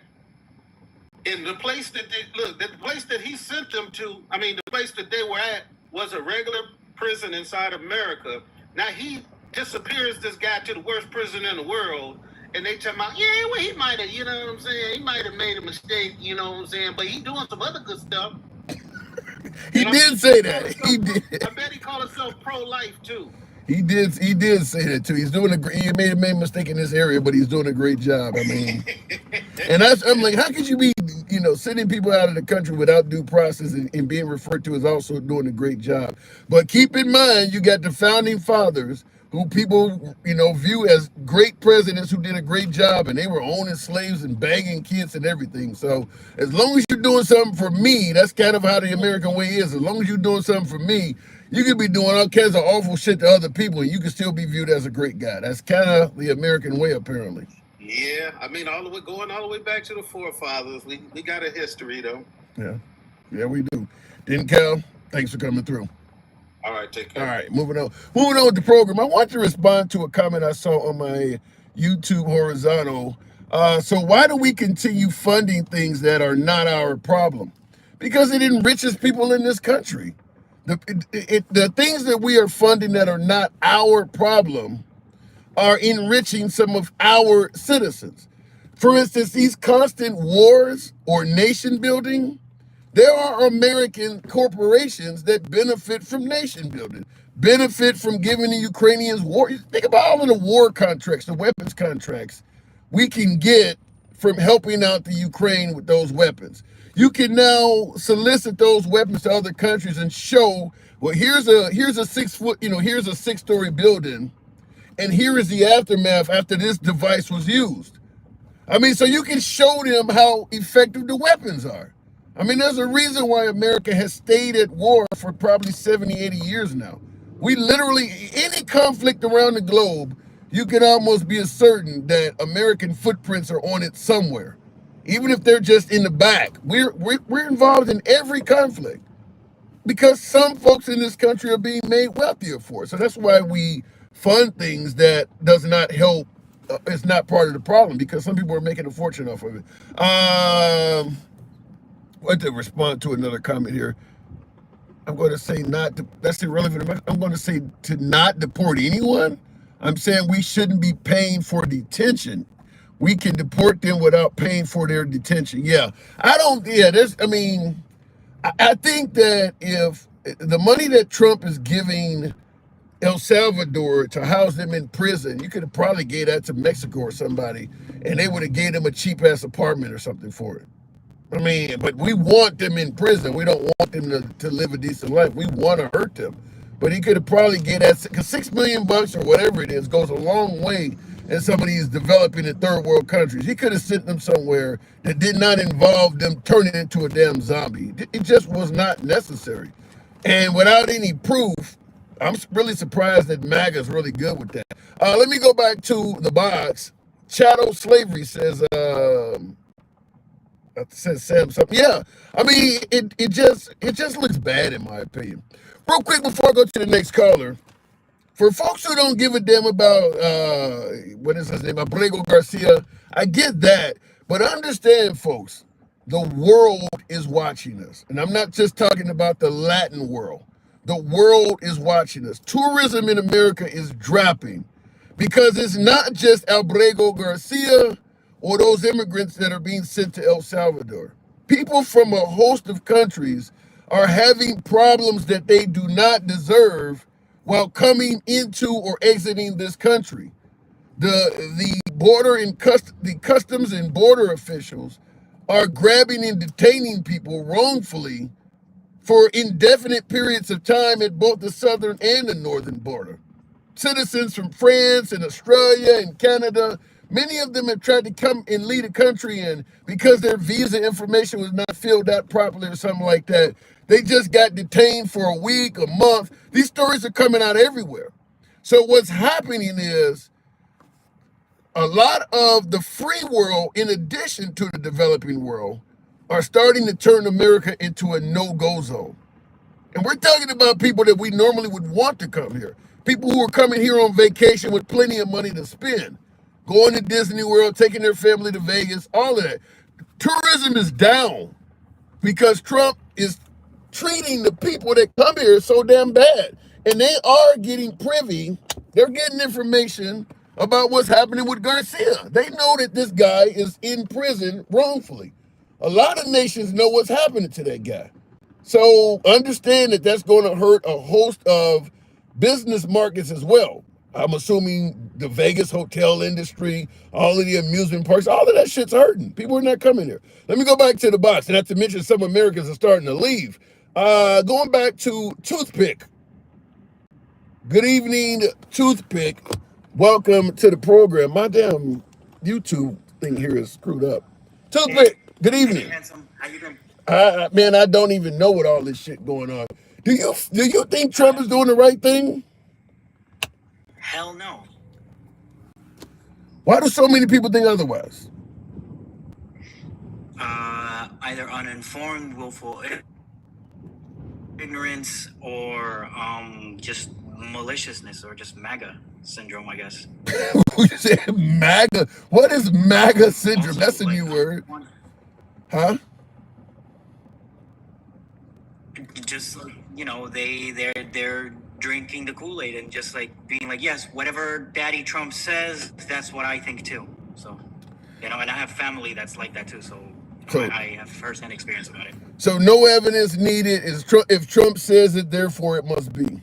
In the place that the place that he sent them to, the place that they were at was a regular prison inside America. Now he disappears this guy to the worst prison in the world, and they tell him, he might have, he might have made a mistake, but he doing some other good stuff. He did say that. He did. I bet he called himself pro-life too. He did say that too. He's doing he made a mistake in this area, but he's doing a great job. And I'm like, how could you be, sending people out of the country without due process and being referred to as also doing a great job? But keep in mind, you got the founding fathers who people, view as great presidents who did a great job, and they were owning slaves and bagging kids and everything. So as long as you're doing something for me, that's kind of how the American way is. As long as you're doing something for me, you could be doing all kinds of awful shit to other people, and you can still be viewed as a great guy. That's kind of the American way, apparently. Yeah, going all the way back to the forefathers. We got a history, though. Yeah, we do. Cal, thanks for coming through. All right, take care. All right, moving on with the program. I want to respond to a comment I saw on my YouTube horizontal. So why do we continue funding things that are not our problem? Because it enriches people in this country. The things that we are funding that are not our problem are enriching some of our citizens. For instance, these constant wars or nation building, there are American corporations that benefit from nation building, benefit from giving the Ukrainians war. Think about all of the war contracts, the weapons contracts we can get from helping out the Ukraine with those weapons. You can now solicit those weapons to other countries and show, well, here's a 6 foot, here's a 6-story building, and here is the aftermath after this device was used. I mean, so you can show them how effective the weapons are. I mean, there's a reason why America has stayed at war for probably 70, 80 years now. We literally, any conflict around the globe, you can almost be certain that American footprints are on it somewhere. Even if they're just in the back. We're involved in every conflict because some folks in this country are being made wealthier for it. So that's why we fund things that does not help. It's not part of the problem because some people are making a fortune off of it. What to respond to another comment here? I'm going to say that's irrelevant. I'm going to say to not deport anyone. I'm saying we shouldn't be paying for detention. We can deport them without paying for their detention. Yeah, I think that if the money that Trump is giving El Salvador to house them in prison, you could have probably gave that to Mexico or somebody, and they would have gave them a cheap-ass apartment or something for it. I mean, but we want them in prison. We don't want them to live a decent life. We want to hurt them. But he could have probably get that, because $6 million or whatever it is goes a long way in some of these developing and third world countries. He could have sent them somewhere that did not involve them turning into a damn zombie. It just was not necessary. And without any proof, I'm really surprised that MAGA is really good with that. Let me go back to the box. Chattel Slavery says Sam something. Yeah, I mean it just looks bad in my opinion. Real quick before I go to the next caller, for folks who don't give a damn about what is his name, Abrego Garcia, I get that, but understand, folks, the world is watching us, and I'm not just talking about the Latin world. The world is watching us. Tourism in America is dropping because it's not just Abrego Garcia or those immigrants that are being sent to El Salvador. People from a host of countries are having problems that they do not deserve while coming into or exiting this country. The border and the customs and border officials are grabbing and detaining people wrongfully for indefinite periods of time at both the southern and the northern border. Citizens from France and Australia and Canada, many of them have tried to come and lead a country, and because their visa information was not filled out properly or something like that, they just got detained for a week, a month. These stories are coming out everywhere. So what's happening is a lot of the free world, in addition to the developing world, are starting to turn America into a no-go zone. And we're talking about people that we normally would want to come here. People who are coming here on vacation with plenty of money to spend. Going to Disney World, taking their family to Vegas, all of that. Tourism is down because Trump is treating the people that come here so damn bad. And they are getting privy. They're getting information about what's happening with Garcia. They know that this guy is in prison wrongfully. A lot of nations know what's happening to that guy. So understand that that's going to hurt a host of business markets as well. I'm assuming the Vegas hotel industry, all of the amusement parks, all of that shit's hurting. People are not coming here. Let me go back to the box, and not to mention some Americans are starting to leave. Going back to Toothpick. Good evening, Toothpick. Welcome to the program. My damn YouTube thing here is screwed up. Toothpick, good evening. Hey, handsome. How you doing? Man, I don't even know what all this shit going on. Do you think Trump is doing the right thing? Hell no. Why do so many people think otherwise? Either uninformed, willful ignorance, or just maliciousness, or just MAGA. syndrome, I guess. You said MAGA. What is MAGA syndrome? Also, That's a like, new word. Huh? Just like, you know, they're drinking the Kool-Aid and just like being like, yes, whatever Daddy Trump says, that's what I think too. So, you know, and I have family that's like that too. So I have firsthand experience about it. So no evidence needed. Is if Trump says it, therefore it must be.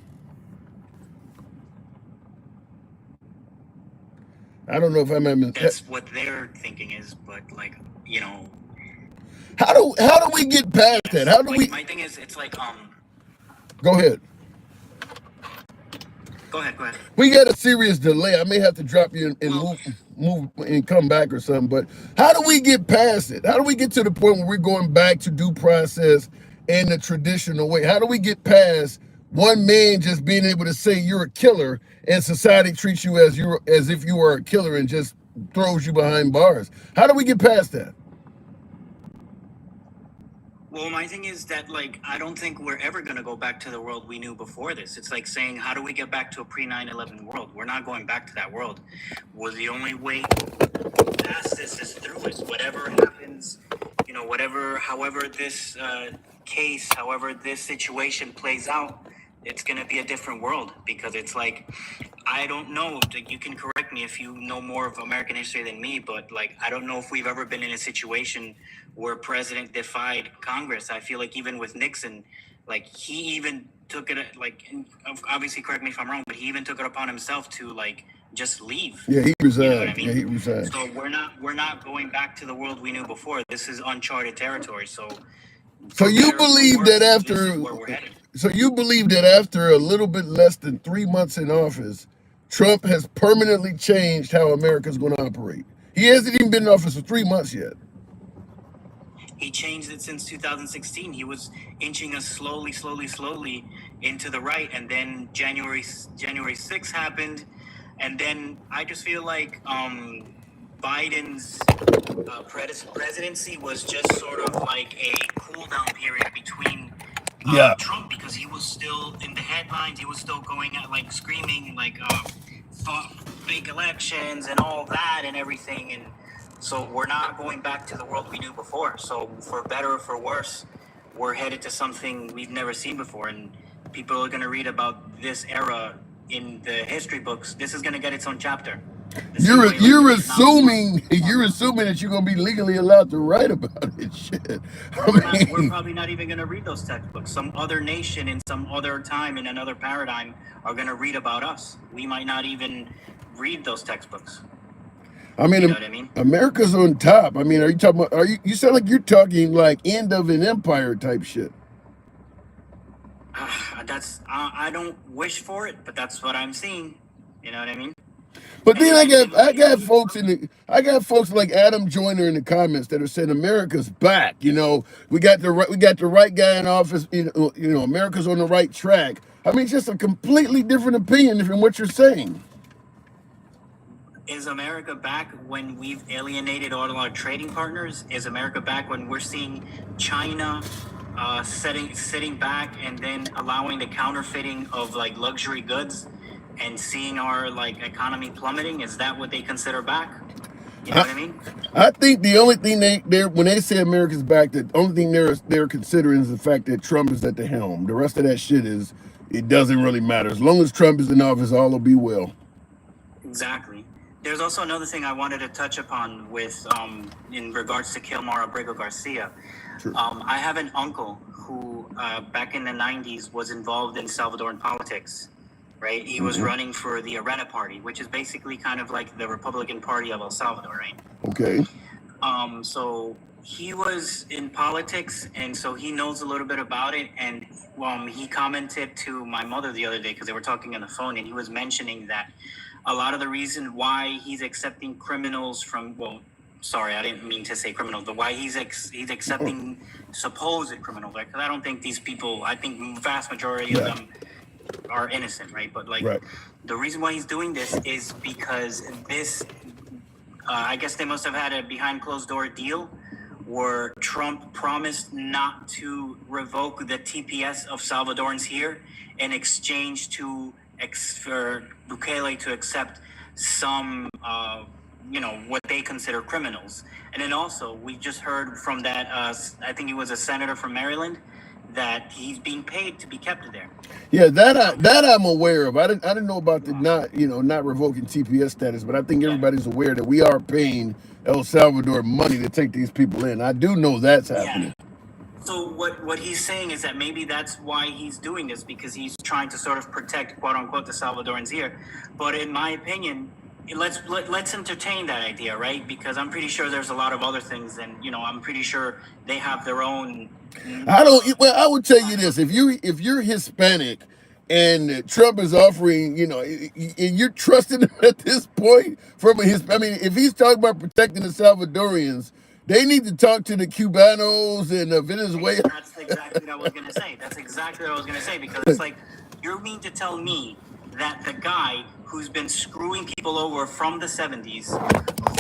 I don't know if I'm having. That's what their thinking is, but like, you know. How do we get past that? How do like, we? My thing is, it's like Go ahead. Go ahead. We got a serious delay. I may have to drop you and move and come back or something. But how do we get past it? How do we get to the point where we're going back to due process in the traditional way? How do we get past one man just being able to say you're a killer and society treats you as if you are a killer and just throws you behind bars? How do we get past that? Well, my thing is that, like, I don't think we're ever going to go back to the world we knew before this. It's like saying, how do we get back to a pre-9/11 world? We're not going back to that world. Well, the only way past this is through it. Whatever happens, you know, however this case, however this situation plays out, it's going to be a different world, because it's like, I don't know, you can correct me if you know more of American history than me, but like, I don't know if we've ever been in a situation where president defied Congress. I feel like even with Nixon, like, he even took it, like, obviously correct me if I'm wrong, but he even took it upon himself to like just leave. Yeah, he resigned. You know what I mean? Yeah, he resigned. So we're not going back to the world we knew before. This is uncharted territory. So you believe that after a little bit less than 3 months in office, Trump has permanently changed how America's going to operate? He hasn't even been in office for 3 months yet. He changed it since 2016. He was inching us slowly into the right, and then January 6th happened, and then I just feel like Biden's presidency was just sort of like a cool down period between Trump, because he was still in the headlines. He was still going out like screaming like fake elections and all that and everything, and so we're not going back to the world we knew before. So for better or for worse, we're headed to something we've never seen before, and people are going to read about this era in the history books. This is going to get its own chapter. You're assuming that you're gonna be legally allowed to write about it. Shit. We're probably not even gonna read those textbooks. Some other nation in some other time in another paradigm are gonna read about us. We might not even read those textbooks. I mean, you know what I mean? America's on top. I mean, are you talking about? You sound like you're talking like end of an empire type shit. I don't wish for it, but that's what I'm seeing. You know what I mean? But then I got folks like Adam Joyner in the comments that are saying America's back. You know, we got the right guy in office. You know, America's on the right track. I mean, it's just a completely different opinion from what you're saying. Is America back when we've alienated all of our trading partners? Is America back when we're seeing China sitting back and then allowing the counterfeiting of like luxury goods and seeing our like economy plummeting? Is that what they consider back? You know what I mean? I think the only thing when they say America's back, the only thing they're considering is the fact that Trump is at the helm. The rest of that shit it doesn't really matter. As long as Trump is in office, all will be well. Exactly. There's also another thing I wanted to touch upon with in regards to Kilmar Abrego Garcia. Sure. I have an uncle who back in the 90s was involved in Salvadoran politics. Right, he was running for the Arena Party, which is basically kind of like the Republican Party of El Salvador, right? Okay. So he was in politics, and so he knows a little bit about it. And he commented to my mother the other day because they were talking on the phone, and he was mentioning that a lot of the reason why he's accepting criminals from, sorry, I didn't mean to say criminals, but why he's accepting supposed criminals. Because I don't think these people, I think vast majority of them are innocent, right? But like the reason why he's doing this is because this I guess they must have had a behind closed door deal where Trump promised not to revoke the TPS of Salvadorans here in exchange to for Bukele to accept some, what they consider criminals. And then also, we just heard from that, I think he was a senator from Maryland, that he's being paid to be kept there. Yeah, that I'm aware of. I didn't know about the not revoking TPS status, but I think everybody's aware that we are paying El Salvador money to take these people in. I do know that's happening. So what he's saying is that maybe that's why he's doing this, because he's trying to sort of protect, quote unquote, the Salvadorans here. But in my opinion, let's entertain that idea, right? Because I'm pretty sure there's a lot of other things, and I'm pretty sure they have their own. I would tell you this: if you're Hispanic and Trump is offering, and you're trusting him at this point from if he's talking about protecting the Salvadorians, they need to talk to the Cubanos and Venezuela. That's exactly what I was going to say. That's exactly what I was going to say, because it's like, you mean to tell me that the guy who's been screwing people over from the 70s,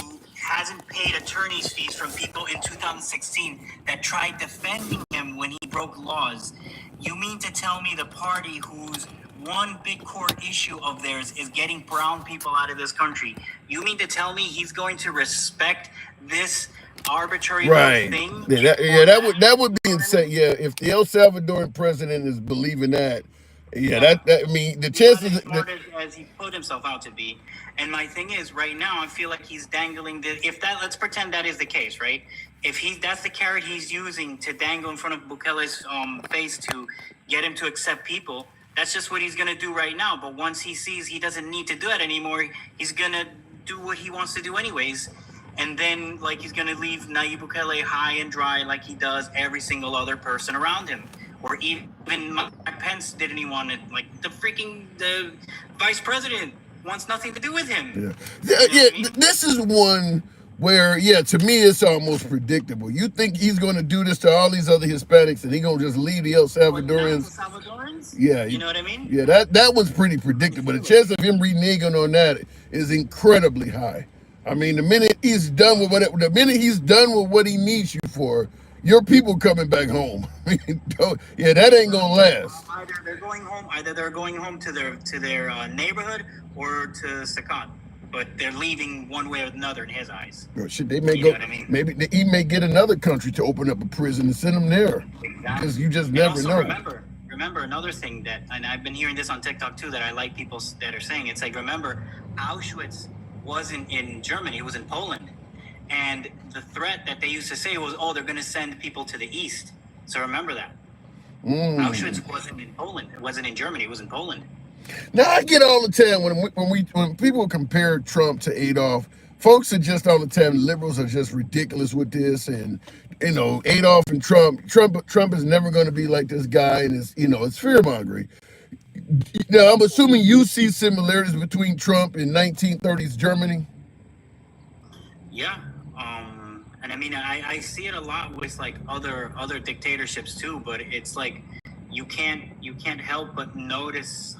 who hasn't paid attorney's fees from people in 2016 that tried defending him when he broke laws, you mean to tell me the party whose one big core issue of theirs is getting brown people out of this country, you mean to tell me he's going to respect this arbitrary thing? That would be insane. Yeah, if the El Salvadoran president is believing that, the chances as he put himself out to be. And my thing is, right now, I feel like he's dangling let's pretend that is the case, right? If that's the carrot he's using to dangle in front of Bukele's face to get him to accept people, that's just what he's going to do right now. But once he sees he doesn't need to do that anymore, he's going to do what he wants to do anyways. And then, he's going to leave Nayib Bukele high and dry like he does every single other person around him. Or even Mike Pence didn't want it. The vice president wants nothing to do with him. This is one where, to me, it's almost predictable. You think he's going to do this to all these other Hispanics and he's going to just leave the El Salvadorians? Yeah. You know what I mean? Yeah, that was pretty predictable. The chance of him reneging on that is incredibly high. I mean, the minute he's done with what he needs you for, your people coming back home. That ain't gonna last. Either they're going home to their neighborhood or to Sakat, but they're leaving one way or another in his eyes. They may go. Maybe he may get another country to open up a prison and send them there. Because you just never know. Remember another thing and I've been hearing this on TikTok too, that I like people that are saying, it's like, remember, Auschwitz wasn't in Germany, it was in Poland. And the threat that they used to say was, they're going to send people to the east. So remember that. Auschwitz wasn't in Poland. It wasn't in Germany. It was in Poland. Now, I get all the time when people compare Trump to Adolf, folks are just all the time, liberals are just ridiculous with this. And, Adolf and Trump is never going to be like this guy. And it's fear-mongering. Now, I'm assuming you see similarities between Trump and 1930s Germany. Yeah. And I mean, I see it a lot with other dictatorships too, but it's like you can't help but notice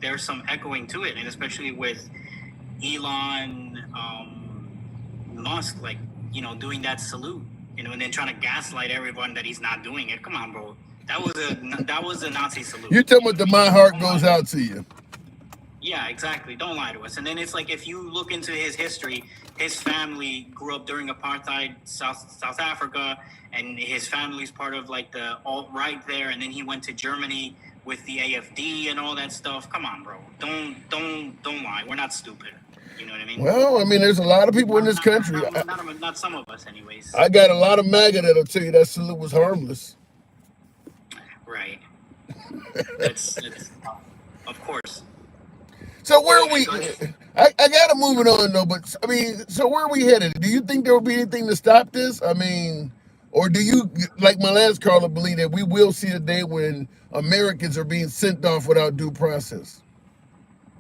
there's some echoing to it, and especially with Elon Musk, doing that salute, and then trying to gaslight everyone that he's not doing it. Come on, bro. That was a Nazi salute. You're talking about my heart goes out to you. Yeah, exactly. Don't lie to us. And then it's like, if you look into his history, his family grew up during apartheid South Africa, and his family's part of the alt-right there, and then he went to Germany with the AFD and all that stuff. Come on, bro. Don't lie. We're not stupid. You know what I mean? Well, I mean, there's a lot of people in this country. Not some of us, anyways. I got a lot of MAGA that'll tell you that salute was harmless. Right. It's of course. So where are we? I gotta move it on though. But I mean, so where are we headed? Do you think there will be anything to stop this? I mean, or do you, like my last caller, believe that we will see a day when Americans are being sent off without due process?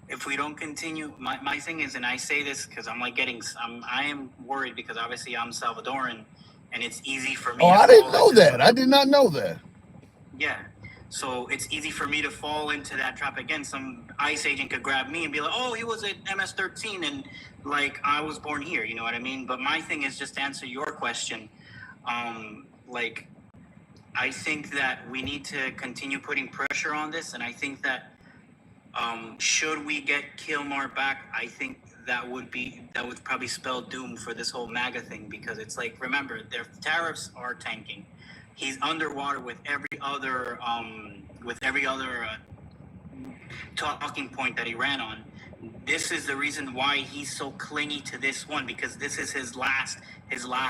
If we don't continue, my thing is, and I say this because I am worried because obviously I'm Salvadoran, and it's easy for me. Oh, I didn't know that. I did not know that. Yeah. So it's easy for me to fall into that trap again. Some ICE agent could grab me and be like, oh, he was at MS-13 and I was born here. You know what I mean? But my thing is, just to answer your question, I think that we need to continue putting pressure on this. And I think that Should we get Kilmar back? I think that would probably spell doom for this whole MAGA thing, because it's like, remember, their tariffs are tanking. He's underwater with every other talking point that he ran on. This is the reason why he's so clingy to this one, because this is his last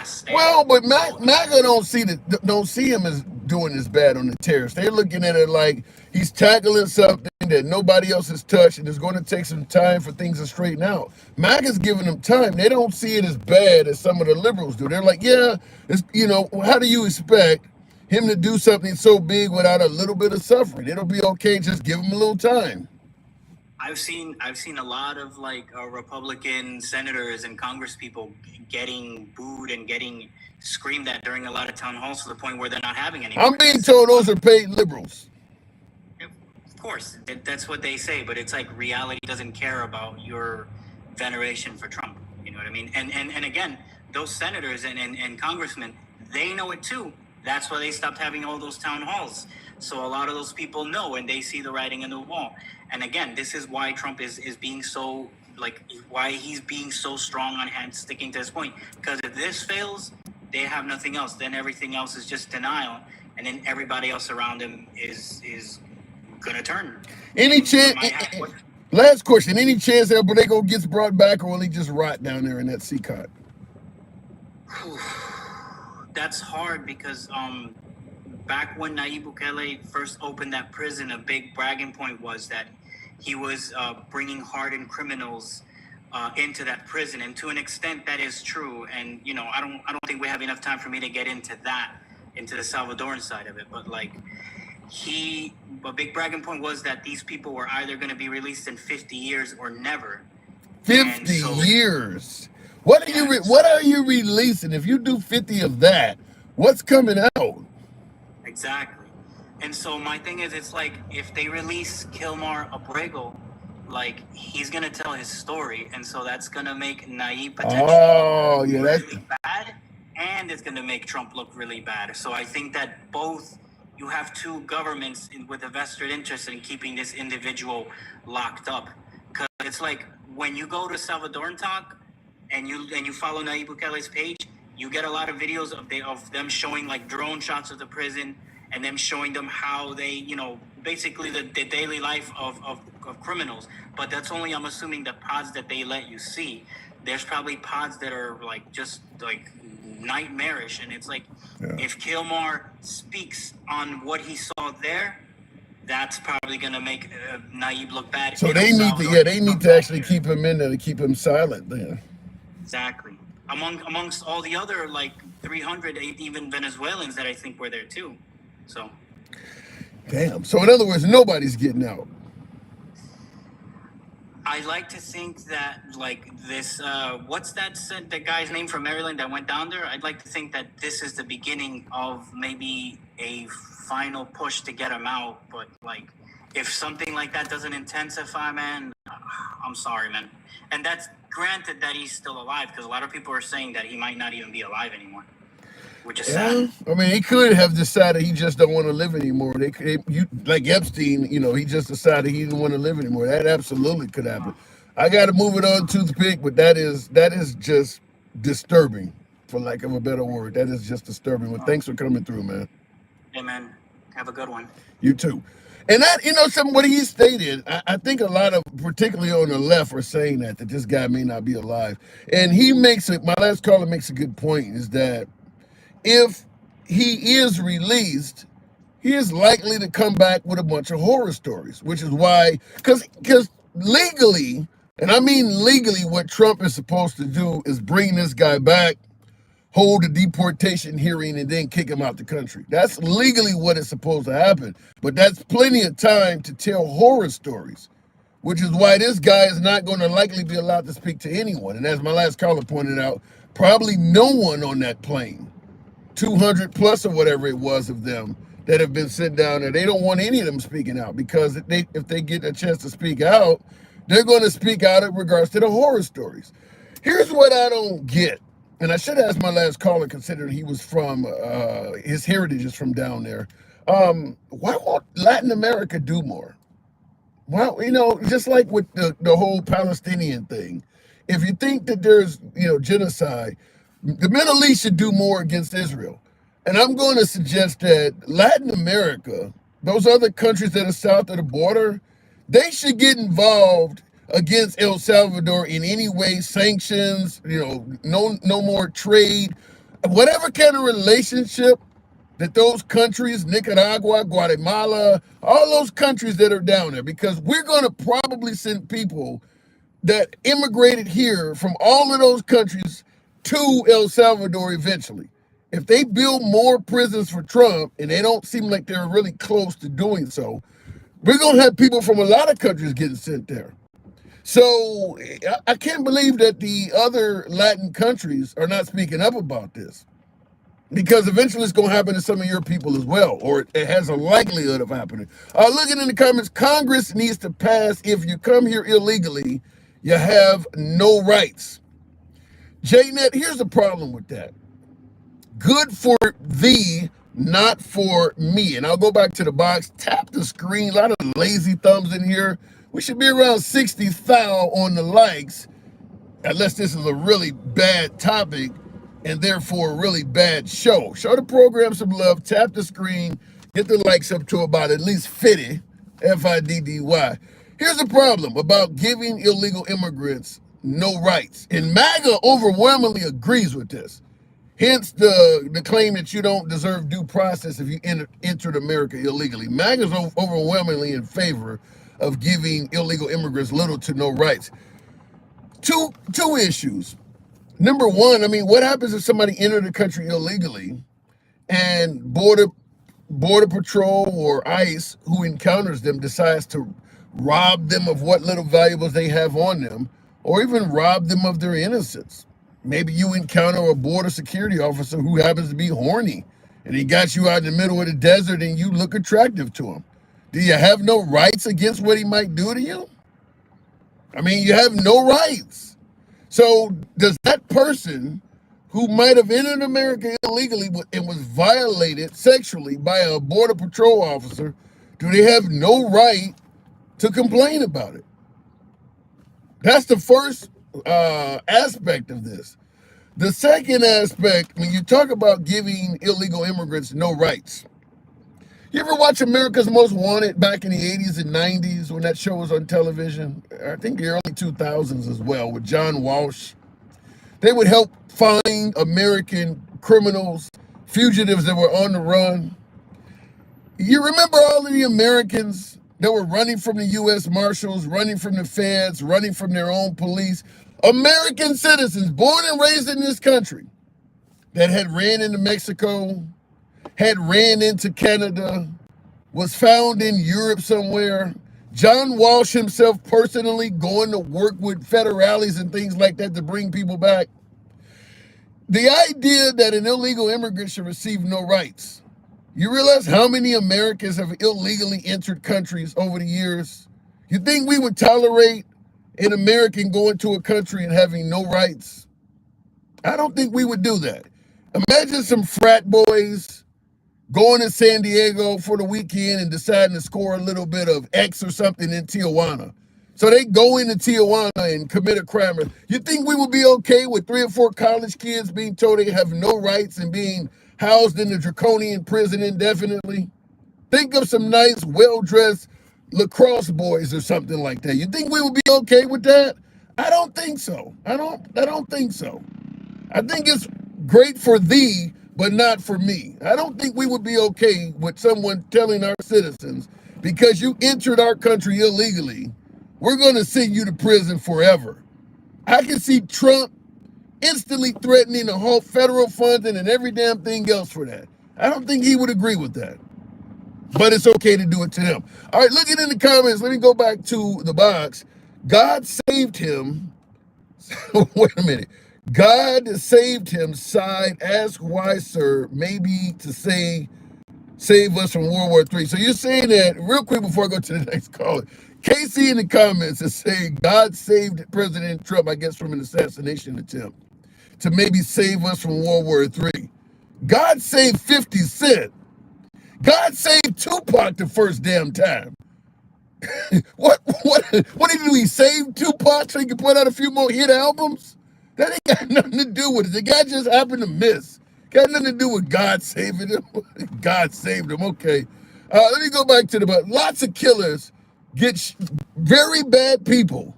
stand. Well, but MAGA don't see him as doing this bad on the tariffs. They're looking at it like he's tackling something that nobody else has touched, and it's going to take some time for things to straighten out. MAGA's giving them time. They don't see it as bad as some of the liberals do. They're like, yeah, it's, how do you expect him to do something so big without a little bit of suffering? It'll be okay. Just give him a little time. I've seen a lot of Republican senators and Congress people getting booed and getting screamed at during a lot of town halls, to the point where they're not having any. I'm being told those are paid liberals. Of course, that's what they say, but it's like reality doesn't care about your veneration for Trump. You know what I mean? And again, those senators and congressmen, they know it too. That's why they stopped having all those town halls. So a lot of those people know, and they see the writing on the wall. And again, this is why Trump is being so, why he's being so strong on hand, sticking to his point. Because if this fails, they have nothing else. Then everything else is just denial. And then everybody else around him is going to turn. Any chance, last question, any chance that Borrego gets brought back, or will he just rot down there in that CCOT? That's hard, because back when Nayib Bukele first opened that prison, a big bragging point was that he was bringing hardened criminals into that prison, and to an extent that is true. And I don't think we have enough time for me to get into the Salvadoran side of it, but a big bragging point was that these people were either going to be released in 50 years or never. 50 years. What are you releasing? If you do 50 of that, what's coming out? Exactly. And so my thing is, it's like, if they release Kilmar Abrego, he's gonna tell his story, and so that's gonna make Nayib potentially really bad, and it's gonna make Trump look really bad. So I think that you have two governments with a vested interest in keeping this individual locked up. Because it's like, when you go to Salvadoran Talk and you follow Nayib Bukele's page, you get a lot of videos of them showing drone shots of the prison, and them showing them how they, basically the daily life of criminals. But that's only, I'm assuming, the pods that they let you see. There's probably pods that are just nightmarish, and it's if Kilmar speaks on what he saw there, that's probably gonna make Nayib look bad. So they need to actually keep him in there, to keep him silent then. Exactly. Amongst all the other 300 even Venezuelans that I think were there too. So. Damn. So in other words, nobody's getting out. I like to think that this, what's the guy's name from Maryland that went down there? I'd like to think that this is the beginning of maybe a final push to get him out. But if something like that doesn't intensify, man, I'm sorry, man. And that's granted that he's still alive, because a lot of people are saying that he might not even be alive anymore, which is sad. I mean, he could have decided he just don't want to live anymore. Like Epstein, he just decided he didn't want to live anymore. That absolutely could happen. I got to move it on toothpick, but that is just disturbing, for lack of a better word. That is just disturbing. Well, thanks for coming through, man. Hey, man. Have a good one. You too. And that, what he stated, I think a lot of, particularly on the left, are saying that this guy may not be alive. And my last caller makes a good point, is that if he is released, he is likely to come back with a bunch of horror stories, which is why, because legally, and I mean legally, what Trump is supposed to do is bring this guy back, hold a deportation hearing, and then kick him out the country. That's legally what is supposed to happen. But that's plenty of time to tell horror stories, which is why this guy is not going to likely be allowed to speak to anyone. And as my last caller pointed out, probably no one on that plane, 200 plus or whatever it was of them that have been sent down there, they don't want any of them speaking out, because if they get a chance to speak out, they're going to speak out in regards to the horror stories. Here's what I don't get. And I should ask my last caller, considering he was from, his heritage is from down there. Why won't Latin America do more? Well, just like with the whole Palestinian thing, if you think that there's, genocide, the Middle East should do more against Israel. And I'm going to suggest that Latin America, those other countries that are south of the border, they should get involved against El Salvador in any way, sanctions, no more trade, whatever kind of relationship that those countries, Nicaragua, Guatemala, all those countries that are down there, because we're going to probably send people that immigrated here from all of those countries to El Salvador eventually. If they build more prisons for Trump, and they don't seem like they're really close to doing so, we're going to have people from a lot of countries getting sent there. So I can't believe that the other Latin countries are not speaking up about this, because eventually it's going to happen to some of your people as well, or it has a likelihood of happening. Looking in the comments, Congress needs to pass, if you come here illegally, you have no rights. JNet, here's the problem with that. Good for thee, not for me. And I'll go back to the box, tap the screen, a lot of lazy thumbs in here. We should be around 60,000 on the likes, unless this is a really bad topic and therefore a really bad show. Show the program some love, tap the screen, get the likes up to about at least 50, F-I-D-D-Y. Here's the problem about giving illegal immigrants no rights. And MAGA overwhelmingly agrees with this. Hence the claim that you don't deserve due process if you entered America illegally. MAGA is overwhelmingly in favor of giving illegal immigrants little to no rights. Two issues. Number one, what happens if somebody entered the country illegally and border patrol or ICE, who encounters them, decides to rob them of what little valuables they have on them, or even rob them of their innocence? Maybe you encounter a border security officer who happens to be horny, and he got you out in the middle of the desert and you look attractive to him. Do you have no rights against what he might do to you? You have no rights. So does that person who might have entered America illegally and was violated sexually by a border patrol officer, do they have no right to complain about it? That's the first aspect of this. The second aspect, when you talk about giving illegal immigrants no rights, you ever watch America's Most Wanted back in the 80s and 90s when that show was on television? I think the early 2000s as well, with John Walsh. They would help find American criminals, fugitives that were on the run. You remember all of the Americans that were running from the U.S. Marshals, running from the feds, running from their own police? American citizens born and raised in this country that had ran into Mexico, had ran into Canada, was found in Europe somewhere. John Walsh himself personally going to work with federales and things like that to bring people back. The idea that an illegal immigrant should receive no rights. You realize how many Americans have illegally entered countries over the years? You think we would tolerate an American going to a country and having no rights? I don't think we would do that. Imagine some frat boys going to San Diego for the weekend and deciding to score a little bit of X or something in Tijuana. So they go into Tijuana and commit a crime. You think we would be okay with 3 or 4 college kids being told they have no rights and being housed in the draconian prison indefinitely? Think of some nice, well-dressed lacrosse boys or something like that. You think we would be okay with that? I don't think so. I don't think so. I think it's great for thee, but not for me. I don't think we would be okay with someone telling our citizens, because you entered our country illegally, we're going to send you to prison forever. I can see Trump instantly threatening to halt federal funding and every damn thing else for that. I don't think he would agree with that. But it's okay to do it to them. All right, looking in the comments, let me go back to the box. God saved him. Wait a minute. God saved him, side, ask why, sir, maybe to say, save us from World War III. So you're saying that, real quick before I go to the next caller, Casey in the comments is saying God saved President Trump, I guess, from an assassination attempt to maybe save us from World War III. God saved 50 Cent. God saved Tupac the first damn time. What did he do? He saved Tupac so he could put out a few more hit albums? That ain't got nothing to do with it. The guy just happened to miss. Got nothing to do with God saving him. God saved him. Okay. Let me go back to the, lots of killers get, very bad people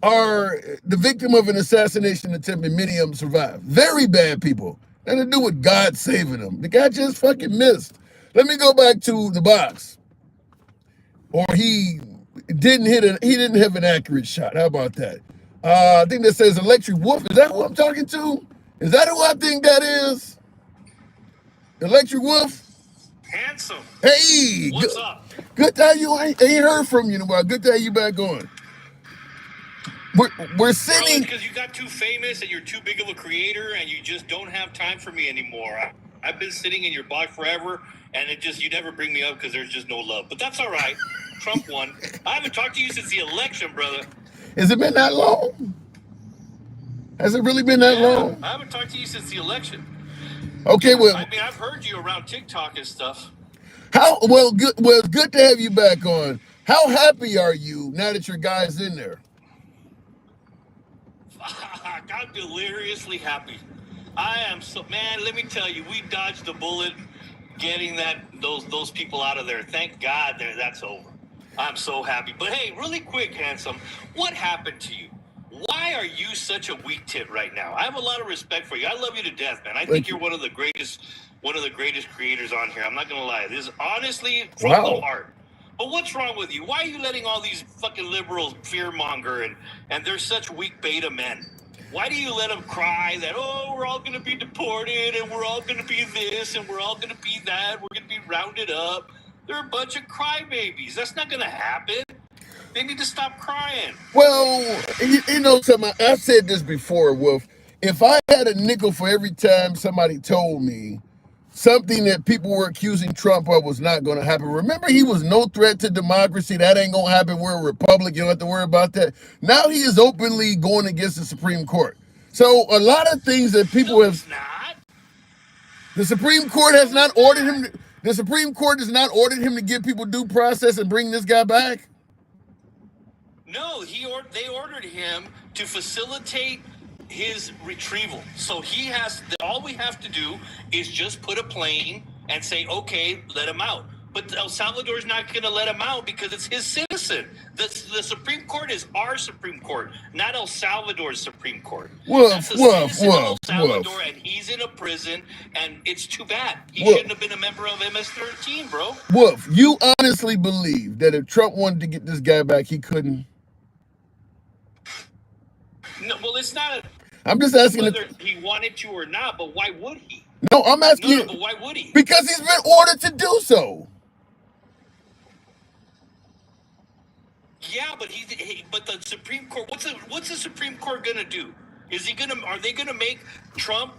are the victim of an assassination attempt and many of them survive. Very bad people. Nothing to do with God saving them. The guy just fucking missed. Let me go back to the box. Or he didn't have an accurate shot. How about that? I think that says Electric Wolf. Is that who I'm talking to? Is that who I think that is? Electric Wolf? Handsome. Hey, what's up? Good to have you. I ain't heard from you in a while. Good to have you back on. We're sitting because you got too famous and you're too big of a creator and you just don't have time for me anymore. I've been sitting in your box forever and you never bring me up because there's just no love. But that's all right. Trump won. I haven't talked to you since the election, brother. Has it been that long? Has it really been that long? I haven't talked to you since the election. Okay, well, I mean, I've heard you around TikTok and stuff. Good. Well, it's good to have you back on. How happy are you now that your guy's in there? I'm deliriously happy. I am man. Let me tell you, we dodged the bullet, getting those people out of there. Thank God, that's over. I'm so happy. But hey, really quick, Handsome, what happened to you? Why are you such a weak tit right now? I have a lot of respect for you. I love you to death, man. I think you're one of the greatest creators on here. I'm not gonna lie. This is honestly from the heart. But what's wrong with you? Why are you letting all these fucking liberals fearmonger and they're such weak beta men? Why do you let them cry that, oh, we're all going to be deported and we're all going to be this and we're all going to be that. We're going to be rounded up. They're a bunch of crybabies. That's not going to happen. They need to stop crying. Well, you know something. I've said this before, Wolf. If I had a nickel for every time somebody told me something that people were accusing Trump of was not going to happen. Remember, he was no threat to democracy. That ain't going to happen. We're a republic. You don't have to worry about that. Now he is openly going against the Supreme Court. So a lot of things that people have... not. The Supreme Court has not ordered him... The Supreme Court has not ordered him to give people due process and bring this guy back? No, they ordered him to facilitate his retrieval. So all we have to do is just put a plane and say, okay, let him out. But El Salvador's not going to let him out because it's his citizen. The Supreme Court is our Supreme Court, not El Salvador's Supreme Court. That's the citizen of El Salvador, and he's in a prison, and it's too bad. He shouldn't have been a member of MS-13, bro. Wolf, you honestly believe that if Trump wanted to get this guy back, he couldn't? No, well, it's not I'm just asking whether he wanted to or not, but why would he? No, I'm asking you. But why would he? Because he's been ordered to do so. Yeah, but but the Supreme Court. What's the Supreme Court gonna do? Are they gonna make Trump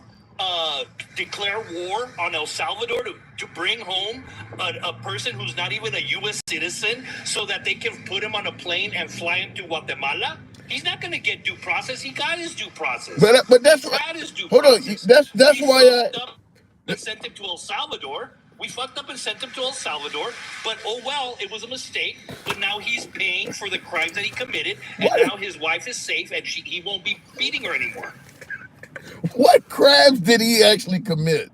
declare war on El Salvador to bring home a person who's not even a U.S. citizen so that they can put him on a plane and fly him to Guatemala? He's not going to get due process. He got his due process. But that's he got his due hold process. on. That's why I sent him to El Salvador. We fucked up and sent him to El Salvador. But oh well, it was a mistake. But now he's paying for the crimes that he committed, and now his wife is safe, and he won't be beating her anymore. What crimes did he actually commit?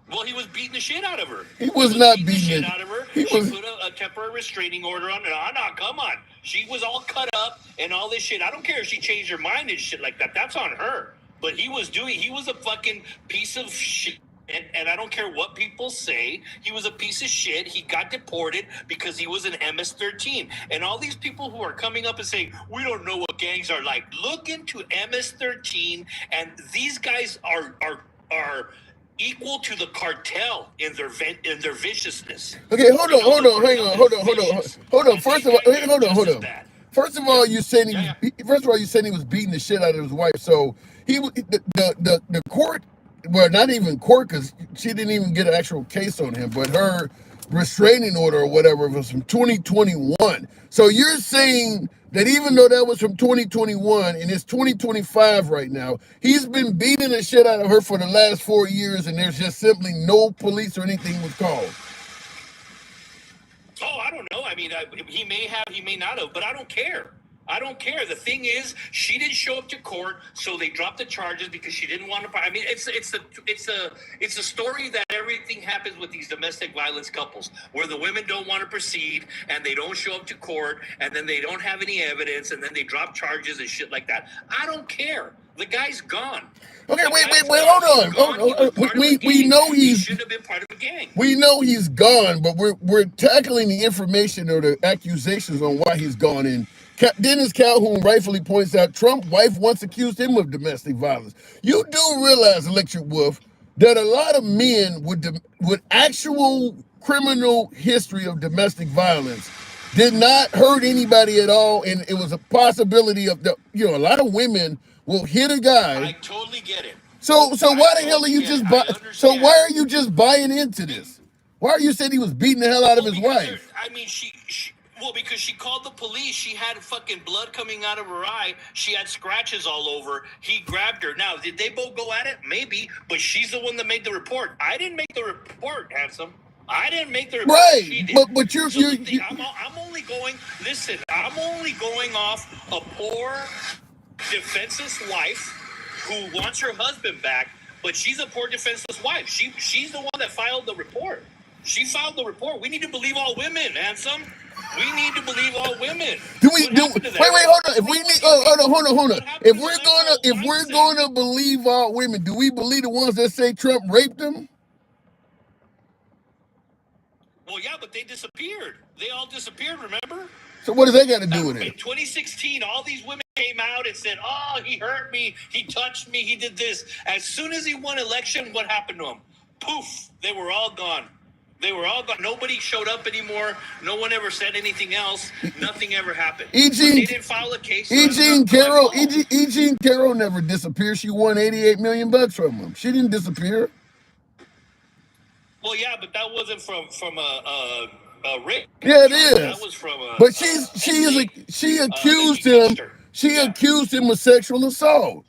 Well, he was beating the shit out of her. He was not beating the shit out of her. She put a temporary restraining order on her. No, come on. She was all cut up and all this shit. I don't care if she changed her mind and shit like that. That's on her. But he was a fucking piece of shit. And I don't care what people say. He was a piece of shit. He got deported because he was an MS-13. And all these people who are coming up and saying, we don't know what gangs are like. Look into MS-13, and these guys are equal to the cartel in their viciousness. Okay, hold on. First of all, you said he was beating the shit out of his wife. So the court, well, not even court, because she didn't even get an actual case on him, but her restraining order or whatever was from 2021. So you're saying that even though that was from 2021 and it's 2025 right now, he's been beating the shit out of her for the last 4 years and there's just simply no police or anything was called? I mean, he may have, he may not have, but I don't care. I don't care. The thing is, she didn't show up to court, so they dropped the charges because she didn't want to. I mean, it's a story that everything happens with these domestic violence couples, where the women don't want to proceed and they don't show up to court, and then they don't have any evidence, and then they drop charges and shit like that. I don't care. The guy's gone. Okay, wait, hold on. We know he shouldn't have been part of a gang. We know he's gone, but we're tackling the information or the accusations on why he's gone. And Dennis Calhoun rightfully points out Trump's wife once accused him of domestic violence. You do realize, Electric Wolf, that a lot of men with actual criminal history of domestic violence did not hurt anybody at all, and it was a possibility of a lot of women will hit a guy. I totally get it. So why the hell are you just so why are you just buying into this? Why are you saying he was beating the hell out of his wife? I mean, because she called the police. She had fucking blood coming out of her eye. She had scratches all over. He grabbed her. Now, did they both go at it? Maybe, but she's the one that made the report. I didn't make the report, handsome. I didn't make the report. Right, but you're I'm only going. Listen, I'm only going off a poor, defenseless wife who wants her husband back, but she's a poor, defenseless wife. She's the one that filed the report. She filed the report. We need to believe all women, handsome. We need to believe all women. Wait, hold on. If we need, hold on. If we're gonna believe all women, do we believe the ones that say Trump raped them? Well, yeah, but they disappeared. They all disappeared, remember? So what does that got to do with it? In 2016, all these women came out and said, oh, he hurt me, he touched me, he did this. As soon as he won election, what happened to him? Poof, they were all gone. They were all gone. Nobody showed up anymore. No one ever said anything else. Nothing ever happened. They didn't file a case. E. Jean Carroll never disappeared. She won $88 million from him. She didn't disappear. Well, yeah, but that wasn't from a rape. Yeah, it is. That was from a. But she accused him. She accused him of sexual assault.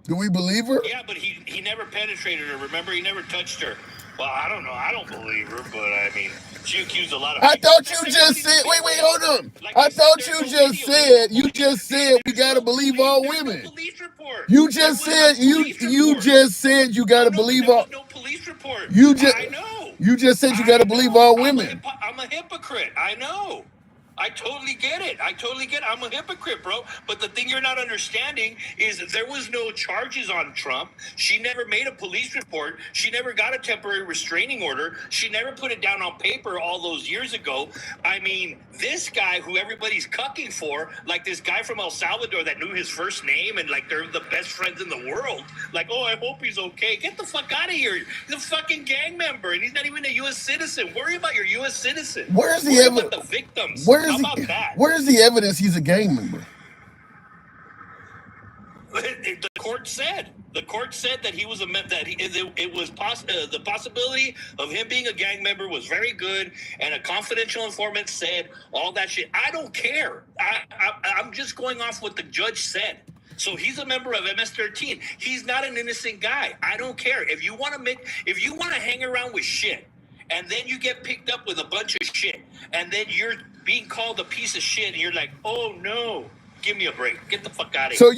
Do we believe her? Yeah, but he never penetrated her. Remember, he never touched her. Well, I don't know. I don't believe her, but I mean, she accused a lot of people. I thought you just said. Wait, hold on. I thought you just said. You just said we gotta believe all women. You just said you just said you gotta believe all. No police report. I know. You just said you gotta believe all women. I'm a hypocrite. I know. I totally get it. I'm a hypocrite, bro. But the thing you're not understanding is that there was no charges on Trump. She never made a police report. She never got a temporary restraining order. She never put it down on paper all those years ago. I mean, this guy who everybody's cucking for, like this guy from El Salvador that knew his first name and like they're the best friends in the world. Like, oh, I hope he's okay. Get the fuck out of here. He's a fucking gang member and he's not even a U.S. citizen. Worry about your U.S. citizen. Where's the evidence? The victims. Where's the evidence he's a gang member? The court said that he was the possibility of him being a gang member was very good, and a confidential informant said all that shit. I don't care. I'm just going off what the judge said. So he's a member of MS-13. He's not an innocent guy. I don't care. If you want to hang around with shit, and then you get picked up with a bunch of shit, and then you're being called a piece of shit, and you're like, oh no, give me a break. Get the fuck out of here.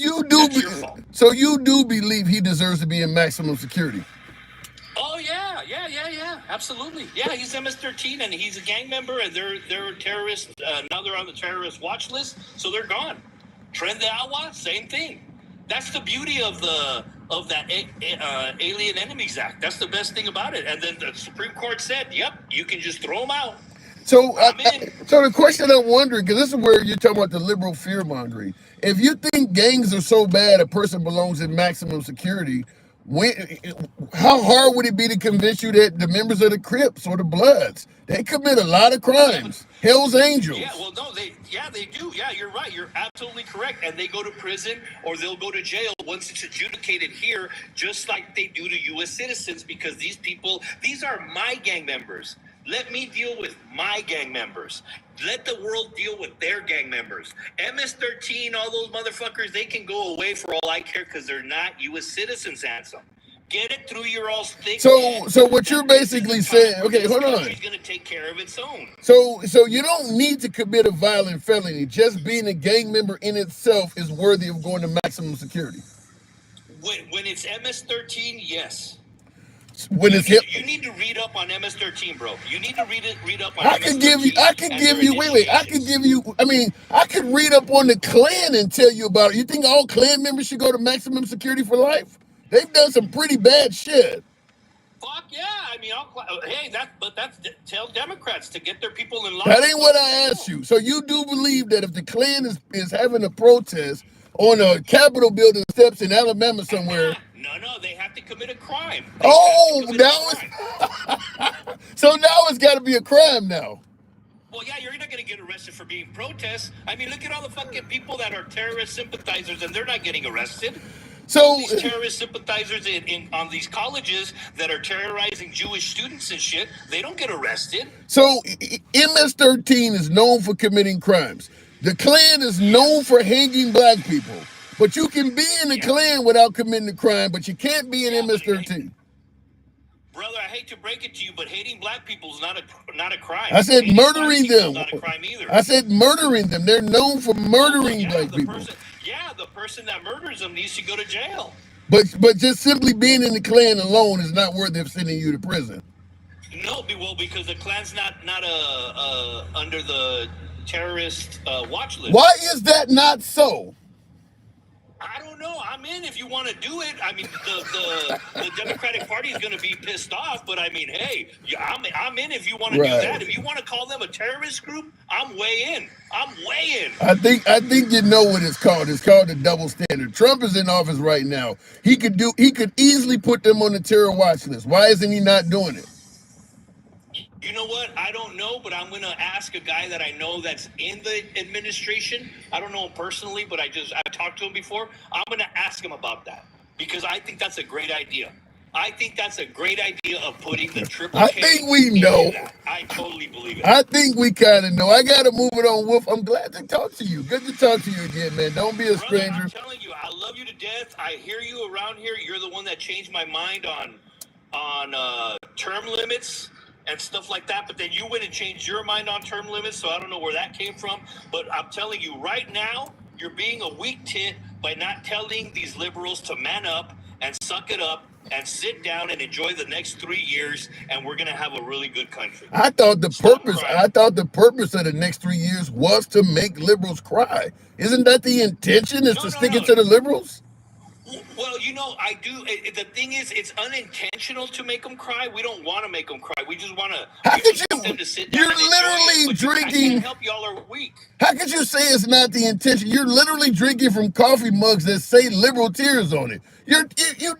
So you do believe he deserves to be in maximum security? Oh yeah. Absolutely. Yeah, he's MS-13 and he's a gang member, and they're terrorists. Now they're on the terrorist watch list, so they're gone. Tren de Agua, same thing. That's the beauty of that Alien Enemies Act. That's the best thing about it. And then the Supreme Court said, yep, you can just throw them out. So the question I'm wondering, because this is where you're talking about the liberal fear-mongering. If you think gangs are so bad a person belongs in maximum security, how hard would it be to convince you that the members of the Crips or the Bloods, they commit a lot of crimes? Hell's Angels. Yeah, well, no, they do. Yeah, you're right. You're absolutely correct. And they go to prison or they'll go to jail once it's adjudicated here, just like they do to U.S. citizens, because these are my gang members. Let me deal with my gang members. Let the world deal with their gang members. MS-13, all those motherfuckers, they can go away for all I care because they're not U.S. citizens, handsome. Get it through your all's thick. So what you're basically saying, okay, hold on. He's going to take care of its own. So you don't need to commit a violent felony. Just being a gang member in itself is worthy of going to maximum security. When it's MS-13, yes. When it's hip, you need to read up on MS-13, bro. You need to read up on I could give you. I could give you. Wait. I could give you. I mean, I could read up on the Klan and tell you about it. You think all Klan members should go to maximum security for life? They've done some pretty bad shit. Fuck yeah! I mean, hey, tell Democrats to get their people in line. That ain't what I asked you. So you do believe that if the Klan is having a protest on a Capitol building steps in Alabama somewhere? No, they have to commit a crime. So now it's got to be a crime now. Well, yeah, you're not going to get arrested for being protests. I mean, look at all the fucking people that are terrorist sympathizers, and they're not getting arrested. So these terrorist sympathizers on these colleges that are terrorizing Jewish students and shit, they don't get arrested. So MS-13 is known for committing crimes. The Klan is known for hanging black people. But you can be in the Klan without committing a crime, but you can't be in MS-13. Brother, I hate to break it to you, but hating black people is not a crime. I said murdering them. Not a crime either. I said murdering them. They're known for murdering black people. The person that murders them needs to go to jail. But just simply being in the Klan alone is not worthy of sending you to prison. No, well, because the Klan's not under the terrorist watch list. Why is that not so? I don't know. I'm in if you want to do it. I mean, the Democratic Party is going to be pissed off, but I mean, hey, I'm in if you want to do that. If you want to call them a terrorist group, I'm way in. I'm way in. I think you know what it's called. It's called the double standard. Trump is in office right now. He could easily put them on the terror watch list. Why isn't he not doing it? You know what? I don't know, but I'm going to ask a guy that I know that's in the administration. I don't know him personally, but I talked to him before. I'm going to ask him about that because I think that's a great idea. I think that's a great idea of putting the triple K. I think we know. I totally believe it. I think we kind of know. I got to move it on, Wolf. I'm glad to talk to you. Good to talk to you again, man. Don't be a stranger. I'm telling you, I love you to death. I hear you around here. You're the one that changed my mind on term limits and stuff like that, but then you went and changed your mind on term limits, so I don't know where that came from. But I'm telling you right now, you're being a weak tit by not telling these liberals to man up and suck it up and sit down and enjoy the next 3 years, and we're gonna have a really good country. I thought the purpose of the next 3 years was to make liberals cry. Isn't that the intention? Is to stick it to the liberals? Well, you know, I do. The thing is, it's unintentional to make them cry. We don't want to make them cry. We just want to. How could you? You're literally drinking. I can't help y'all are weak. How could you say it's not the intention? You're literally drinking from coffee mugs that say liberal tears on it. You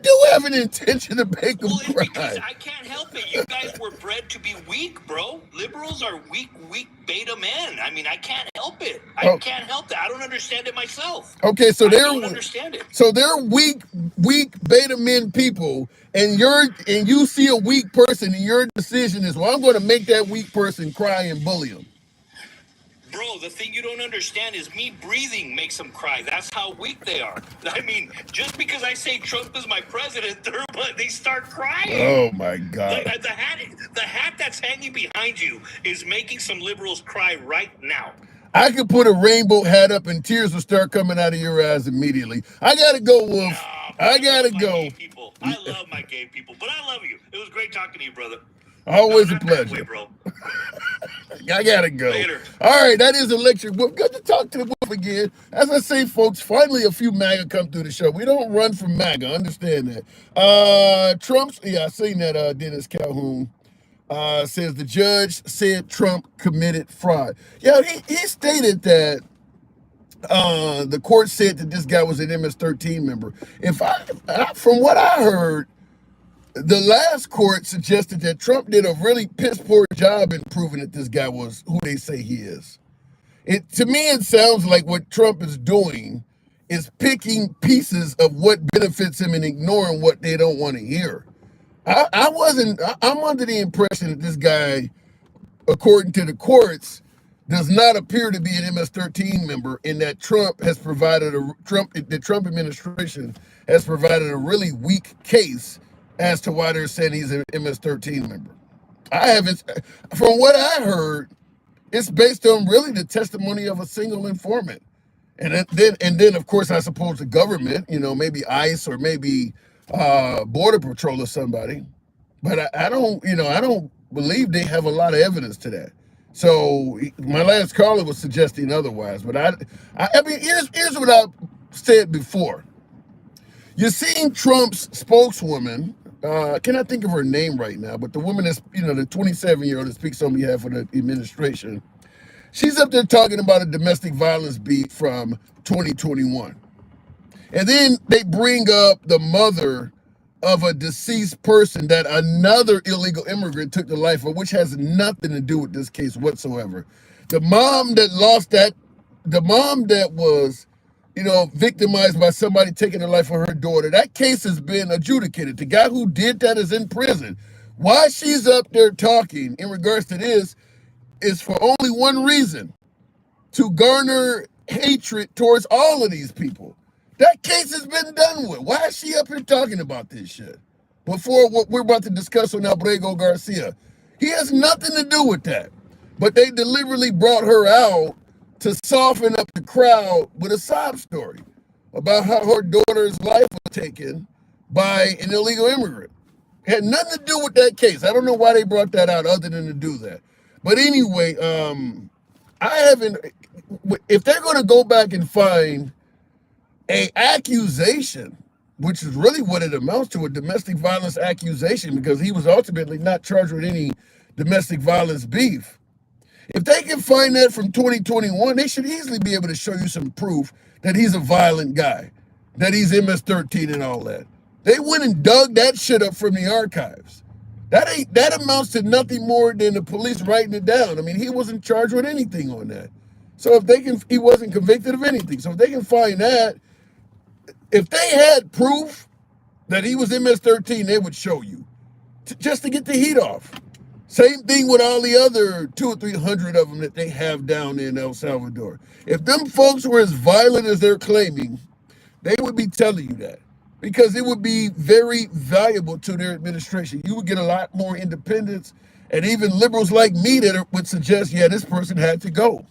do have an intention to make them cry. Because I can't help it. You guys were bred to be weak, bro. Liberals are weak beta men. I mean, I can't help it. I can't help it. I don't understand it myself. Okay, so I don't understand it. So they're weak beta men people, and you see a weak person, and your decision is, well, I'm going to make that weak person cry and bully him. Bro, the thing you don't understand is me breathing makes them cry. That's how weak they are. I mean, just because I say Trump is my president, they start crying. Oh, my God. The hat that's hanging behind you is making some liberals cry right now. I could put a rainbow hat up and tears will start coming out of your eyes immediately. I got to go, Wolf. I got to go. I love my gay people, but I love you. It was great talking to you, brother. Always a pleasure. Way, bro. I gotta go. Later. All right, that is Electric Wolf. Good to talk to the Wolf again. As I say, folks, finally a few MAGA come through the show. We don't run from MAGA. Understand that. I seen that. Dennis Calhoun says the judge said Trump committed fraud. Yeah, he stated that the court said that this guy was an MS-13 member. From what I heard, the last court suggested that Trump did a really piss poor job in proving that this guy was who they say he is. To me, it sounds like what Trump is doing is picking pieces of what benefits him and ignoring what they don't want to hear. I'm under the impression that this guy, according to the courts, does not appear to be an MS-13 member, and that the Trump administration has provided a really weak case as to why they're saying he's an MS-13 member. I haven't, from what I heard, it's based on really the testimony of a single informant. And then of course, I suppose the government, maybe ICE or maybe Border Patrol or somebody. But I don't believe they have a lot of evidence to that. So my last caller was suggesting otherwise. But I mean, here's what I said before. You're seeing Trump's spokeswoman. Can I think of her name right now? But the woman that's, the 27-year-old that speaks on behalf of the administration. She's up there talking about a domestic violence beat from 2021. And then they bring up the mother of a deceased person that another illegal immigrant took the life of, which has nothing to do with this case whatsoever. The mom that was, victimized by somebody taking the life of her daughter, that case has been adjudicated. The guy who did that is in prison. Why she's up there talking in regards to this is for only one reason: to garner hatred towards all of these people. That case has been done with. Why is she up here talking about this shit? Before what we're about to discuss on Abrego Garcia. He has nothing to do with that. But they deliberately brought her out to soften up the crowd with a sob story about how her daughter's life was taken by an illegal immigrant. It had nothing to do with that case. I don't know why they brought that out other than to do that. But anyway, if they're going to go back and find an accusation, which is really what it amounts to, a domestic violence accusation, because he was ultimately not charged with any domestic violence beef. If they can find that from 2021, they should easily be able to show you some proof that he's a violent guy, that he's MS-13 and all that. They went and dug that shit up from the archives. That amounts to nothing more than the police writing it down. I mean, he wasn't charged with anything on that. So he wasn't convicted of anything. So if they can find that, if they had proof that he was MS-13, they would show you, just to get the heat off. Same thing with all the other 200 or 300 of them that they have down in El Salvador. If them folks were as violent as they're claiming, they would be telling you that, because it would be very valuable to their administration. You would get a lot more independence, and even liberals like me that would suggest, yeah, this person had to go.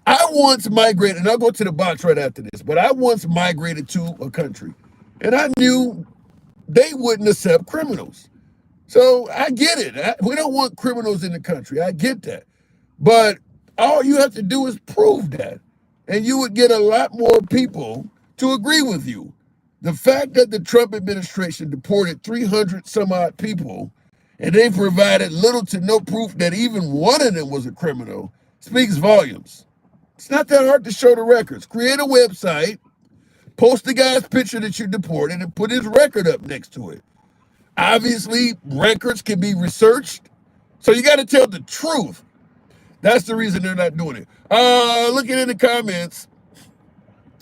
I once migrated, and I'll go to the box right after this, but I once migrated to a country, and I knew they wouldn't accept criminals. So I get it. We don't want criminals in the country. I get that. But all you have to do is prove that, and you would get a lot more people to agree with you. The fact that the Trump administration deported 300 some odd people, and they provided little to no proof that even one of them was a criminal, speaks volumes. It's not that hard to show the records. Create a website, post the guy's picture that you deported, and put his record up next to it. Obviously, records can be researched, so you got to tell the truth. That's the reason they're not doing it. Looking in the comments,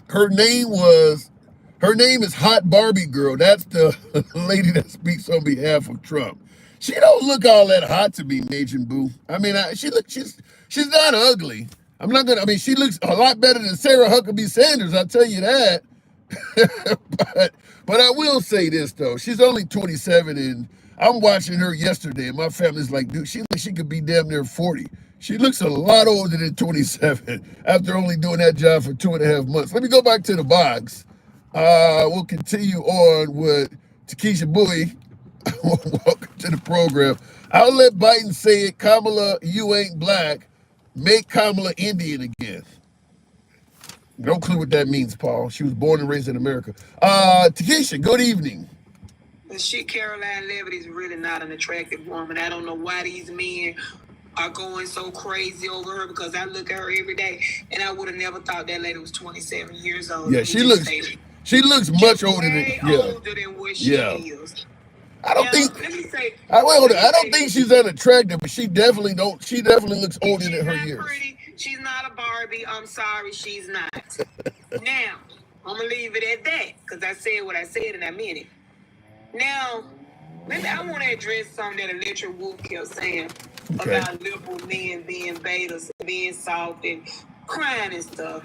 her name is Hot Barbie Girl. That's the lady that speaks on behalf of Trump. She don't look all that hot to me, Major Boo. I mean, she's not ugly. She looks a lot better than Sarah Huckabee Sanders, I'll tell you that. But I will say this, though. She's only 27, and I'm watching her yesterday, and my family's like, dude, she could be damn near 40. She looks a lot older than 27 after only doing that job for 2.5 months. Let me go back to the box. We'll continue on with Takesha Bowie. Welcome to the program. I'll let Biden say it. Kamala, you ain't black. Make Kamala Indian again. No clue what that means, Paul. She was born and raised in America. Takesha, good evening. She, Caroline Levitt, is really not an attractive woman. I don't know why these men are going so crazy over her, because I look at her every day, and I would have never thought that lady was 27 years old. Yeah, she looks much older than what she is. I don't think she's unattractive, but she definitely looks older than her years. Pretty. She's not a Barbie. I'm sorry, she's not. Now, I'm going to leave it at that, because I said what I said and I meant it. Now, I want to address something that Electric Wolf kept saying about liberal men being betas, being soft and crying and stuff.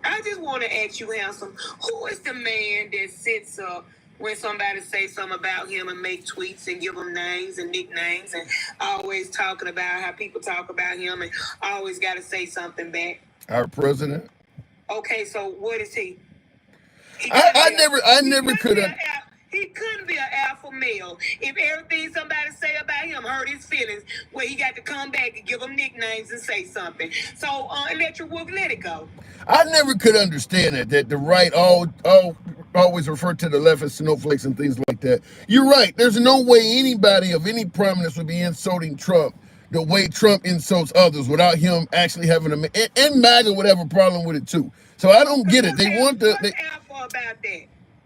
I just want to ask you, Handsome, who is the man that sits up when somebody say something about him and make tweets and give him names and nicknames and always talking about how people talk about him and always got to say something back. Our president. Okay, so what is he? I never could have. He couldn't be an alpha male if everything somebody say about him hurt his feelings, where he got to come back and give him nicknames and say something. So Electric Wolf, let it go. I never could understand that the right always refer to the left as snowflakes and things like that. You're right. There's no way anybody of any prominence would be insulting Trump the way Trump insults others without him actually having and MAGA would have a problem with it too. So I don't get it. They want to. What's alpha about that?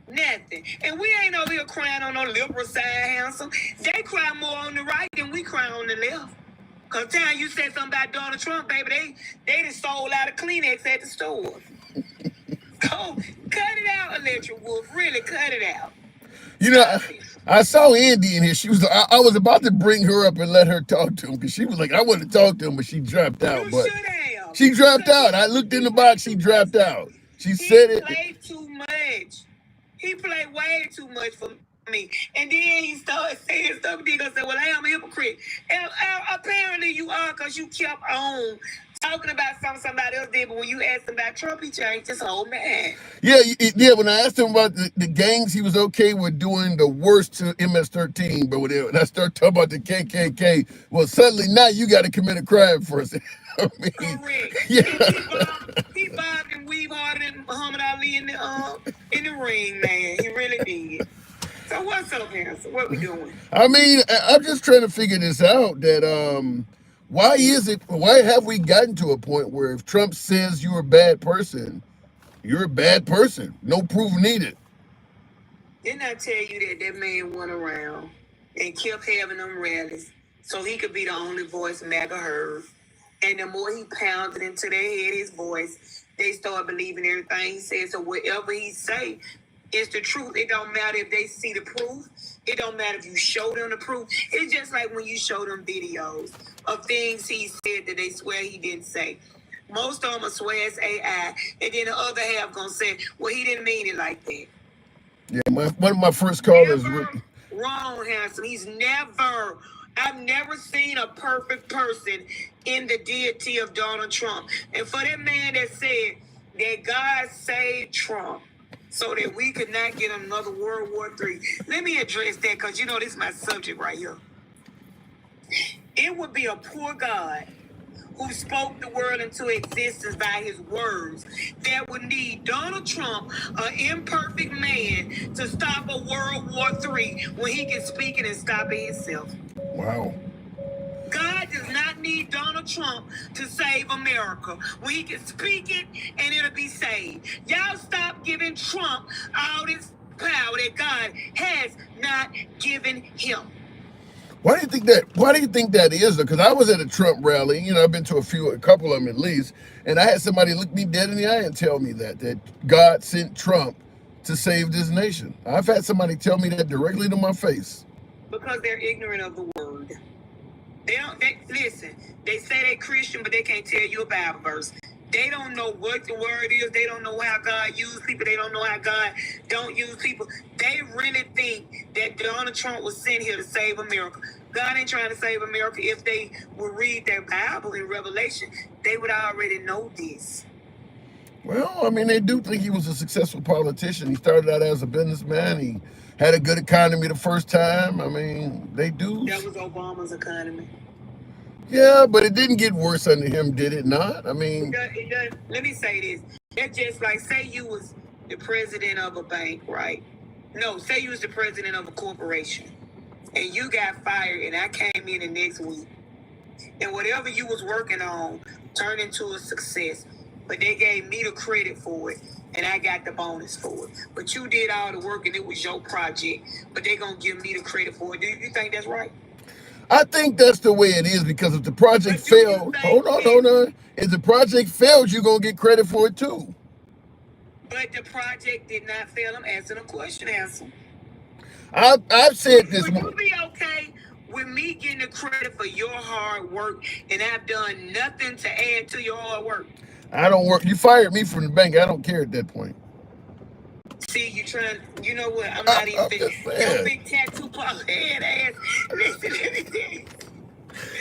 Nothing. And we ain't over here crying on no liberal side, handsome. They cry more on the right than we cry on the left. Cause time you said something about Donald Trump, baby, they just sold out of Kleenex at the store. Go, cut it out, Electric Wolf. Really cut it out. You know, I saw Andy in here. She was. I was about to bring her up and let her talk to him because she was like, I want to talk to him, but she dropped out. You but should have. She dropped out. I looked in the box. She dropped out. She said it. He played too much. He played way too much for me. And then he started saying stuff. He gonna say, well, I am a hypocrite. And apparently you are, because you kept on talking about something somebody else did, but when you asked him about Trump, he changed his whole man. Yeah. When I asked him about the gangs, he was okay with doing the worst to MS-13, but when I start talking about the KKK, well, suddenly now you got to commit a crime first. I mean, correct. Yeah. He bobbed and weaved harder than Muhammad Ali in the ring, man. He really did. So what's up, handsome? What we doing? I mean, I'm just trying to figure this out. That why have we gotten to a point where if Trump says you're a bad person, you're a bad person? No proof needed. Didn't I tell you that man went around and kept having them rallies so he could be the only voice MAGA heard? And the more he pounded into their head his voice, they started believing everything he said. So whatever he say, it's the truth. It don't matter if they see the proof. It don't matter if you show them the proof. It's just like when you show them videos of things he said that they swear he didn't say. Most of them will swear it's AI, and then the other half gonna say, well, he didn't mean it like that. Yeah, one of my first callers. Wrong, handsome. I've never seen a perfect person in the deity of Donald Trump. And for that man that said that God saved Trump so that we could not get another World War III, let me address that, because you know this is my subject right here. It would be a poor God who spoke the world into existence by his words that would need Donald Trump, an imperfect man, to stop a World War III when he can speak it and stop it himself. Wow. God does not need Donald Trump to save America when he can speak it and it'll be saved. Y'all stop giving Trump all this power that God has not given him. Why do you think that is? Because I was at a Trump rally, you know, I've been to a couple of them at least, and I had somebody look me dead in the eye and tell me that God sent Trump to save this nation. I've had somebody tell me that directly to my face. Because they're ignorant of the word. Listen, they say they're Christian, but they can't tell you a Bible verse. They don't know what the word is. They don't know how God uses people. They don't know how God don't use people. They really think that Donald Trump was sent here to save America. God ain't trying to save America. If they would read their Bible in Revelation, they would already know this. Well, I mean, they do think he was a successful politician. He started out as a businessman. He had a good economy the first time. I mean, they do. That was Obama's economy. Yeah, but it didn't get worse under him, did it not? I mean... It does. Let me say this. That's just like, say you was the president of a bank, right? No, say you was the president of a corporation. And you got fired, and I came in the next week. And whatever you was working on turned into a success. But they gave me the credit for it, and I got the bonus for it. But you did all the work, and it was your project. But they going to give me the credit for it. Do you think that's right? I think that's the way it is, because if the project failed, hold on. If the project failed, you're going to get credit for it too. But the project did not fail. I'm asking a question, answer. I've said this. Would you be okay with me getting the credit for your hard work and I've done nothing to add to your hard work? I don't work. You fired me from the bank. I don't care at that point. See, you trying, you know what? I'm not even finished. Your big tattoo parlor head ass. Listen, let me tell you.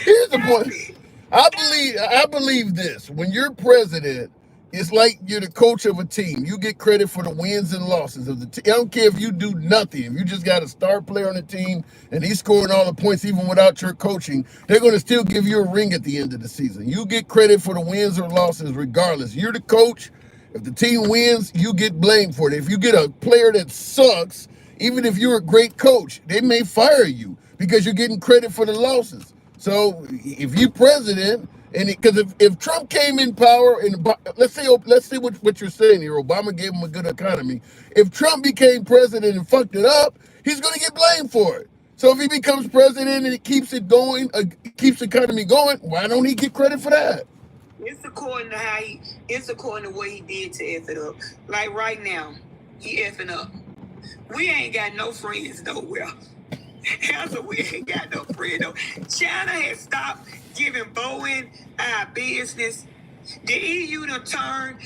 Here's the point. I believe this. When you're president, it's like you're the coach of a team. You get credit for the wins and losses of the team. I don't care if you do nothing. If you just got a star player on the team and he's scoring all the points even without your coaching, they're going to still give you a ring at the end of the season. You get credit for the wins or losses regardless. You're the coach. If the team wins, you get blamed for it. If you get a player that sucks, even if you're a great coach, they may fire you because you're getting credit for the losses. So if you're president, and because if Trump came in power, and let's say what you're saying here, Obama gave him a good economy. If Trump became president and fucked it up, he's going to get blamed for it. So if he becomes president and it keeps it going, keeps the economy going, why don't he get credit for that? It's according to what he did to F it up. Like right now, he effing up. We ain't got no friends nowhere. So we ain't got no friend. No. China has stopped giving Boeing our business. The EU done turned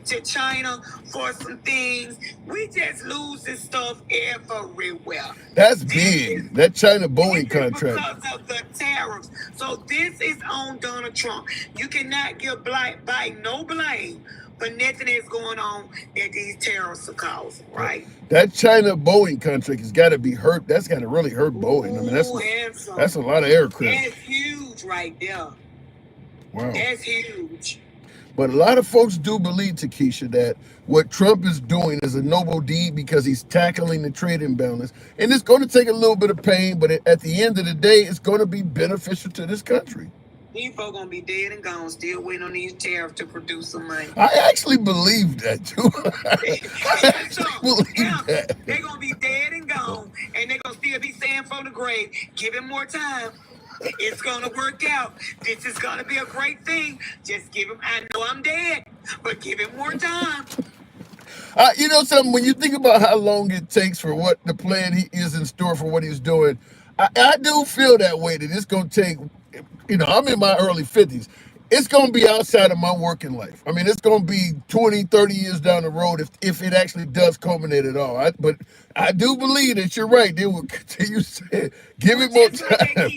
to China for some things. We just losing stuff everywhere. That's big. That China Boeing contract. Because of the tariffs. So this is on Donald Trump. You cannot give Biden no blame for nothing that's going on that these tariffs are causing, right? That China Boeing contract has got to be hurt. That's got to really hurt Boeing. I mean, that's a lot of aircraft. That's huge right there. Wow. That's huge. But a lot of folks do believe, Takesha, that what Trump is doing is a noble deed because he's tackling the trade imbalance. And it's going to take a little bit of pain, but at the end of the day, it's going to be beneficial to this country. These folks going to be dead and gone, still waiting on these tariffs to produce some money. I actually believe that, too. I actually believe that. They're going to be dead and gone, and they're going to still be saying from the grave, give him more time. It's going to work out. This is going to be a great thing. Just give him, I know I'm dead, but give him more time. You know something, when you think about how long it takes for what the plan he is in store for what he's doing, I do feel that way, that it's going to take, you know, I'm in my early 50s. It's going to be outside of my working life. I mean, it's going to be 20, 30 years down the road if it actually does culminate at all. But I do believe that you're right. They will continue saying, give it more time.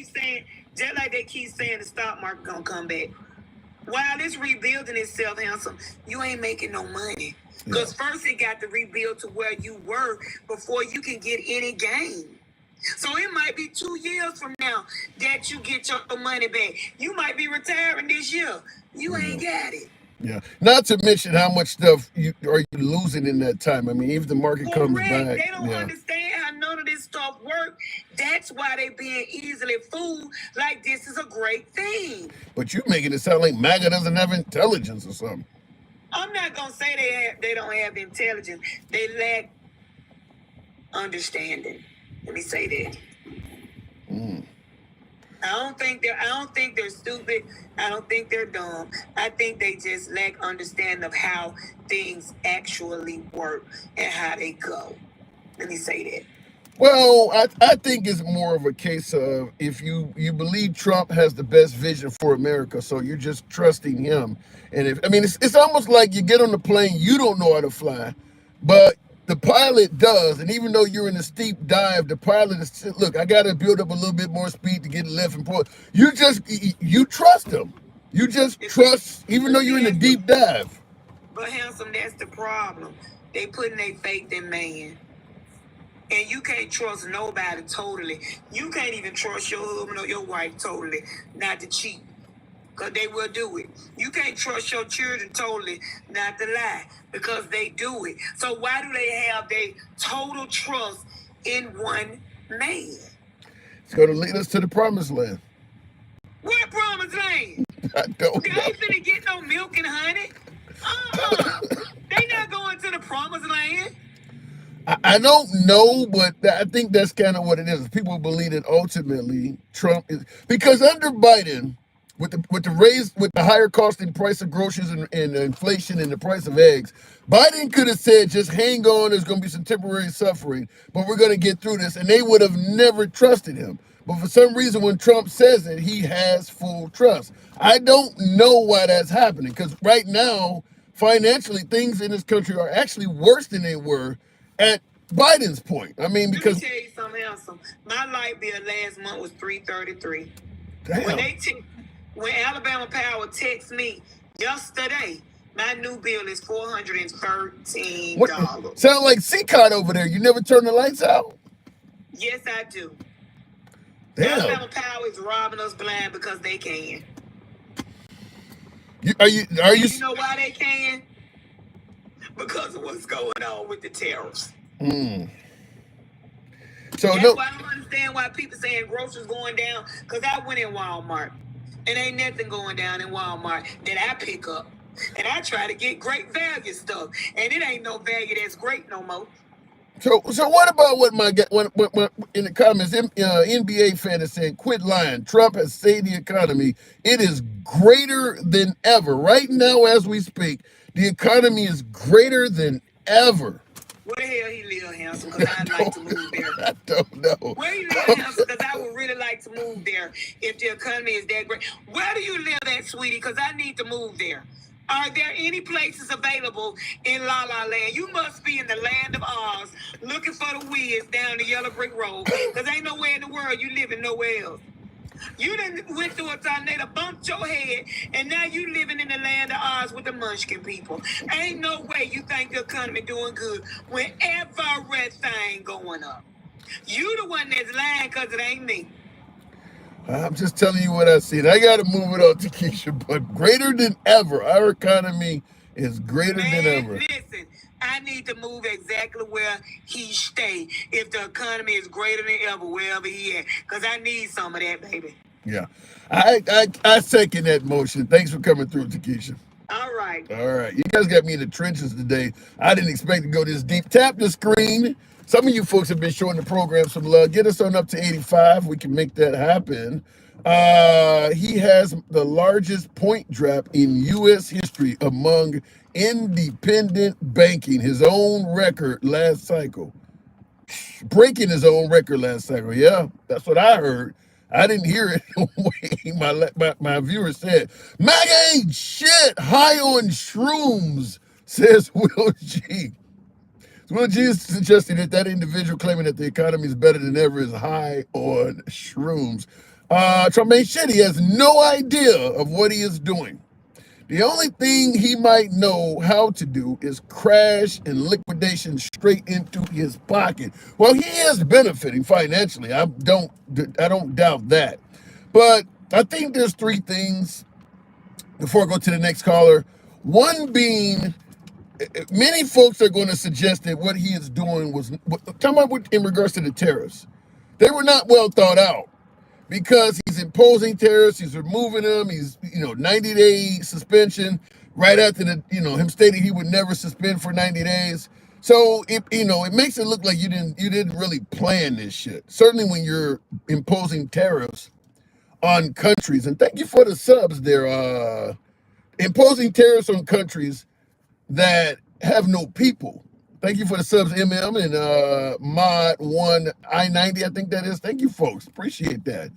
Just like they keep saying the stock market going to come back. While it's rebuilding itself, handsome, you ain't making no money. Because first it got to rebuild to where you were before you can get any gain. So it might be 2 years from now that you get your money back. You might be retiring this year. You ain't got it. Yeah. Not to mention how much stuff you losing in that time. I mean, if the market comes back. They don't understand how none of this stuff works. That's why they being easily fooled like this is a great thing. But you're making it sound like MAGA doesn't have intelligence or something. I'm not going to say they don't have intelligence. They lack understanding. Let me say that. I don't think they're stupid. I don't think they're dumb. I think they just lack understanding of how things actually work and how they go. Let me say that. Well, I think it's more of a case of if you believe Trump has the best vision for America, so you're just trusting him. And it's almost like you get on the plane, you don't know how to fly, but the pilot does, and even though you're in a steep dive, the pilot is, look, I got to build up a little bit more speed to get left and forward. You trust him. You just trust, even though you're in a deep dive. But handsome, that's the problem. They putting their faith in man. And you can't trust nobody totally. You can't even trust your husband or your wife totally not to cheat. Because they will do it. You can't trust your children totally not to lie. Because they do it. So why do they have their total trust in one man? It's going to lead us to the promised land. What promised land? I don't know. They ain't finna get no milk and honey. They not going to the promised land. I don't know, but I think that's kind of what it is. People believe that ultimately Trump is, because under Biden, with the higher cost in price of groceries and inflation and the price of eggs, Biden could have said, just hang on, there's going to be some temporary suffering, but we're going to get through this. And they would have never trusted him. But for some reason, when Trump says it, he has full trust. I don't know why that's happening, because right now, financially, things in this country are actually worse than they were at Biden's point. I mean, because let me tell you something else. My light bill last month was $333. damn. When Alabama Power texts me yesterday, my new bill is $413. Sound like C-Card over there. You never turn the lights out? Yes, I do. Damn. Alabama Power is robbing us blind because they can. Are you? You know why they can? Because of what's going on with the tariffs. So that's why I don't understand why people saying groceries going down. Because I went in Walmart. And ain't nothing going down in Walmart that I pick up. And I try to get great value stuff. And it ain't no value that's great no more. So what about what in the comments, NBA fan is saying, quit lying. Trump has saved the economy. It is greater than ever. Right now, as we speak, the economy is greater than ever. Where the hell he live, Hanson? Because I'd like to move there. I don't know. Where you live, Hanson? Because I would really like to move there if the economy is that great. Where do you live at, sweetie? Because I need to move there. Are there any places available in La La Land? You must be in the land of Oz looking for the Wiz down the yellow brick road. Because ain't nowhere in the world you living nowhere else. You done went through a tornado, bumped your head, and now you living in the land of Oz with the Munchkin people. Ain't no way you think the economy doing good when everything going up. You the one that's lying because it ain't me. I'm just telling you what I see. I got to move it on to Keisha, but greater than ever. Our economy is greater than ever. Listen, I need to move exactly where he stay if the economy is greater than ever, wherever he at. Because I need some of that, baby. Yeah. I second that motion. Thanks for coming through, Takesha. All right. All right. You guys got me in the trenches today. I didn't expect to go this deep. Tap the screen. Some of you folks have been showing the program some love. Get us on up to 85. We can make that happen. He has the largest point drop in U.S. history among independent banking. His own record last cycle. Breaking his own record last cycle. Yeah, that's what I heard. I didn't hear it the way my viewer said. MAGA ain't shit. High on shrooms, says Will G. Will G is suggesting that individual claiming that the economy is better than ever is high on shrooms. Trump ain't shit. He has no idea of what he is doing. The only thing he might know how to do is crash and liquidation straight into his pocket. Well, he is benefiting financially. I don't doubt that. But I think there's three things before I go to the next caller. One being, many folks are going to suggest that what he is doing was, talking about in regards to the tariffs, they were not well thought out. Because he's imposing tariffs, he's removing them, he's 90-day suspension right after him stating he would never suspend for 90 days. So it makes it look like you didn't really plan this shit. Certainly when you're imposing tariffs on countries, and thank you for the subs there. Imposing tariffs on countries that have no people. Thank you for the subs, MM and Mod1 I-90, I think that is. Thank you, folks. Appreciate that.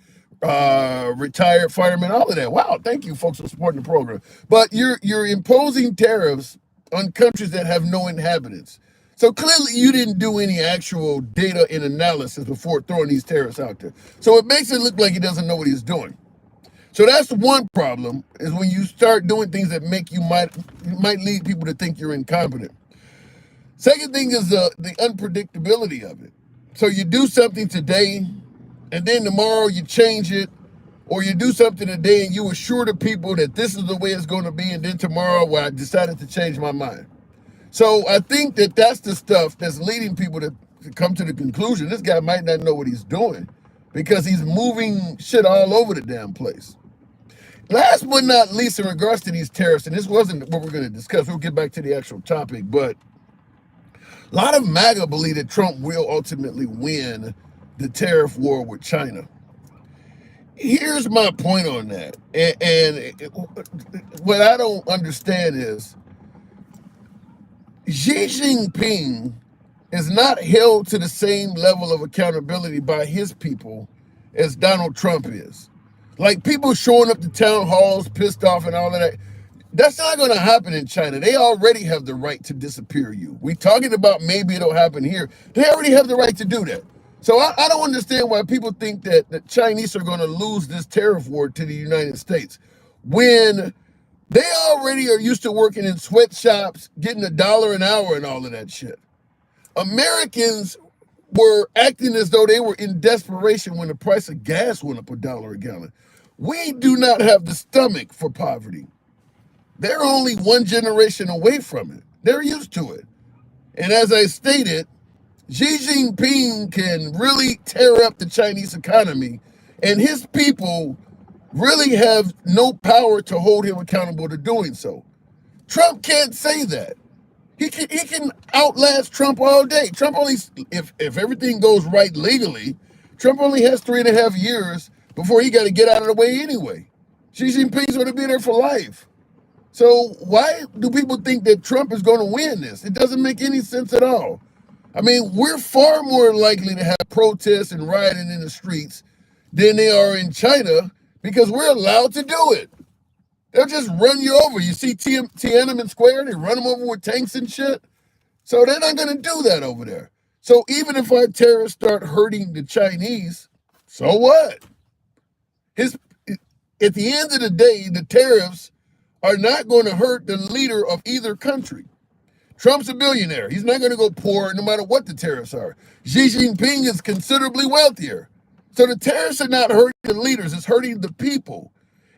Retired firemen, all of that. Wow, thank you, folks, for supporting the program. But you're imposing tariffs on countries that have no inhabitants. So clearly you didn't do any actual data and analysis before throwing these tariffs out there. So it makes it look like he doesn't know what he's doing. So that's one problem, is when you start doing things that might lead people to think you're incompetent. Second thing is the unpredictability of it. So you do something today, and then tomorrow you change it, or you do something today and you assure the people that this is the way it's going to be, and then tomorrow, well, I decided to change my mind. So I think that's the stuff that's leading people to come to the conclusion this guy might not know what he's doing, because he's moving shit all over the damn place. Last but not least, in regards to these tariffs, and this wasn't what we're going to discuss, we'll get back to the actual topic, but a lot of MAGA believe that Trump will ultimately win the tariff war with China. Here's my point on that. And what I don't understand is Xi Jinping is not held to the same level of accountability by his people as Donald Trump is. Like, people showing up to town halls pissed off and all of that. That's not going to happen in China. They already have the right to disappear you. We talking about maybe it'll happen here. They already have the right to do that. So I don't understand why people think that the Chinese are going to lose this tariff war to the United States when they already are used to working in sweatshops, getting $1 an hour and all of that shit. Americans were acting as though they were in desperation when the price of gas went up $1 a gallon. We do not have the stomach for poverty. They're only one generation away from it. They're used to it. And as I stated, Xi Jinping can really tear up the Chinese economy, and his people really have no power to hold him accountable to doing so. Trump can't say that. He can outlast Trump all day. Trump only, if everything goes right legally, Trump only has 3.5 years before he got to get out of the way anyway. Xi Jinping's going to be there for life. So why do people think that Trump is going to win this? It doesn't make any sense at all. I mean, we're far more likely to have protests and rioting in the streets than they are in China because we're allowed to do it. They'll just run you over. You see Tiananmen Square, they run them over with tanks and shit. So they're not going to do that over there. So even if our terrorists start hurting the Chinese, so what? At the end of the day, the tariffs are not going to hurt the leader of either country. Trump's a billionaire. He's not going to go poor no matter what the tariffs are. Xi Jinping is considerably wealthier. So the tariffs are not hurting the leaders. It's hurting the people.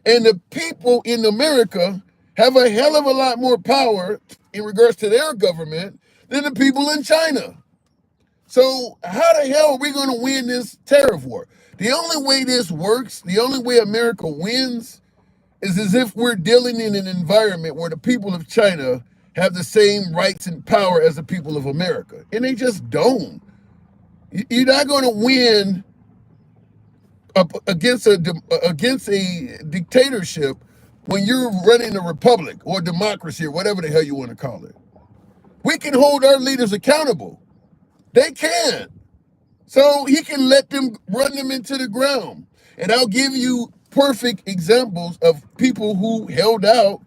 And the people in America have a hell of a lot more power in regards to their government than the people in China. So how the hell are we going to win this tariff war? The only way this works, the only way America wins, is as if we're dealing in an environment where the people of China have the same rights and power as the people of America. And they just don't. You're not going to win against a dictatorship when you're running a republic or democracy or whatever the hell you want to call it. We can hold our leaders accountable. They can't. So he can let them run them into the ground. And I'll give you perfect examples of people who held out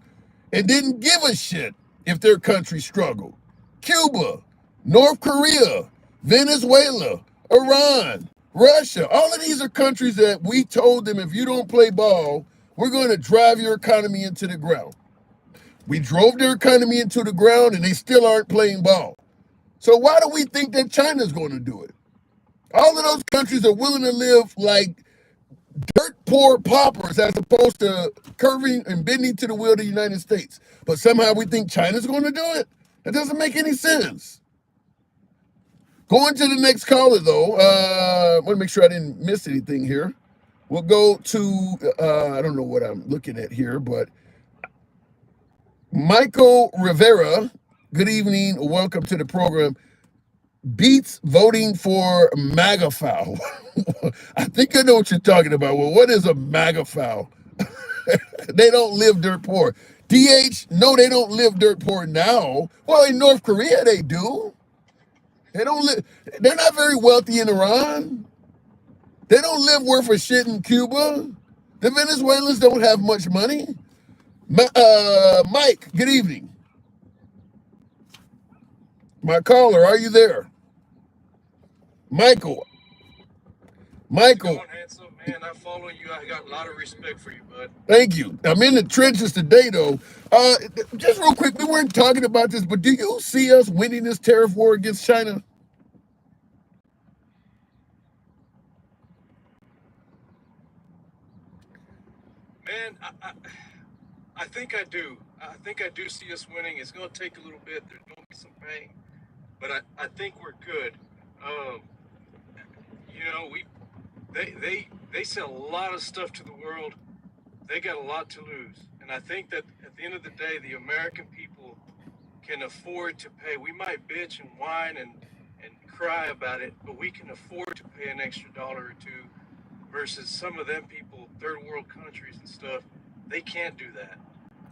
and didn't give a shit if their country struggled. Cuba, North Korea, Venezuela, Iran, Russia. All of these are countries that we told them, if you don't play ball, we're going to drive your economy into the ground. We drove their economy into the ground and they still aren't playing ball. So why do we think that China's going to do it? All of those countries are willing to live like dirt poor paupers as opposed to curving and bending to the will of the United States. But somehow we think China's going to do it? That doesn't make any sense. Going to the next caller, though, I want to make sure I didn't miss anything here. We'll go to, I don't know what I'm looking at here, but Michael Rivera, good evening, welcome to the program. Beats voting for MAGA foul. I think I know what you're talking about. Well, what is a MAGA foul? They don't live dirt poor. DH, no, they don't live dirt poor now. Well, in North Korea, they do. They don't live. They're not very wealthy in Iran. They don't live worth a shit in Cuba. The Venezuelans don't have much money. Mike, good evening. My caller, are you there? Michael. Handsome, man, I follow you. I got a lot of respect for you, bud. Thank you. I'm in the trenches today, though. Just real quick, we weren't talking about this, but do you see us winning this tariff war against China? Man, I think I do. I think I do see us winning. It's going to take a little bit. There's going to be some pain, but I think we're good. You know, they sell a lot of stuff to the world. They got a lot to lose, and I think that at the end of the day, the American people can afford to pay. We might bitch and whine and cry about it, but we can afford to pay an extra $1 or $2 versus some of them people, third world countries and stuff. They can't do that.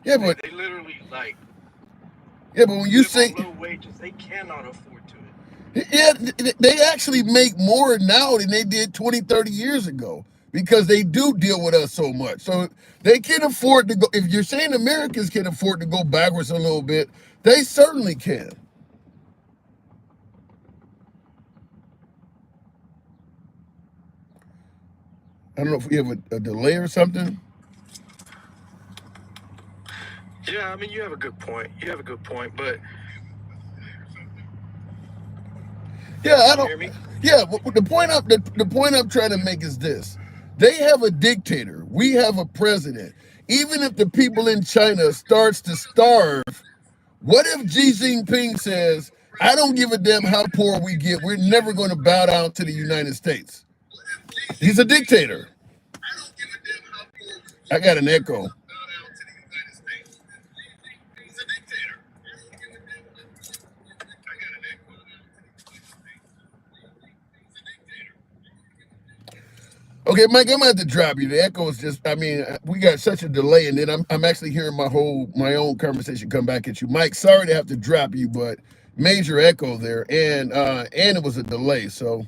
Yeah, but they literally like. Yeah, but when you say low wages, they cannot afford to it. Yeah, they actually make more now than they did 20, 30 years ago. because they do deal with us so much. So they can afford to go. If you're saying Americans can afford to go backwards a little bit, they certainly can. I don't know if we have a delay or something. Yeah, I mean, you have a good point. But yeah, I can you hear me? don't. Yeah, the point I'm trying to make is this: they have a dictator. We have a president. Even if the people in China starts to starve, what if Xi Jinping says, "I don't give a damn how poor we get. We're never going to bow down to the United States." He's a dictator. I got an echo. Okay, Mike, I'm gonna have to drop you. The echo is just, I mean, we got such a delay, and then I'm actually hearing my own conversation come back at you. Mike, sorry to have to drop you, but major echo there, and it was a delay. So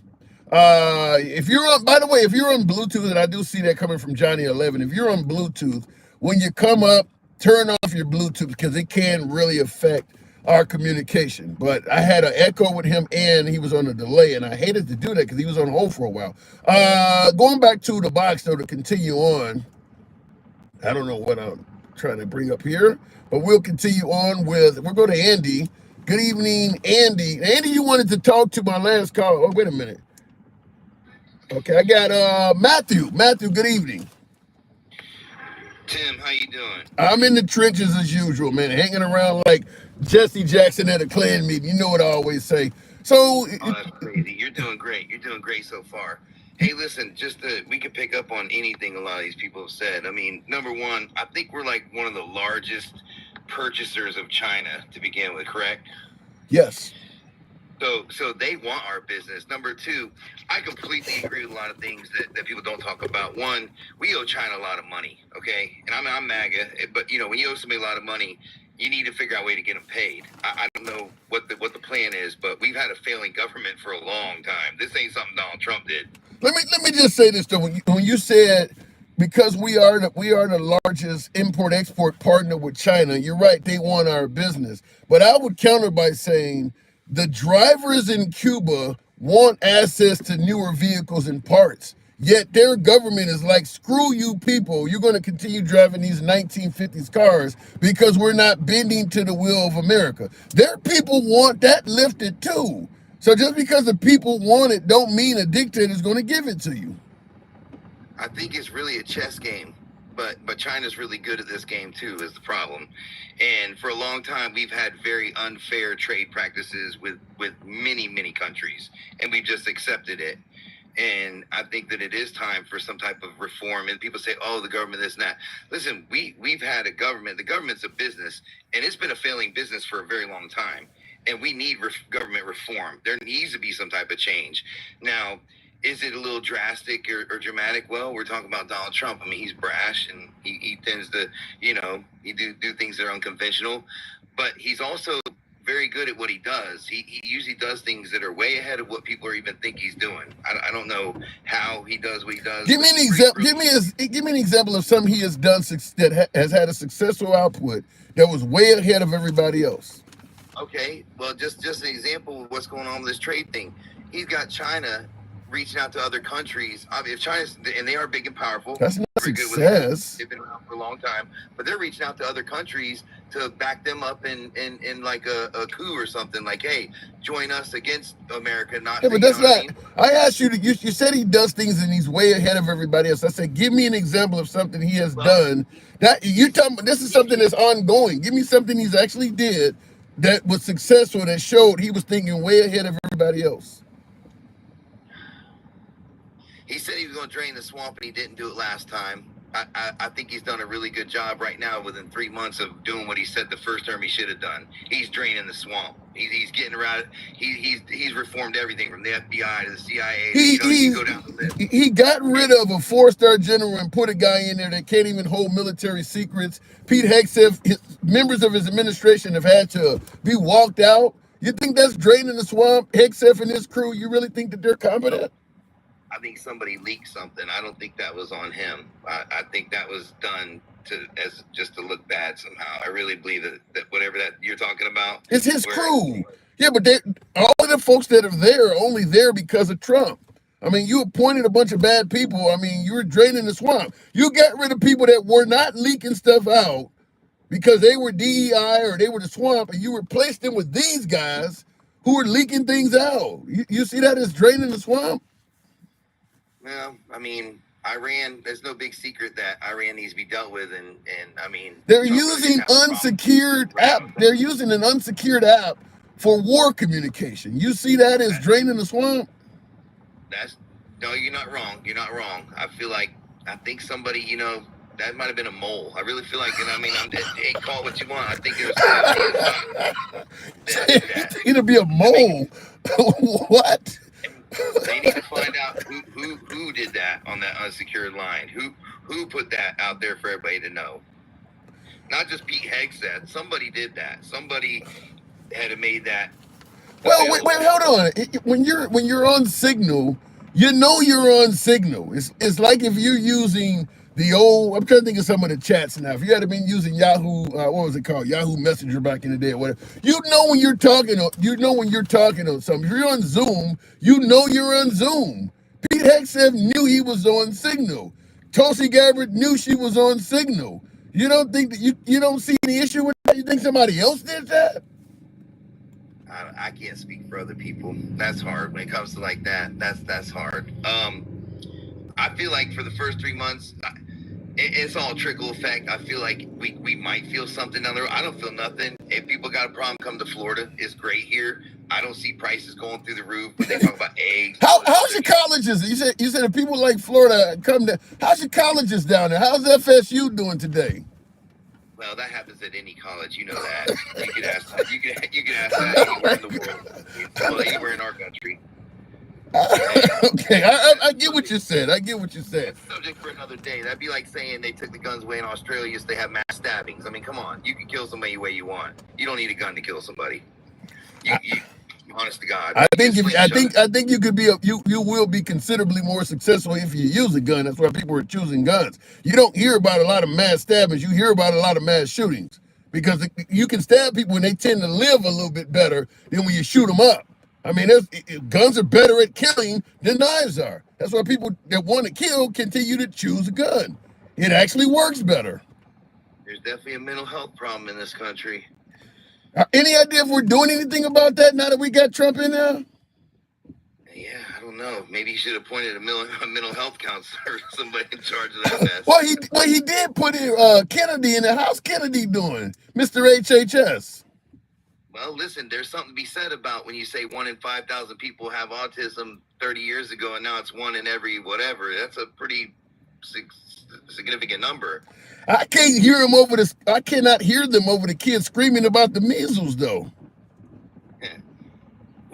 if you're on, by the way, if you're on Bluetooth, and I do see that coming from Johnny 11, if you're on Bluetooth, when you come up, turn off your Bluetooth because it can really affect our communication. But I had an echo with him and he was on a delay, and I hated to do that because he was on hold for a while. Going back to the box though, to continue on, I don't know what I'm trying to bring up here, but we'll continue on with, we'll go to Andy. Good evening, Andy. Andy, you wanted to talk to my last call. Oh, wait a minute. Okay, I got Matthew. Matthew, good evening. Tim, how you doing? I'm in the trenches as usual, man, hanging around like Jesse Jackson at a Klan meeting. You know what I always say. So, oh, that's crazy. You're doing great. You're doing great so far. Hey, listen, we can pick up on anything a lot of these people have said. I mean, number one, I think we're like one of the largest purchasers of China to begin with, correct? Yes. So they want our business. Number two, I completely agree with a lot of things that people don't talk about. One, we owe China a lot of money, okay? And I'm MAGA, but you know, when you owe somebody a lot of money, you need to figure out a way to get them paid. I don't know what the plan is, but we've had a failing government for a long time. This ain't something Donald Trump did. Let me just say this though. When you said because we are the largest import-export partner with China, you're right, they want our business. But I would counter by saying the drivers in Cuba want access to newer vehicles and parts. Yet their government is like, screw you people, you're going to continue driving these 1950s cars because we're not bending to the will of America. Their people want that lifted too. So just because the people want it don't mean a dictator is going to give it to you. I think it's really a chess game, but China's really good at this game too, is the problem. And for a long time, we've had very unfair trade practices with many countries, and we've just accepted it. And I think that it is time for some type of reform. And people say, oh, the government, this and that. Listen, we've had a government. The government's a business, and it's been a failing business for a very long time. And we need government reform. There needs to be some type of change. Now, is it a little drastic or dramatic? Well, we're talking about Donald Trump. I mean, he's brash, and he tends to, you know, he do things that are unconventional. But he's also very good at what he does. He usually does things that are way ahead of what people are even think he's doing. I don't know how he does what he does. Give me an example. Give me an example of something he has done that has had a successful output that was way ahead of everybody else. Okay, well, just an example of what's going on with this trade thing. He's got China reaching out to other countries. I mean, if China's, and they are big and powerful. That's not success. They've been around for a long time, but they're reaching out to other countries to back them up in like a coup or something. Like, hey, join us against America. Not. Yeah, but that's not. I asked you you said he does things and he's way ahead of everybody else. I said, give me an example of something he has done. That you tell me this is something that's ongoing. Give me something he's actually did that was successful, that showed he was thinking way ahead of everybody else. He said he was going to drain the swamp, and he didn't do it last time. I think he's done a really good job right now within 3 months of doing what he said the first term he should have done. He's draining the swamp. He's getting around. He's reformed everything from the FBI to the CIA. You go down the list. He got rid of a 4-star general and put a guy in there that can't even hold military secrets. Pete Hegseth, members of his administration have had to be walked out. You think that's draining the swamp? Hegseth and his crew, you really think that they're competent? I think somebody leaked something. I don't think that was on him. I think that was done just to look bad somehow. I really believe that whatever that you're talking about, it's his crew. Yeah, but all of the folks that are there are only there because of Trump. I mean, you appointed a bunch of bad people. I mean, you were draining the swamp. You got rid of people that were not leaking stuff out because they were DEI or they were the swamp, and you replaced them with these guys who are leaking things out. You see that as draining the swamp? Well, I mean, Iran, there's no big secret that Iran needs to be dealt with, and I mean, they're using unsecured app. They're using an unsecured app for war communication. You see that as draining the swamp? No, you're not wrong. You're not wrong. I think somebody, you know, that might have been a mole. I really feel like, and I mean, hey, call what you want. I think there's it'll be a mole. What? They need to find out who did that on that unsecured line. Who put that out there for everybody to know? Not just Pete Hegseth. Somebody did that. Somebody had made that. Well, wait, hold on. When you're on Signal, you know you're on Signal. It's like if you're using the old. I'm trying to think of some of the chats now. If you had been using Yahoo, what was it called? Yahoo Messenger back in the day, or whatever. You know when you're talking. You know when you're talking on something. If you're on Zoom, you know you're on Zoom. Pete Hegseth knew he was on Signal. Tulsi Gabbard knew she was on Signal. You don't think that you don't see any issue with that? You think somebody else did that? I can't speak for other people. That's hard when it comes to like that. That's hard. I feel like for the first 3 months, it's all trickle effect. I feel like we might feel something down the road. I don't feel nothing. If people got a problem, come to Florida. It's great here. I don't see prices going through the roof. But they talk about eggs. How's your colleges? You said if people like Florida come to. How's your colleges down there? How's FSU doing today? Well, that happens at any college. You know that. You could ask that anywhere in the world. Well, anywhere in our country. Okay, I get what you said. It's subject for another day. That'd be like saying they took the guns away in Australia so they have mass stabbings. I mean, come on. You can kill somebody the way you want. You don't need a gun to kill somebody. You honest to God. I think you could be you will be considerably more successful if you use a gun. That's why people are choosing guns. You don't hear about a lot of mass stabbings. You hear about a lot of mass shootings because you can stab people and they tend to live a little bit better than when you shoot them up. I mean, guns are better at killing than knives are. That's why people that want to kill continue to choose a gun. It actually works better. There's definitely a mental health problem in this country. Any idea if we're doing anything about that now that we got Trump in there? Yeah, I don't know. Maybe he should have appointed a mental health counselor or somebody in charge of that mess. Well, he did put Kennedy in there. How's Kennedy doing, Mr. HHS? Well, listen, there's something to be said about when you say 1 in 5,000 people have autism 30 years ago, and now it's 1 in every whatever. That's a pretty significant number. I can't hear them over this. I cannot hear them over the kids screaming about the measles, though. Yeah.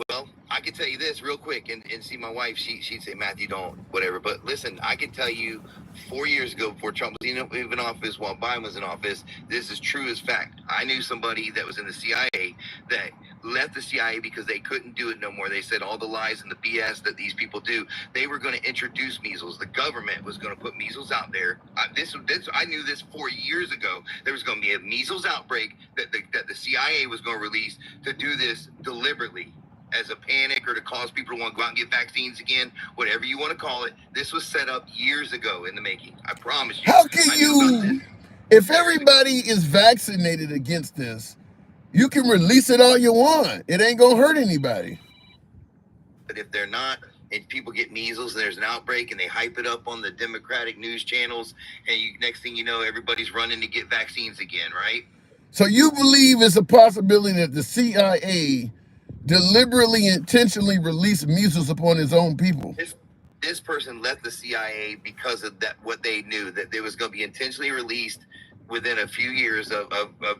Well, I can tell you this real quick, and see my wife, she'd say, Matthew, don't, whatever. But listen, I can tell you 4 years ago, before Trump was even in office, while Biden was in office, this is true as fact. I knew somebody that was in the CIA that left the CIA because they couldn't do it no more. They said all the lies and the BS that these people do, they were going to introduce measles. The government was going to put measles out there. I knew this 4 years ago. There was going to be a measles outbreak that the CIA was going to release to do this deliberately as a panic or to cause people to want to go out and get vaccines again, whatever you want to call it. This was set up years ago in the making. I promise you. How can you, if everybody is vaccinated against this, you can release it all you want. It ain't going to hurt anybody. But if they're not, and people get measles and there's an outbreak and they hype it up on the Democratic news channels, and next thing you know, everybody's running to get vaccines again, right? So you believe it's a possibility that the CIA deliberately, intentionally released measles upon his own people? This person left the CIA because of that, what they knew, that it was going to be intentionally released within a few years of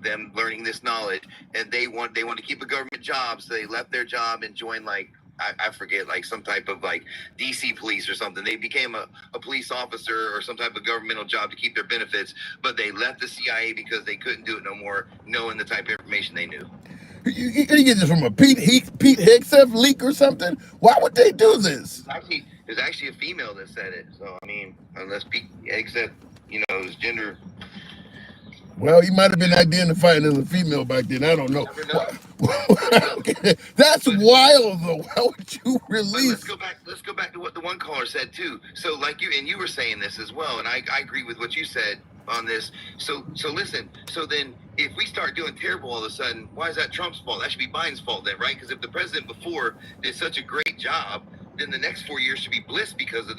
them learning this knowledge, and they want to keep a government job, so they left their job and joined, like, I forget, like some type of like DC police or something. They became a police officer or some type of governmental job to keep their benefits, but they left the CIA because they couldn't do it no more, knowing the type of information they knew. You get this from a Pete Hegseth leak or something? Why would they do this? Actually, It was actually a female that said it. So I mean, except it was gender. Well, he might have been identifying as a female back then. I don't know. That's wild, though. Why would you release? Let's go back to what the one caller said too. So, like you were saying this as well, and I agree with what you said on this. So listen. So then, if we start doing terrible all of a sudden, why is that Trump's fault? That should be Biden's fault then, right? Because if the president before did such a great job, then the next 4 years should be bliss because of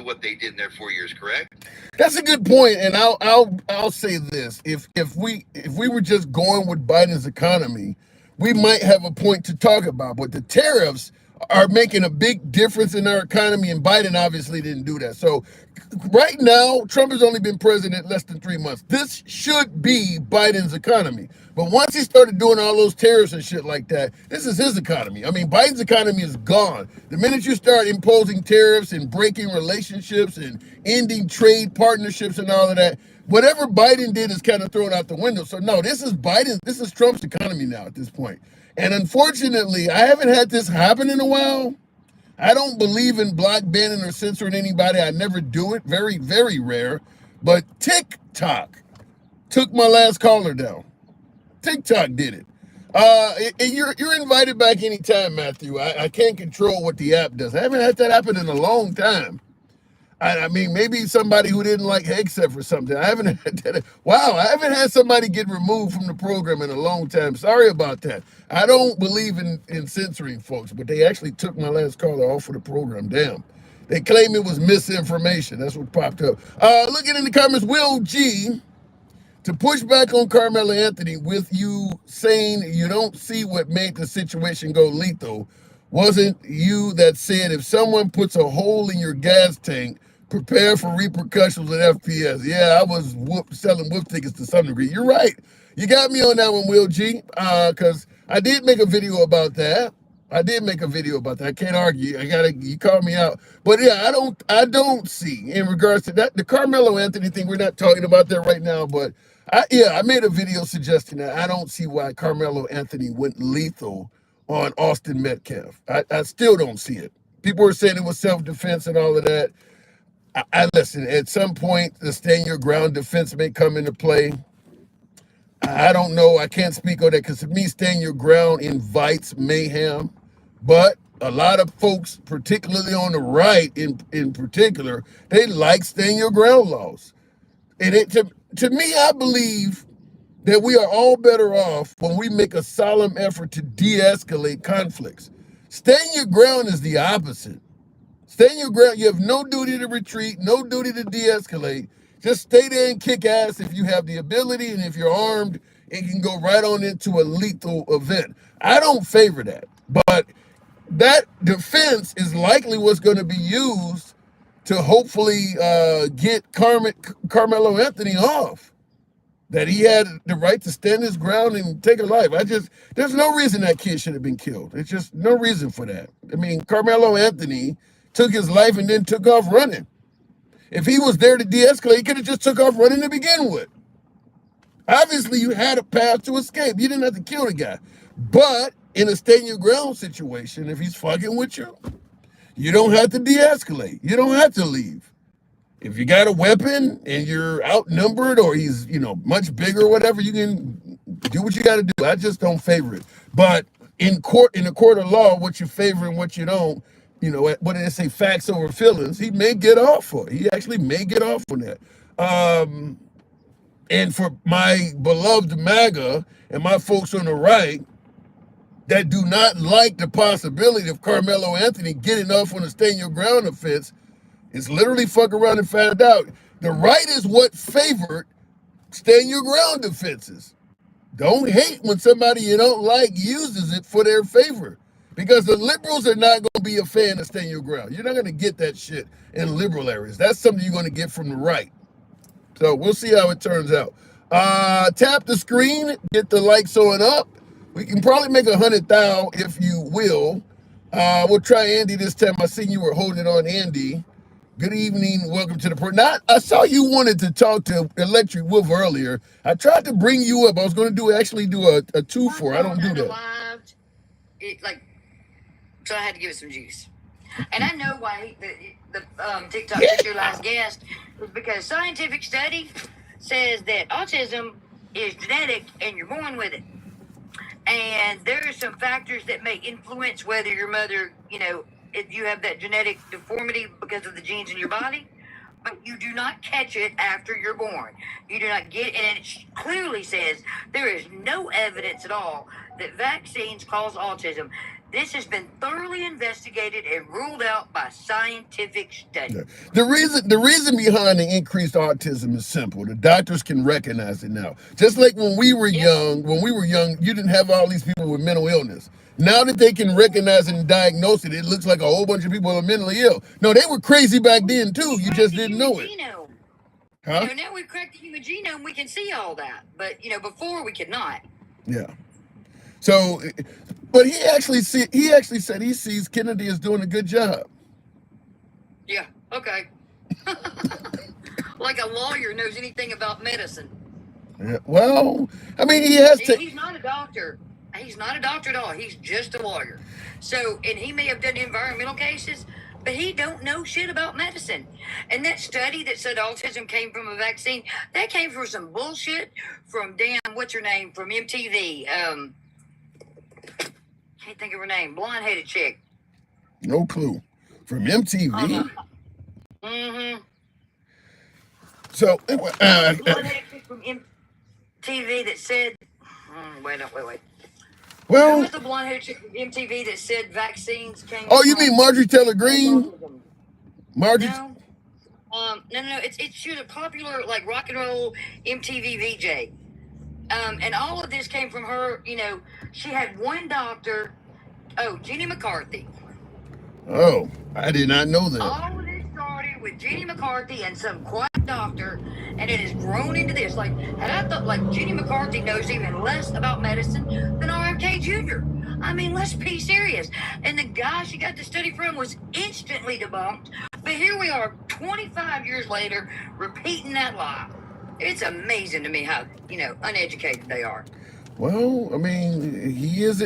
what they did in their 4 years, correct? That's a good point, and I'll say this: if we were just going with Biden's economy, we might have a point to talk about. But the tariffs are making a big difference in our economy, and Biden obviously didn't do that. So right now, Trump has only been president less than 3 months. This should be Biden's economy. But once he started doing all those tariffs and shit like that, this is his economy. I mean, Biden's economy is gone. The minute you start imposing tariffs and breaking relationships and ending trade partnerships and all of that, whatever Biden did is kind of thrown out the window. So no, this is Trump's economy now at this point. And unfortunately, I haven't had this happen in a while. I don't believe in block banning or censoring anybody. I never do it. Very, very rare. But TikTok took my last caller down. TikTok did it. And you're invited back anytime, Matthew. I can't control what the app does. I haven't had that happen in a long time. I mean, maybe somebody who didn't like Hegseth or something. I haven't had that. Wow, I haven't had somebody get removed from the program in a long time. Sorry about that. I don't believe in censoring folks, but they actually took my last caller off of the program. Damn. They claim it was misinformation. That's what popped up. Looking in the comments, Will G, to push back on Carmelo Anthony with you saying you don't see what made the situation go lethal. Wasn't you that said if someone puts a hole in your gas tank, prepare for repercussions with FPS? Yeah, I was selling whoop tickets to some degree. You're right. You got me on that one, Will G, because I did make a video about that. I can't argue. You called me out. But yeah, I don't see in regards to that, the Carmelo Anthony thing, we're not talking about that right now, but I made a video suggesting that I don't see why Carmelo Anthony went lethal on Austin Metcalf. I still don't see it. People are saying it was self-defense and all of that. I listen, at some point, the stand your ground defense may come into play. I don't know. I can't speak on that because to me, stand your ground invites mayhem. But a lot of folks, particularly on the right in particular, they like stand your ground laws. And to me, I believe that we are all better off when we make a solemn effort to de-escalate conflicts. Stand your ground is the opposite. Stand your ground. You have no duty to retreat, no duty to de-escalate. Just stay there and kick ass if you have the ability, and if you're armed, it can go right on into a lethal event. I don't favor that, but that defense is likely what's going to be used to hopefully get Carmelo Anthony off. That he had the right to stand his ground and take a life. There's no reason that kid should have been killed. It's just no reason for that. I mean, Carmelo Anthony took his life and then took off running. If he was there to de-escalate, he could have just took off running to begin with. Obviously, you had a path to escape. You didn't have to kill the guy. But in a stand your ground situation, if he's fucking with you, you don't have to de-escalate. You don't have to leave. If you got a weapon and you're outnumbered or he's, much bigger or whatever, you can do what you got to do. I just don't favor it. But in the court of law, what you favor and what you don't, what do they say, facts over feelings, he may get off for it. He actually may get off on that. And for my beloved MAGA and my folks on the right that do not like the possibility of Carmelo Anthony getting off on a stand your ground offense, it's literally fuck around and find out. The right is what favored stand your ground defenses. Don't hate when somebody you don't like uses it for their favor. Because the liberals are not going to be a fan of stand your ground. You're not going to get that shit in liberal areas. That's something you're going to get from the right. So we'll see how it turns out. Tap the screen, get the likes on up. We can probably make 100,000 if you will. We'll try Andy this time. I seen you were holding on, Andy. Good evening. Welcome to the program. I saw you wanted to talk to Electric Wolf earlier. I tried to bring you up. I was going to do a 2-for. I don't do that. So I had to give it some juice. And I know why the TikTok is your last guest is because scientific study says that autism is genetic and you're born with it. And there are some factors that may influence whether your mother, if you have that genetic deformity because of the genes in your body, but you do not catch it after you're born. You do not get, and it clearly says there is no evidence at all that vaccines cause autism. This has been thoroughly investigated and ruled out by scientific study. The reason behind the increased autism is simple. The doctors can recognize it now. Just like when we were young, you didn't have all these people with mental illness. Now that they can recognize and diagnose it, it looks like a whole bunch of people are mentally ill. No, they were crazy back then too. You just didn't know it. Huh? Now we've cracked the human genome, we can see all that. But before we could not. Yeah. So, but he actually said he sees Kennedy as doing a good job. Yeah. Okay. Like a lawyer knows anything about medicine. Yeah. Well, I mean, he's not a doctor. He's not a doctor at all. He's just a lawyer. So, and he may have done environmental cases, but he don't know shit about medicine. And that study that said autism came from a vaccine, that came from some bullshit from what's her name, from MTV. Can't think of her name. Blonde-headed chick. No clue. From MTV? Mm-hmm. So, blonde-headed chick from MTV that said, wait. Well, who was the blonde-headed chick from MTV that said vaccines came you mean Marjorie Taylor Greene? Marjorie? No. No. She was a popular, like, rock and roll MTV VJ. And all of this came from her, she had one doctor, Jenny McCarthy. Oh, I did not know that. All of this started with Jenny McCarthy and some quiet doctor, and it has grown into this. Like, and I thought, like, Jenny McCarthy knows even less about medicine than RFK Jr. I mean, let's be serious. And the guy she got the study from was instantly debunked. But here we are, 25 years later, repeating that lie. It's amazing to me how, uneducated they are. Well, I mean, he is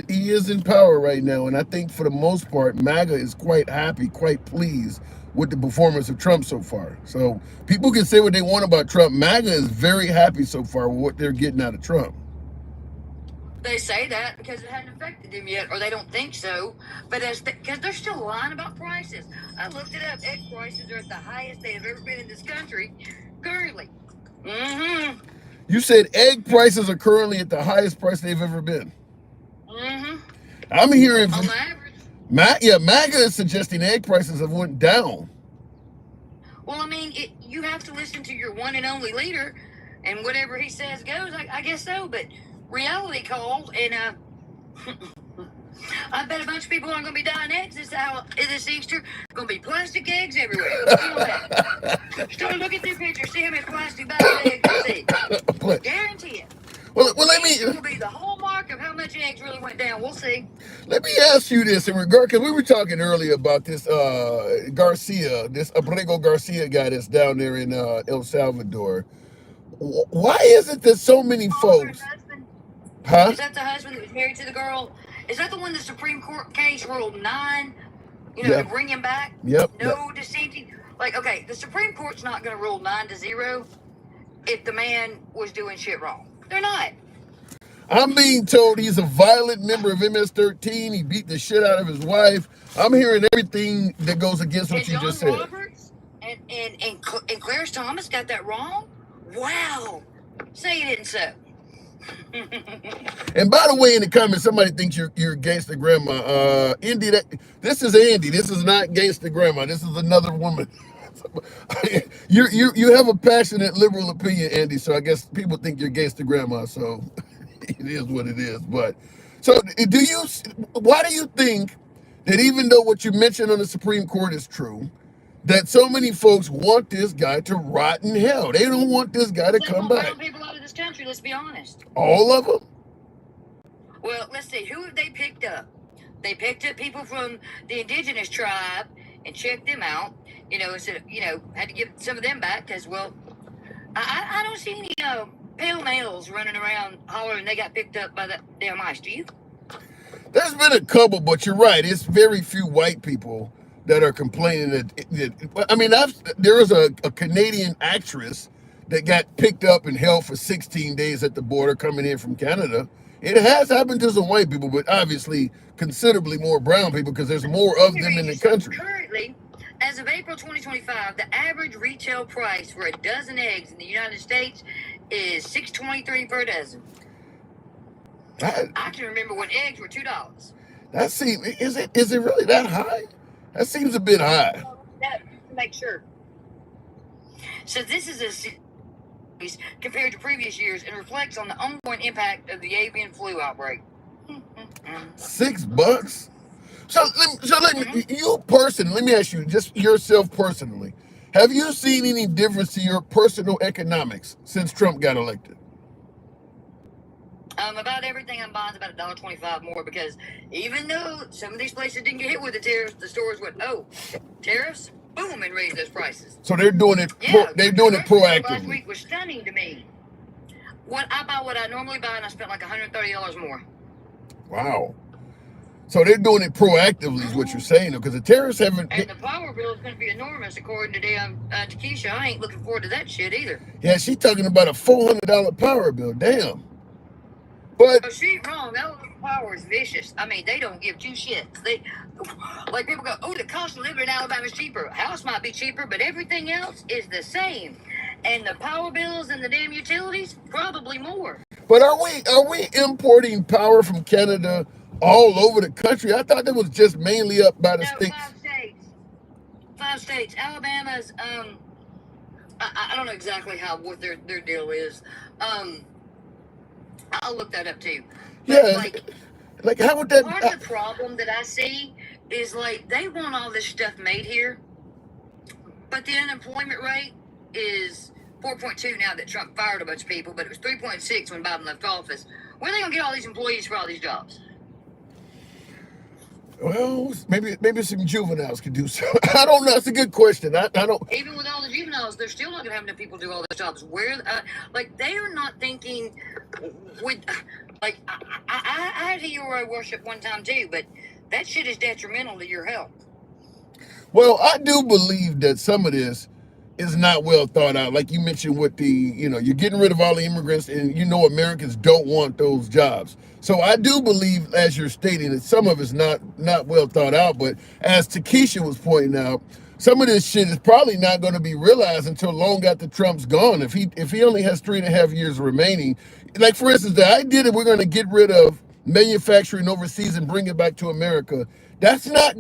in power right now, and I think for the most part, MAGA is quite happy, quite pleased with the performance of Trump so far. So people can say what they want about Trump. MAGA is very happy so far with what they're getting out of Trump. They say that because it hadn't affected them yet, or they don't think so. But because they're still lying about prices. I looked it up. Egg prices are at the highest they have ever been in this country currently. Mm-hmm. You said egg prices are currently at the highest price they've ever been. Mm-hmm. I'm hearing on average. MAGA is suggesting egg prices have went down. Well, I mean, you have to listen to your one and only leader, and whatever he says goes. I guess so, but reality called, and I bet a bunch of people aren't going to be dying eggs this Easter. Going to be plastic eggs everywhere. Start looking through pictures, see how many plastic bags of eggs you see. Guarantee it. Well, let me. It will be the hallmark of how much eggs really went down. We'll see. Let me ask you this in regard, because we were talking earlier about this Garcia, this Abrego Garcia guy that's down there in El Salvador. Why is it that so many folks? Huh? Is that the husband that was married to the girl? Is that the one the Supreme Court case ruled 9? To bring him back? Yep. No dissenting. Like, okay, the Supreme Court's not going to rule 9-0 if the man was doing shit wrong. They're not. I'm being told he's a violent member of MS-13. He beat the shit out of his wife. I'm hearing everything that goes against what you just said. John Roberts and Clarence Thomas got that wrong? Wow. Say it isn't so. And by the way, in the comments, somebody thinks you're gangsta grandma. Indy, this is Andy. This is not gangsta grandma. This is another woman. You have a passionate liberal opinion, Andy. So I guess people think you're gangsta grandma. So it is what it is. But so why do you think that even though what you mentioned on the Supreme Court is true, that so many folks want this guy to rot in hell? They don't want this guy to come back. People out of this country, let's be honest. All of them? Well, let's see. Who have they picked up? They picked up people from the indigenous tribe and checked them out. Had to give some of them back because, well, I don't see any pale males running around hollering they got picked up by the damn ICE. Do you? There's been a couple, but you're right. It's very few white people that are complaining that I mean, there was a Canadian actress that got picked up and held for 16 days at the border coming in from Canada. It has happened to some white people, but obviously considerably more brown people because there's more of them in the country. Currently, as of April 2025, the average retail price for a dozen eggs in the United States is $6.23 per dozen. I can remember when eggs were $2. That seems, is it really that high? That seems a bit high. To make sure. So this is a series compared to previous years and reflects on the ongoing impact of the avian flu outbreak. $6? So let me, you personally, let me ask you, just yourself personally, have you seen any difference to your personal economics since Trump got elected? About everything I'm buying is about $1.25 more because even though some of these places didn't get hit with the tariffs, the stores went, oh, tariffs, boom, and raised those prices. So they're doing it. They're doing it proactively. Last week was stunning to me. What I normally buy, and I spent like $130 more. Wow. So they're doing it proactively, is what you're saying, because the tariffs haven't. And the power bill is going to be enormous, according to Keisha. I ain't looking forward to that shit either. Yeah, she's talking about a $400 power bill. Damn. But oh, she ain't wrong. That power is vicious. I mean, they don't give two shits. They, like people go, oh, the cost of living in Alabama is cheaper. House might be cheaper, but everything else is the same. And the power bills and the damn utilities, probably more. But are we importing power from Canada all over the country? I thought that was just mainly up by the states. 5 states. 5 states. Alabama's I don't know exactly what their deal is. I'll look that up too. But Yeah, like how would that? Part of the problem that I see is like they want all this stuff made here, but the unemployment rate is 4.2 now that Trump fired a bunch of people, but it was 3.6 when Biden left office. Where are they gonna get all these employees for all these jobs? Well, maybe some juveniles could do so. I don't know. It's a good question. I don't. Even with all the juveniles, they're still not going to have enough people do all the jobs. Where, like, they are not thinking with, like, I had hero worship one time too, but that shit is detrimental to your health. Well, I do believe that some of this is not well thought out. Like you mentioned with the, you're getting rid of all the immigrants and Americans don't want those jobs. So I do believe, as you're stating, that some of it's not well thought out. But as Takesha was pointing out, some of this shit is probably not going to be realized until long after Trump's gone. If he only has 3.5 years remaining, like for instance, the idea that we're going to get rid of manufacturing overseas and bring it back to America, that's not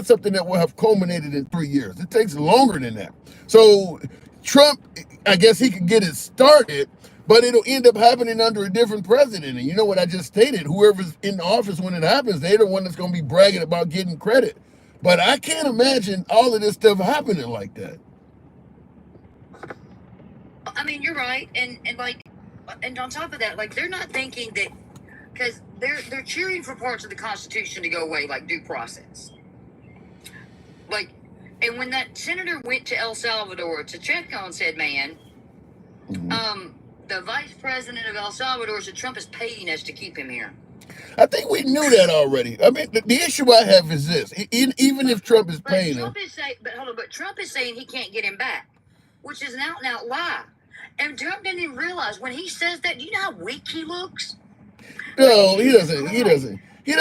something that will have culminated in 3 years. It takes longer than that. So Trump, I guess he could get it started, but it'll end up happening under a different president. And you know what I just stated, whoever's in office when it happens, they're the one that's going to be bragging about getting credit. But I can't imagine all of this stuff happening like that. I mean, you're right. And on top of that, like, they're not thinking that, because they're cheering for parts of the Constitution to go away, like due process. Like, and when that senator went to El Salvador to check on said man, the vice president of El Salvador said Trump is paying us to keep him here. I think we knew that already. I mean, the issue I have is this: even if Trump is paying him, but Trump is saying he can't get him back, which is an out-and-out lie. And Trump didn't even realize when he says that. Do you know how weak he looks? No, he doesn't. He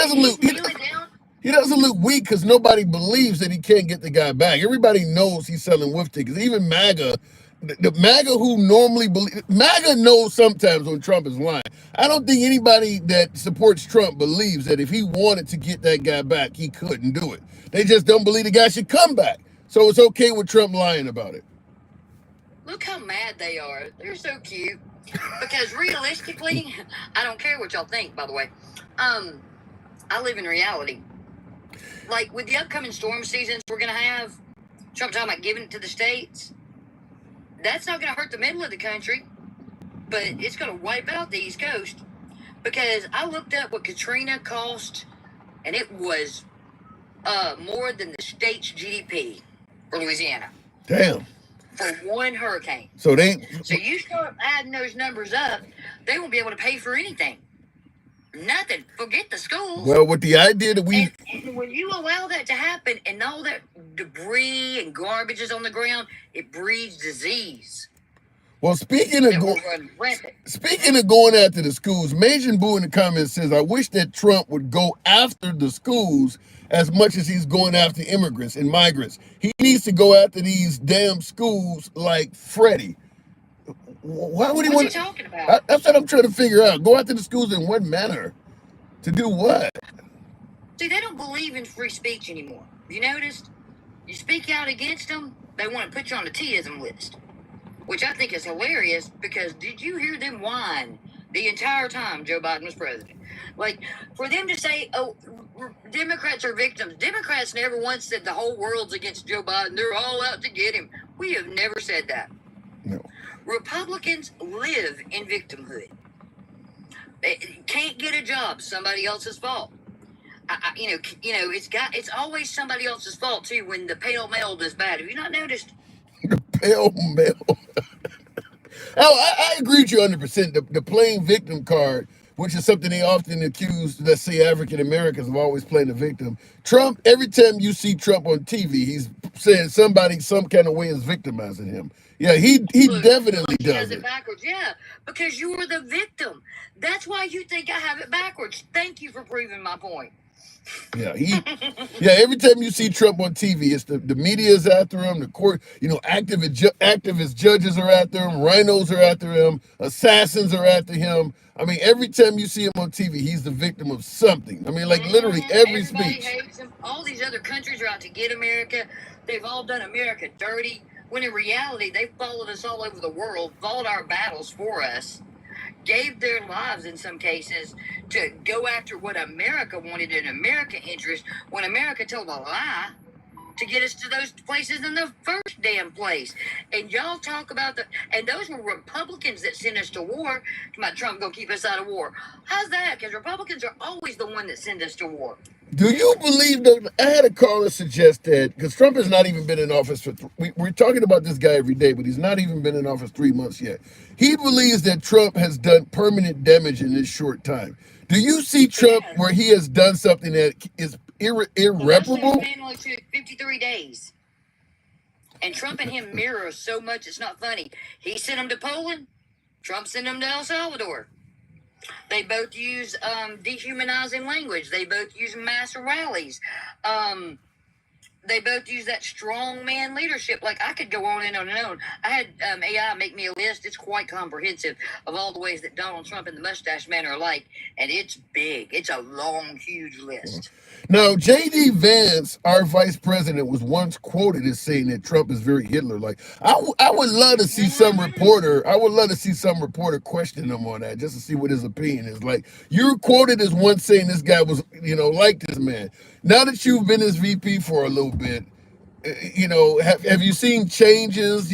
doesn't look weak because nobody believes that he can't get the guy back. Everybody knows he's selling whiff tickets. Even MAGA, the MAGA who normally believe, MAGA knows sometimes when Trump is lying. I don't think anybody that supports Trump believes that if he wanted to get that guy back, he couldn't do it. They just don't believe the guy should come back. So it's okay with Trump lying about it. Look how mad they are. They're so cute. Because realistically, I don't care what y'all think, by the way. I live in reality. Like, with the upcoming storm seasons we're going to have, Trump talking about giving it to the states, that's not going to hurt the middle of the country, but it's going to wipe out the East Coast. Because I looked up what Katrina cost, and it was more than the state's GDP for Louisiana. Damn. For one hurricane. So you start adding those numbers up, they won't be able to pay for anything. Nothing. Forget the schools. Well, with the idea that we... And when you allow that to happen and all that debris and garbage is on the ground, it breeds disease. Well, speaking of going after the schools, Majin Buu in the comments says, I wish that Trump would go after the schools as much as he's going after immigrants and migrants. He needs to go after these damn schools like Freddie. Why would he want? What are you talking about? That's what I'm trying to figure out. Go after the schools in what manner? To do what? See, they don't believe in free speech anymore. You noticed? You speak out against them, they want to put you on the T-ism list. Which I think is hilarious, because did you hear them whine the entire time Joe Biden was president? Like, for them to say, oh, Democrats are victims. Democrats never once said the whole world's against Joe Biden. They're all out to get him. We have never said that. No. Republicans live in victimhood. They can't get a job, somebody else's fault. It's always somebody else's fault, too, when the pale male does bad. Have you not noticed? The pale male. I agree with you 100%. The playing victim card, which is something they often accuse, let's say, African Americans of always playing the victim. Trump, every time you see Trump on TV, he's saying somebody some kind of way is victimizing him. Yeah, he definitely does it. Backwards. Yeah, because you are the victim. That's why you think I have it backwards. Thank you for proving my point. Yeah, every time you see Trump on TV, it's the media is after him, the court, activist judges are after him, rhinos are after him, assassins are after him. I mean, every time you see him on TV, he's the victim of something. I mean, like literally every speech. Hates him. All these other countries are out to get America. They've all done America dirty, when in reality, they followed us all over the world, fought our battles for us, gave their lives in some cases to go after what America wanted in American interest, when America told a lie to get us to those places in the first damn place. And y'all talk about and those were Republicans that sent us to war. My Trump gonna keep us out of war. How's that? Because Republicans are always the one that send us to war. Do you believe that? I had a caller suggest that, because Trump has not even been in office for, we're talking about this guy every day, but he's not even been in office 3 months yet. He believes that Trump has done permanent damage in this short time. Do you see Trump where he has done something that is irreparable? The man only took 53 days. And Trump and him mirror so much, it's not funny. He sent him to Poland. Trump sent him to El Salvador. They both use dehumanizing language. They both use mass rallies. They both use that strong man leadership. Like, I could go on and on and on. I had AI make me a list. It's quite comprehensive of all the ways that Donald Trump and the mustache man are alike. And it's big. It's a long, huge list. Now, J.D. Vance, our vice president, was once quoted as saying that Trump is very Hitler-like. I would love to see some reporter. I would love to see some reporter question him on that, just to see what his opinion is. Like, you're quoted as once saying this guy was, like this man. Now that you've been his VP for a little bit, have you seen changes?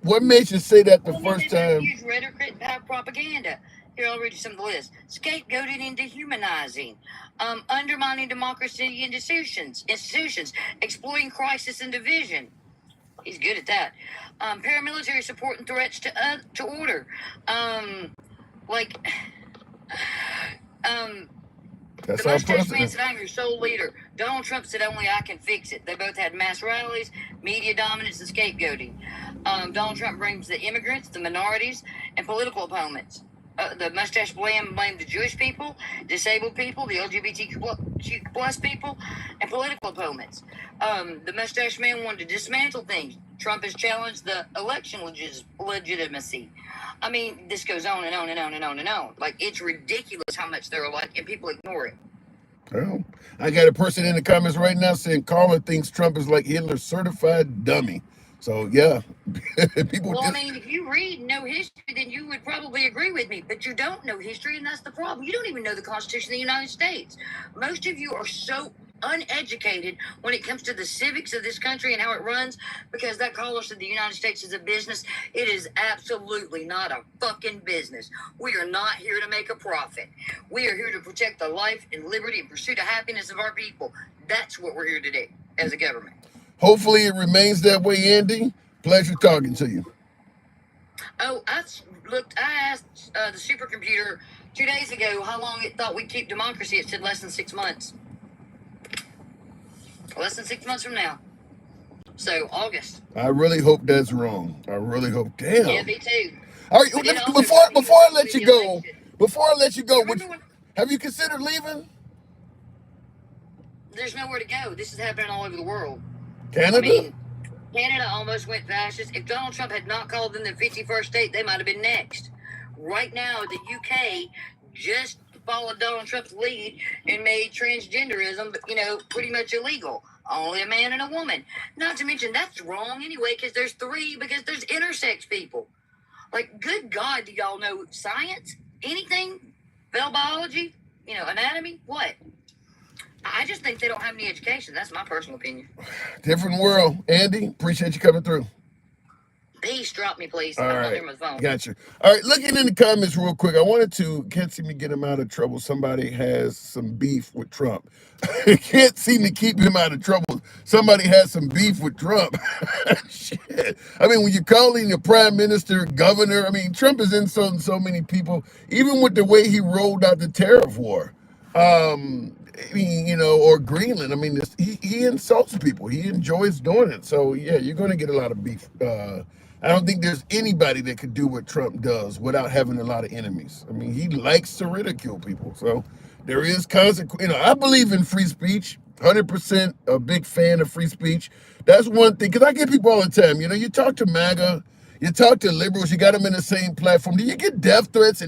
What made you say that the first time? Use rhetoric and propaganda. Here, I'll read you some of the list. Scapegoating and dehumanizing. Undermining democracy and institutions. Exploiting crisis and division. He's good at that. Paramilitary support and threats to order. That's the our mustache man president. said, I'm your sole leader. Donald Trump said, only I can fix it. They both had mass rallies, media dominance, and scapegoating. Donald Trump blames the immigrants, the minorities, and political opponents. The mustache blamed the Jewish people, disabled people, the LGBTQ plus people, and political opponents. The mustache man wanted to dismantle things. Trump has challenged the election legitimacy. I mean, this goes on and on and on and on and on. Like, it's ridiculous how much they're alike, and people ignore it. Well, I got a person in the comments right now saying Carla thinks Trump is like Hitler's certified dummy. So, yeah. If you read and know history, then you would probably agree with me. But you don't know history, and that's the problem. You don't even know the Constitution of the United States. Most of you are so uneducated when it comes to the civics of this country and how it runs, because that caller said the United States is a business. It is absolutely not a fucking business. We are not here to make a profit. We are here to protect the life and liberty and pursuit of happiness of our people. That's what we're here to do as a government. Hopefully it remains that way, Andy. Pleasure talking to you. Oh, I asked the supercomputer 2 days ago, how long it thought we'd keep democracy, it said less than 6 months. Less than 6 months from now. So, August. I really hope that's wrong. I really hope. Damn. Yeah, me too. All right, before I let you go, have you considered leaving? There's nowhere to go. This is happening all over the world. Canada? I mean, Canada almost went fascist. If Donald Trump had not called them the 51st state, they might have been next. Right now, the UK just followed Donald Trump's lead and made transgenderism, pretty much illegal. Only a man and a woman. Not to mention, that's wrong anyway, because there's intersex people. Like, good God, do y'all know science? Anything? Cell biology? Anatomy? What? I just think they don't have any education. That's my personal opinion. Different world. Andy, appreciate you coming through. Peace, drop me, please. All I'm right. not near my phone. Gotcha. All right, looking in the comments real quick. Can't see me get him out of trouble. Somebody has some beef with Trump. Can't seem to keep him out of trouble. Somebody has some beef with Trump. Shit. I mean, when you're calling the prime minister, governor, Trump is insulting so many people, even with the way he rolled out the tariff war. Or Greenland. He insults people. He enjoys doing it. So, yeah, you're going to get a lot of beef. I don't think there's anybody that could do what Trump does without having a lot of enemies. He likes to ridicule people. So there is consequence. I believe in free speech, 100% a big fan of free speech. That's one thing, because I get people all the time. You talk to MAGA, you talk to liberals, you got them in the same platform. Do you get death threats?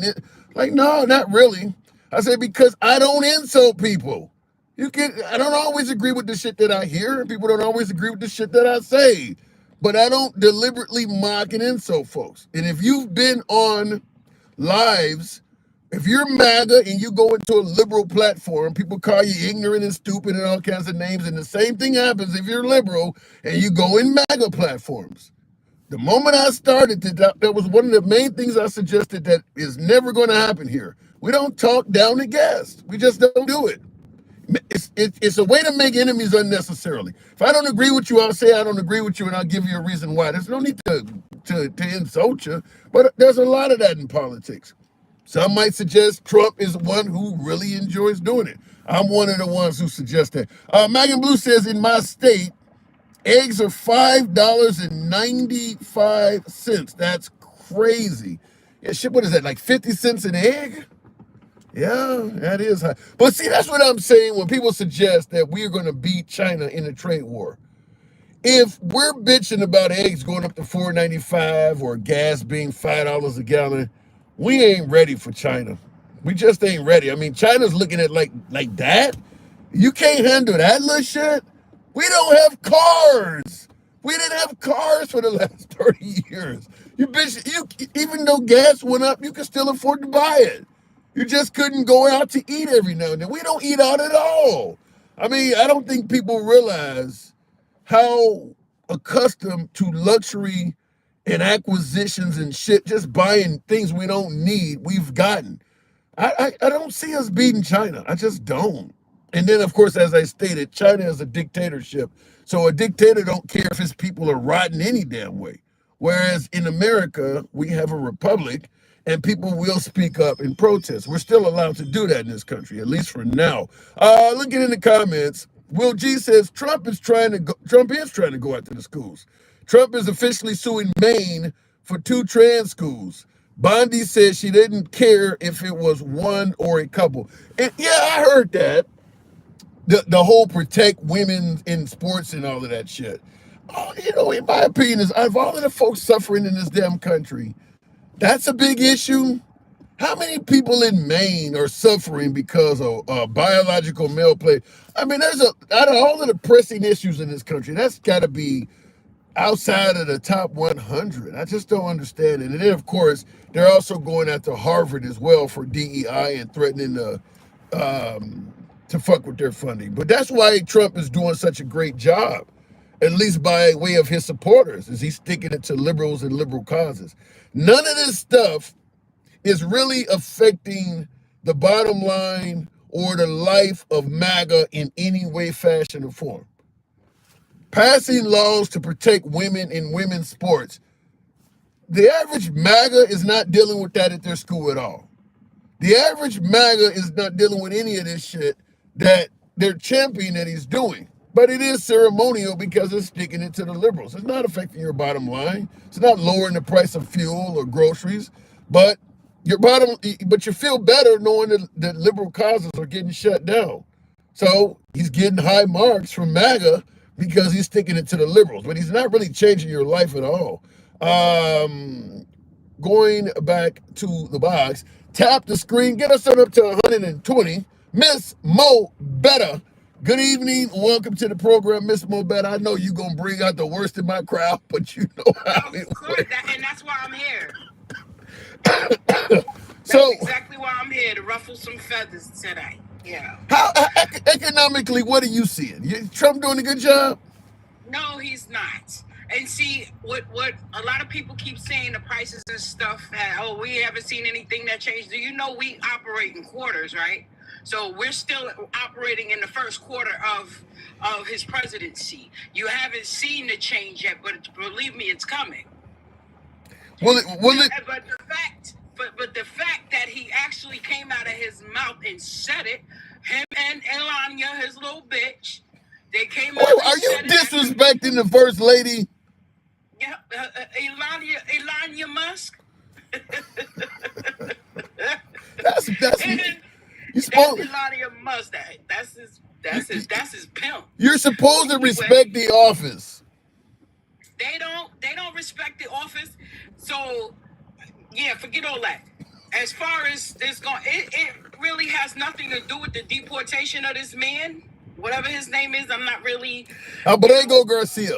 No, not really. I say, because I don't insult people. I don't always agree with the shit that I hear. People don't always agree with the shit that I say. But I don't deliberately mock and insult folks. And if you've been on lives, if you're MAGA and you go into a liberal platform, people call you ignorant and stupid and all kinds of names. And the same thing happens if you're liberal and you go in MAGA platforms. The moment I started, that was one of the main things I suggested that is never going to happen here. We don't talk down to guests. We just don't do it. It's a way to make enemies unnecessarily. If I don't agree with you, I'll say I don't agree with you, and I'll give you a reason why. There's no need to insult you, but there's a lot of that in politics. Some might suggest Trump is one who really enjoys doing it. I'm one of the ones who suggest that. Megan Blue says, in my state, eggs are $5.95. That's crazy. Yeah, shit, what is that, like 50 cents an egg? Yeah, that is high. But see, that's what I'm saying when people suggest that we're going to beat China in a trade war. If we're bitching about eggs going up to $4.95 or gas being $5 a gallon, we ain't ready for China. We just ain't ready. China's looking at like that. You can't handle that little shit. We don't have cars. We didn't have cars for the last 30 years. Even though gas went up, you can still afford to buy it. You just couldn't go out to eat every now and then. We don't eat out at all. I don't think people realize how accustomed to luxury and acquisitions and shit, just buying things we don't need, we've gotten. I don't see us beating China. I just don't. And then, of course, as I stated, China is a dictatorship. So a dictator don't care if his people are rotten any damn way. Whereas in America, we have a republic, and people will speak up and protest. We're still allowed to do that in this country, at least for now. Looking in the comments, Will G says Trump is trying to go after the schools. Trump is officially suing Maine for 2 trans schools. Bondi says she didn't care if it was one or a couple. And yeah, I heard that. The whole protect women in sports and all of that shit. In my opinion, is out of all of the folks suffering in this damn country, that's a big issue. How many people in Maine are suffering because of biological male play? There's out of all of the pressing issues in this country, that's got to be outside of the top 100. I just don't understand it. And then, of course, they're also going after Harvard as well for DEI and threatening to fuck with their funding. But that's why Trump is doing such a great job, at least by way of his supporters, is he's sticking it to liberals and liberal causes. None of this stuff is really affecting the bottom line or the life of MAGA in any way, fashion, or form. Passing laws to protect women in women's sports. The average MAGA is not dealing with that at their school at all. The average MAGA is not dealing with any of this shit that they're championing that he's doing. But it is ceremonial because it's sticking it to the liberals. It's not affecting your bottom line. It's not lowering the price of fuel or groceries, but you feel better knowing that liberal causes are getting shut down. So he's getting high marks from MAGA because he's sticking it to the liberals, but he's not really changing your life at all. Going back to the box, tap the screen, get us up to 120. Miss Mo Better. Good evening. Welcome to the program, Miss Mo Better. I know you're going to bring out the worst in my crowd, but you know how it works. And that's why I'm here. So that's exactly why I'm here, to ruffle some feathers today. Yeah. How economically, what are you seeing? Trump doing a good job? No, he's not. And see, what a lot of people keep saying, the prices and stuff, we haven't seen anything that changed. Do you know we operate in quarters, right? So we're still operating in the first quarter of his presidency. You haven't seen the change yet, but believe me, it's coming. But the fact that he actually came out of his mouth and said it, him and Elanya, his little bitch, they came out. Are you disrespecting the first lady? Yeah, Elanya Musk. That's Elanya Musk. That's his pimp. You're supposed to respect the office. They don't respect the office. So yeah, forget all that. As far as this going, it really has nothing to do with the deportation of this man, whatever his name is. I'm not really. Abrego Garcia.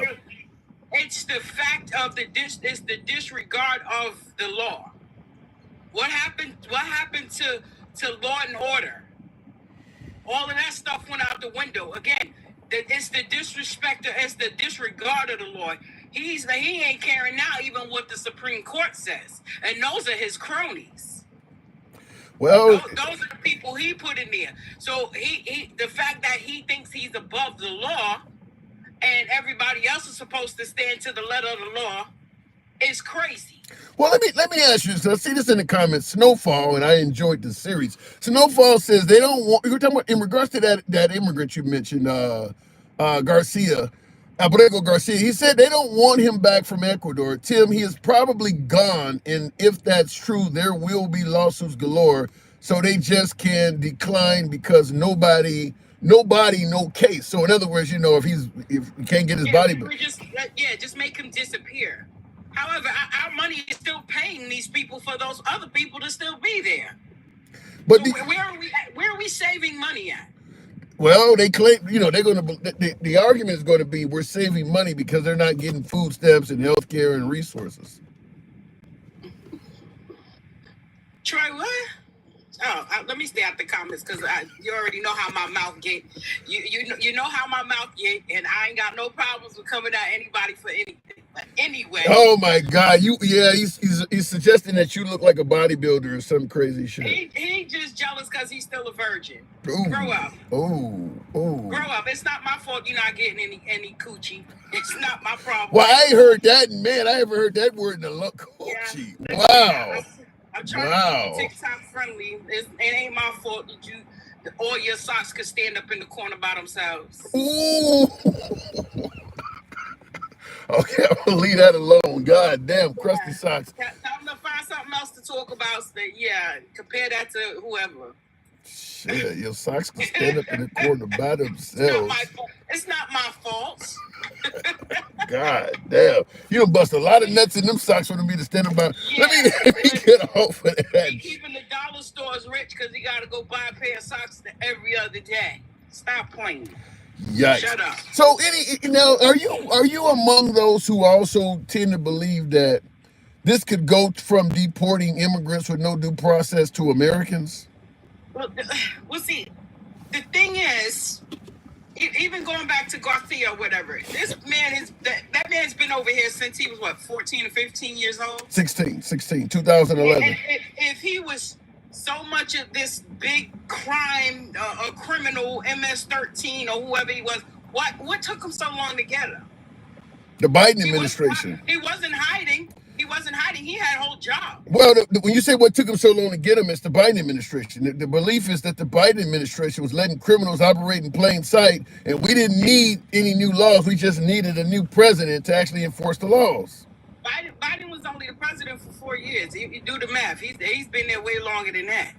It's the fact of it's the disregard of the law. What happened to law and order? All of that stuff went out the window. Again, it's the disrespect, it's the disregard of the law. He ain't caring now even what the Supreme Court says. And those are his cronies. Well, those are the people he put in there. So the fact that he thinks he's above the law and everybody else is supposed to stand to the letter of the law is crazy. Well, let me ask you. So I see this in the comments. Snowfall, and I enjoyed the series. Snowfall says they don't want. You're talking about in regards to that immigrant you mentioned, Garcia, Abrego Garcia. He said they don't want him back from Ecuador. Tim, he is probably gone, and if that's true, there will be lawsuits galore. So they just can decline because no case. So in other words, if he can't get his body back, just make him disappear. However, our money is still paying these people for those other people to still be there. But so where are we saving money at? Well, they claim, they're going to. The argument is going to be we're saving money because they're not getting food stamps and health care and resources. Troy, what? Oh, let me stay out the comments because you already know how my mouth get. You know how my mouth get, and I ain't got no problems with coming at anybody for anything. But anyway. Oh my God! He's suggesting that you look like a bodybuilder or some crazy shit. He just jealous because he's still a virgin. Ooh. Grow up. Oh. Grow up. It's not my fault you're not getting any coochie. It's not my problem. Well, I ain't heard that, man. I haven't heard that word in a long coochie. Yeah, wow. I'm trying to be TikTok friendly. It ain't my fault that all your socks could stand up in the corner by themselves. Ooh. Okay, I'm gonna leave that alone. God damn, crusty socks. I'm gonna find something else to talk about. Yeah, compare that to whoever. Shit, your socks can stand up in the corner by themselves. It's not my fault. God damn. You done bust a lot of nuts in them socks for me to stand up by. Yeah, let me get off of that. He keeping the dollar stores rich because he got to go buy a pair of socks every other day. Stop playing. Yikes. Shut up. So, are you among those who also tend to believe that this could go from deporting immigrants with no due process to Americans? Well, see, the thing is, even going back to Garcia or whatever, this man that man's been over here since he was 14 or 15 years old? 16, 2011. And if he was so much of this big crime, a criminal, MS-13 or whoever he was, what took him so long to get him? The Biden administration. He wasn't hiding. He wasn't hiding. He had a whole job. Well, when you say what took him so long to get him, it's the Biden administration. The belief is that the Biden administration was letting criminals operate in plain sight, and we didn't need any new laws. We just needed a new president to actually enforce the laws. Biden was only the president for 4 years. You do the math. He's been there way longer than that.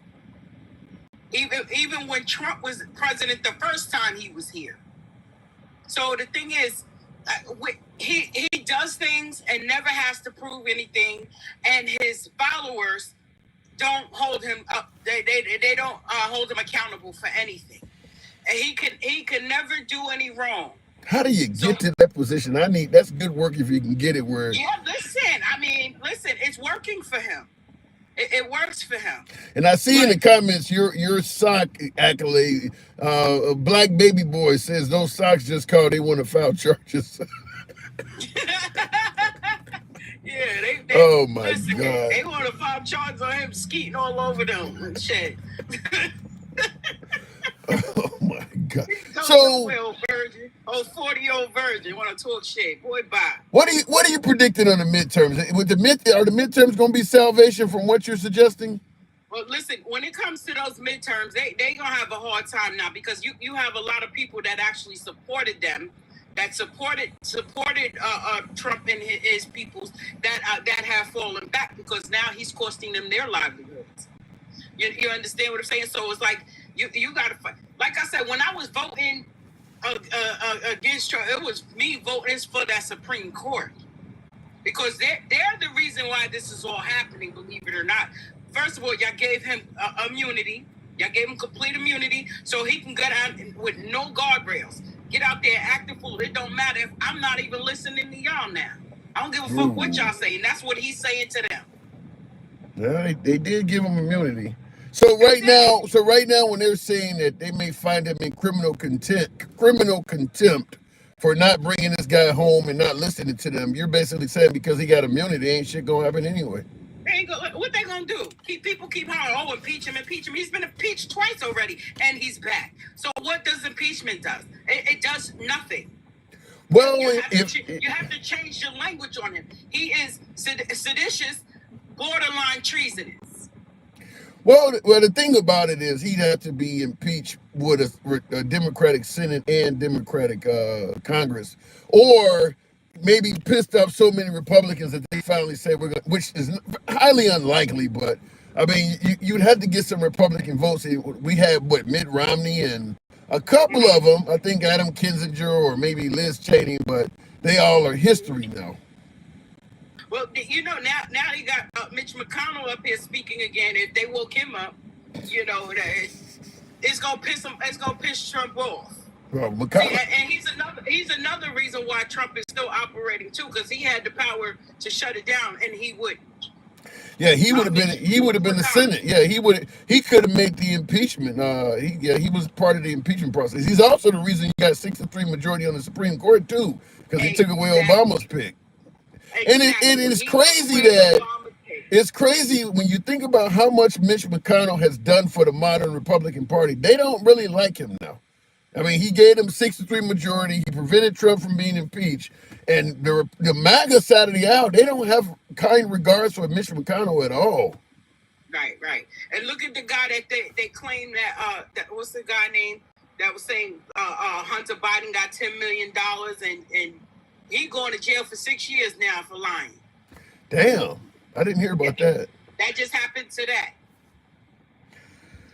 Even when Trump was president the first time he was here. So the thing is, he does things and never has to prove anything, and his followers don't hold him up. They don't hold him accountable for anything. And he can never do any wrong. How do you get to that position? That's good work if you can get it where. Yeah, listen, it's working for him. It works for him. And I see in the comments your sock accolade, Black Baby Boy says those socks just called they want to file charges. Yeah, oh my listen, God. They want to file charges on him skeeting all over them and shit. Oh my God. So, 40-year-old virgin want to talk shit. Boy, bye. What are you predicting on the midterms? Are the midterms going to be salvation from what you're suggesting? Well, listen, when it comes to those midterms, they gonna have a hard time now because you have a lot of people that actually supported them, that supported Trump and his peoples that have fallen back because now he's costing them their livelihoods. You understand what I'm saying? So it's like you got to fight. Like I said, when I was voting against Trump, it was me voting for that Supreme Court because they're the reason why this is all happening. Believe it or not. First of all, y'all gave him immunity. Y'all gave him complete immunity so he can get out with no guardrails. Get out there, act a fool. It don't matter if I'm not even listening to y'all now. I don't give a fuck what y'all say. And that's what he's saying to them. Yeah, they did give him immunity. So right now, when they're saying that they may find him in criminal contempt for not bringing this guy home and not listening to them, you're basically saying because he got immunity, ain't shit gonna happen anyway. What they gonna do? People keep hollering, impeach him. He's been impeached twice already, and he's back. So what does impeachment do? It does nothing. Well, you have to change your language on him. He is seditious, borderline treasonous. Well, the thing about it is he'd have to be impeached with a Democratic Senate and Democratic Congress, or maybe pissed off so many Republicans that they finally say which is highly unlikely, but I mean, you'd have to get some Republican votes. We had Mitt Romney and a couple of them, I think Adam Kinzinger or maybe Liz Cheney, but they all are history now. Well, now you got Mitch McConnell up here speaking again. If they woke him up, it's gonna piss him. It's gonna piss Trump off. Well, McConnell. And he's another reason why Trump is still operating too, because he had the power to shut it down, and he wouldn't. Yeah, he would have been the Senate. Yeah, he could have made the impeachment. He was part of the impeachment process. He's also the reason you got 6-3 majority on the Supreme Court too, because he took away Obama's pick. Exactly. And it's crazy when you think about how much Mitch McConnell has done for the modern Republican Party. They don't really like him now. I mean, he gave them 6-3 majority. He prevented Trump from being impeached. And the MAGA side of the aisle, they don't have kind regards for Mitch McConnell at all. Right. And look at the guy that they claim that what's the guy name that was saying Hunter Biden got $10 million and he going to jail for 6 years now for lying. Damn, I didn't hear about that. That just happened to that.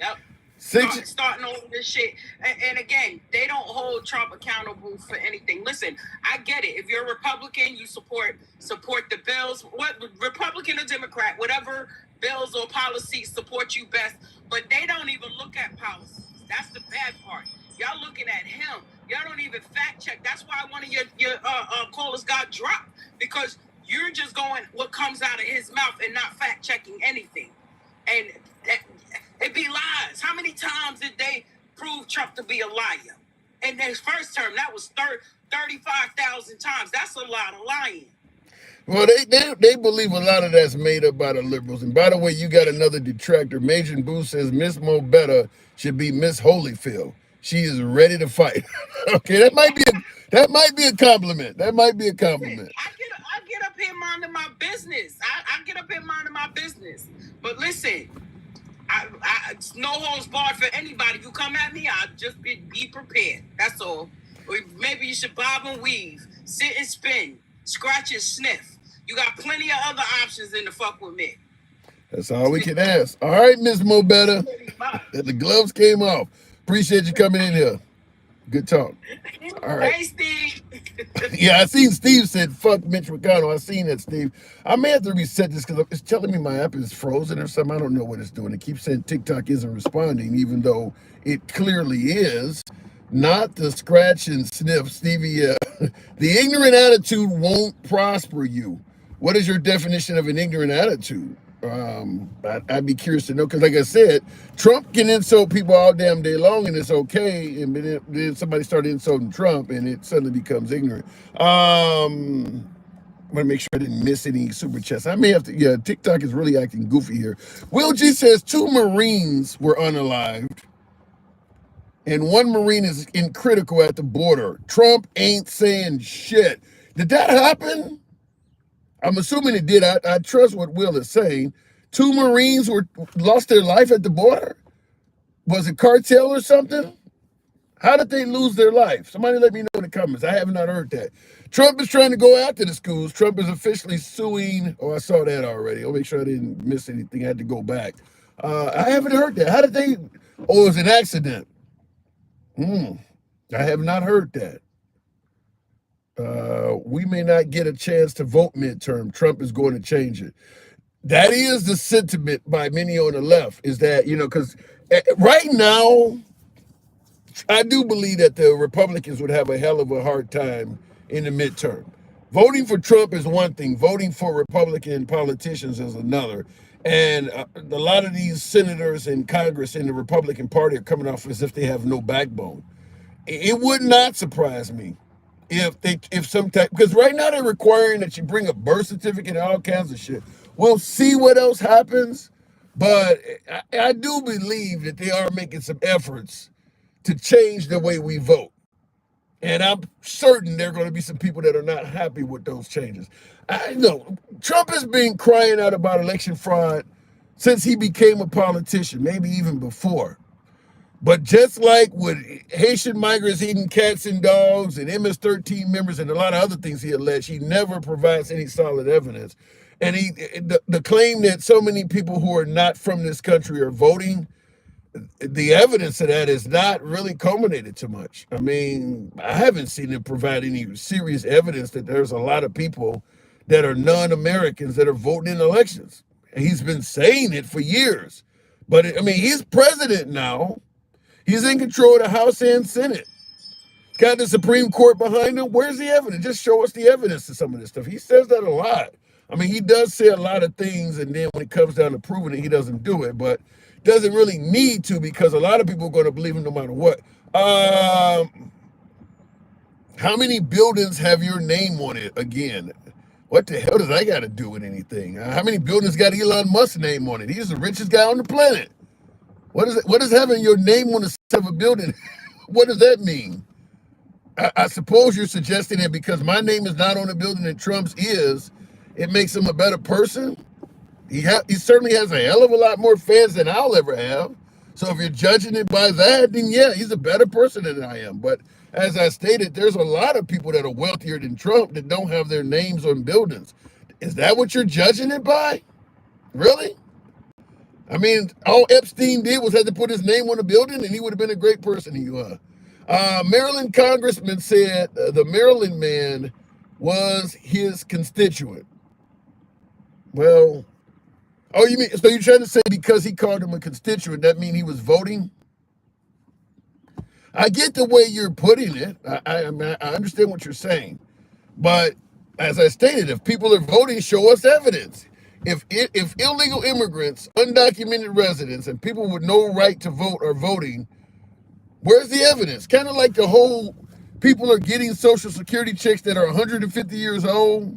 Yep. Starting over this shit. And again, they don't hold Trump accountable for anything. Listen, I get it. If you're a Republican, you support the bills. What Republican or Democrat, whatever bills or policies support you best. But they don't even look at policies. That's the bad part. Y'all looking at him. Y'all don't even fact check. That's why one of your callers got dropped, because you're just going what comes out of his mouth and not fact checking anything. And it be lies. How many times did they prove Trump to be a liar? In his first term, that was 35,000 times. That's a lot of lying. Well, they believe a lot of that's made up by the liberals. And by the way, you got another detractor. Major Boo says Miss Mo Better should be Miss Holyfield. She is ready to fight. Okay, that might be a compliment. That might be a compliment. I get up here here minding my business. I get up here minding my business. But listen, I no holds barred for anybody. You come at me, I'll just be prepared. That's all. Or maybe you should bob and weave, sit and spin, scratch and sniff. You got plenty of other options than to fuck with me. That's all we can ask. All right, Miss Mobetta. The gloves came off. Appreciate you coming in here. Good talk. All right. Hey, Steve. Yeah, I seen Steve said, fuck Mitch McConnell. I seen that, Steve. I may have to reset this because it's telling me my app is frozen or something. I don't know what it's doing. It keeps saying TikTok isn't responding, even though it clearly is. Not the scratch and sniff, Stevie. The ignorant attitude won't prosper you. What is your definition of an ignorant attitude? I'd be curious to know, because like I said, Trump can insult people all damn day long and it's okay, and then somebody started insulting Trump and it suddenly becomes ignorant. I'm gonna make sure I didn't miss any super chats. I may have to, yeah, TikTok is really acting goofy here. Will G says 2 Marines were unalived and 1 Marine is in critical at the border. Trump ain't saying shit. Did that happen? I'm assuming it did. I trust what Will is saying. 2 Marines lost their life at the border? Was it cartel or something? How did they lose their life? Somebody let me know in the comments. I have not heard that. Trump is trying to go after the schools. Trump is officially suing. Oh, I saw that already. I'll make sure I didn't miss anything. I had to go back. I haven't heard that. How did they? Oh, it was an accident. I have not heard that. We may not get a chance to vote midterm. Trump is going to change it. That is the sentiment by many on the left, is that, because right now, I do believe that the Republicans would have a hell of a hard time in the midterm. Voting for Trump is one thing. Voting for Republican politicians is another. And a lot of these senators in Congress in the Republican Party are coming off as if they have no backbone. It would not surprise me because right now they're requiring that you bring a birth certificate and all kinds of shit. We'll see what else happens, but I do believe that they are making some efforts to change the way we vote. And I'm certain there are going to be some people that are not happy with those changes. I know Trump has been crying out about election fraud since he became a politician, maybe even before. But just like with Haitian migrants eating cats and dogs and MS-13 members and a lot of other things he alleged, he never provides any solid evidence. And the claim that so many people who are not from this country are voting, the evidence of that is not really culminated too much. I mean, I haven't seen him provide any serious evidence that there's a lot of people that are non-Americans that are voting in elections. And he's been saying it for years. But I mean, he's president now. He's in control of the House and Senate. Got the Supreme Court behind him. Where's the evidence? Just show us the evidence to some of this stuff. He says that a lot. I mean, he does say a lot of things, and then when it comes down to proving it, he doesn't do it, but doesn't really need to, because a lot of people are going to believe him no matter what. How many buildings have your name on it again? What the hell does that got to do with anything? How many buildings got Elon Musk's name on it? He's the richest guy on the planet. What is having your name on the side of a building? What does that mean? I suppose you're suggesting that because my name is not on the building and Trump's is, it makes him a better person. He certainly has a hell of a lot more fans than I'll ever have. So if you're judging it by that, then yeah, he's a better person than I am. But as I stated, there's a lot of people that are wealthier than Trump that don't have their names on buildings. Is that what you're judging it by? Really? I mean, all Epstein did was had to put his name on the building, and he would have been a great person. Maryland congressman said the Maryland man was his constituent. Well, oh, you mean, so you're trying to say because he called him a constituent, that mean he was voting? I get the way you're putting it. I understand what you're saying. But as I stated, if people are voting, show us evidence. If illegal immigrants, undocumented residents, and people with no right to vote are voting, where's the evidence? Kind of like the whole people are getting Social Security checks that are 150 years old.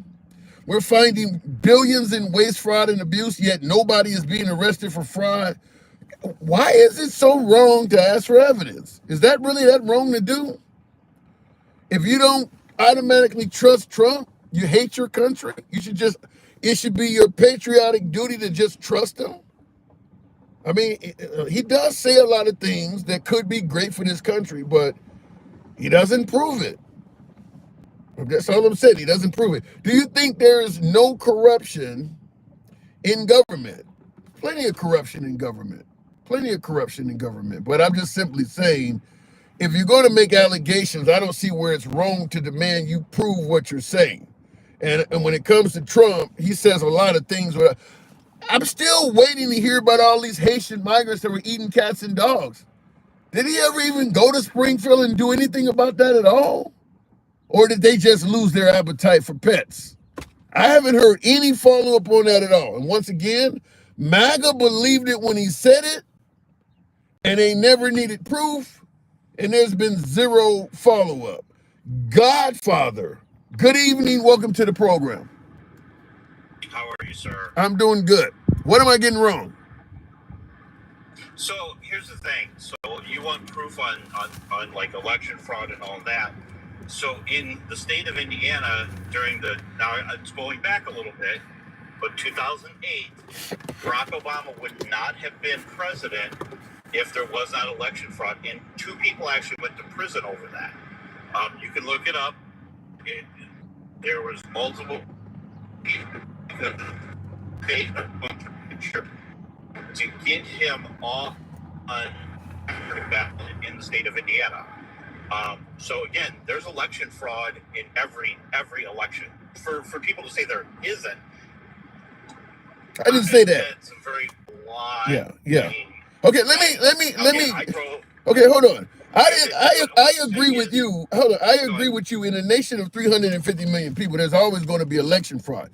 We're finding billions in waste, fraud, and abuse, yet nobody is being arrested for fraud. Why is it so wrong to ask for evidence? Is that really that wrong to do? If you don't automatically trust Trump, You hate your country. It should be your patriotic duty to just trust him. I mean, he does say a lot of things that could be great for this country, but he doesn't prove it. That's all I'm saying. He doesn't prove it. Do you think there is no corruption in government? Plenty of corruption in government. Plenty of corruption in government. But I'm just simply saying, if you're going to make allegations, I don't see where it's wrong to demand you prove what you're saying. And when it comes to Trump, he says a lot of things. I'm still waiting to hear about all these Haitian migrants that were eating cats and dogs. Did he ever even go to Springfield and do anything about that at all? Or did they just lose their appetite for pets? I haven't heard any follow-up on that at all. And once again, MAGA believed it when he said it, and they never needed proof, and there's been zero follow-up. Godfather, good evening. Welcome to the program. How are you, sir? I'm doing good. What am I getting wrong? So here's the thing. So you want proof on like election fraud and all that. So in the state of Indiana now it's going back a little bit, but 2008, Barack Obama would not have been president if there was not election fraud. And 2 people actually went to prison over that. You can look it up. There was multiple people to get him off on in the state of Indiana. So again, there's election fraud in every election. For people to say there isn't, I didn't say that. That's a very blind. Yeah. Okay, let me. Okay, hold on. I agree with you. Hold on. I agree with you. In a nation of 350 million people, there's always going to be election fraud.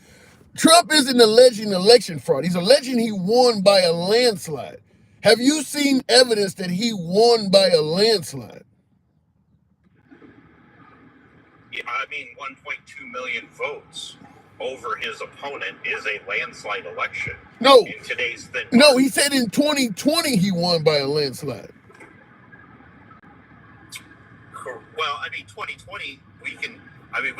Trump isn't alleging election fraud. He's alleging he won by a landslide. Have you seen evidence that he won by a landslide? Yeah, I mean, 1.2 million votes over his opponent is a landslide election. No. In today's thing. No, he said in 2020 he won by a landslide. Well, I mean, 2020, we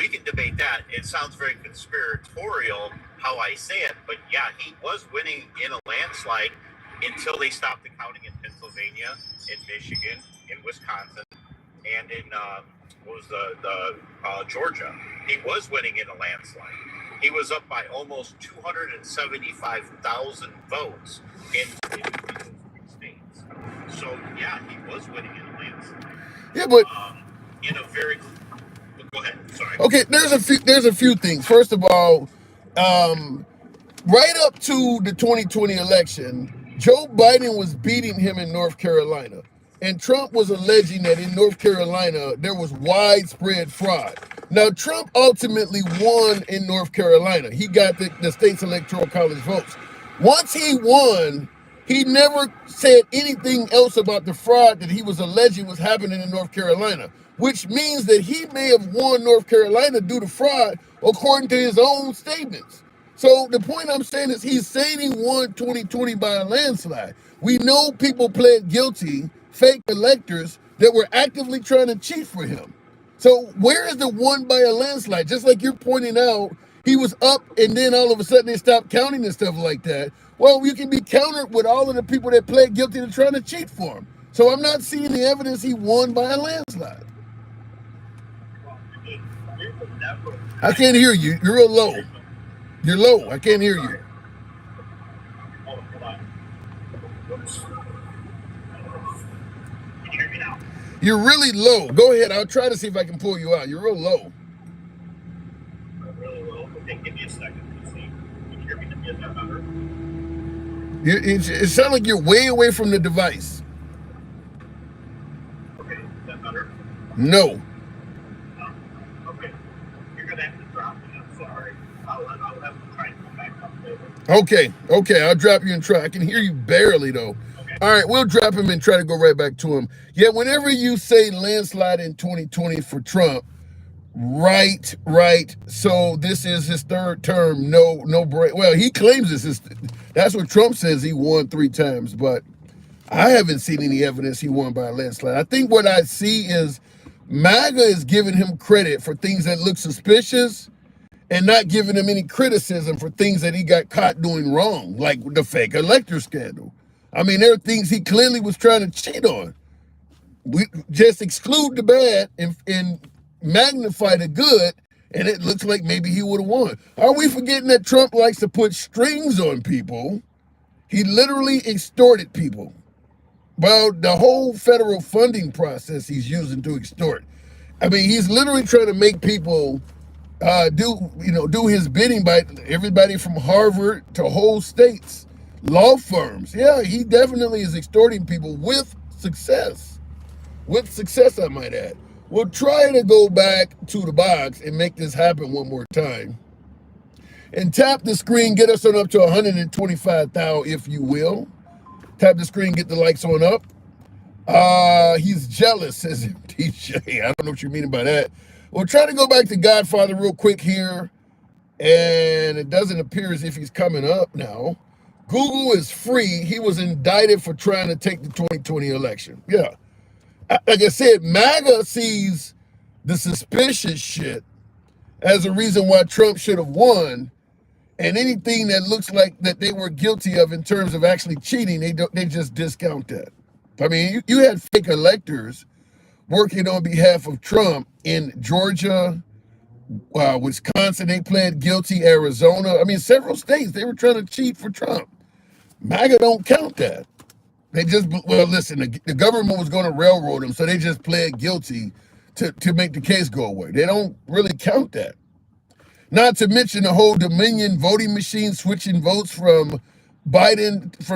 can debate that. It sounds very conspiratorial how I say it, but yeah, he was winning in a landslide until they stopped the counting in Pennsylvania, in Michigan, in Wisconsin, and in Georgia. He was winning in a landslide. He was up by almost 275,000 votes in those 3 states. So yeah, he was winning in a landslide. Yeah, but in a very. Go ahead. Sorry. Okay, there's a few things. First of all, right up to the 2020 election, Joe Biden was beating him in North Carolina. And Trump was alleging that in North Carolina, there was widespread fraud. Now, Trump ultimately won in North Carolina. He got the state's electoral college votes. Once he won, he never said anything else about the fraud that he was alleging was happening in North Carolina, which means that he may have won North Carolina due to fraud, according to his own statements. So the point I'm saying is he's saying he won 2020 by a landslide. We know people pled guilty, fake electors, that were actively trying to cheat for him. So where is the won by a landslide? Just like you're pointing out, he was up and then all of a sudden they stopped counting and stuff like that. Well, you can be countered with all of the people that pled guilty to trying to cheat for him. So I'm not seeing the evidence he won by a landslide. I can't hear you. You're real low. You're low. I can't hear you. You're really low. Go ahead. I'll try to see if I can pull you out. You're real low. Really low. Okay, give me a second. Let's see. Can you hear me? Is that better? It sounds like you're way away from the device. Okay, is that better? No. Okay. You're going to have to drop me. I'm sorry. I'll have to try and come back up later. Okay. I'll drop you and try. I can hear you barely, though. Okay. All right, we'll drop him and try to go right back to him. Yeah, whenever you say landslide in 2020 for Trump, right. So this is his third term. No break. Well, he claims this. That's what Trump says. He won 3 times, but I haven't seen any evidence he won by a landslide. I think what I see is MAGA is giving him credit for things that look suspicious, and not giving him any criticism for things that he got caught doing wrong, like the fake elector scandal. I mean, there are things he clearly was trying to cheat on. We just exclude the bad and magnify the good, and it looks like maybe he would have won. Are we forgetting that Trump likes to put strings on people? He literally extorted people. Well, the whole federal funding process he's using to extort. I mean, he's literally trying to make people do his bidding by everybody from Harvard to whole states, law firms. Yeah, he definitely is extorting people with success. With success, I might add. We'll try to go back to the box and make this happen one more time. And tap the screen, get us on up to 125,000, if you will. Tap the screen, get the likes on up. He's jealous, says DJ. I don't know what you mean by that. We'll try to go back to Godfather real quick here. And it doesn't appear as if he's coming up now. Google is free. He was indicted for trying to take the 2020 election. Yeah. Like I said, MAGA sees the suspicious shit as a reason why Trump should have won. And anything that looks like that they were guilty of in terms of actually cheating, they just discount that. I mean, you had fake electors working on behalf of Trump in Georgia, Wisconsin, they pled guilty, Arizona. I mean, several states, they were trying to cheat for Trump. MAGA don't count that. They just, well, listen, the government was going to railroad them, so they just pled guilty to make the case go away. They don't really count that. Not to mention the whole Dominion voting machine switching votes from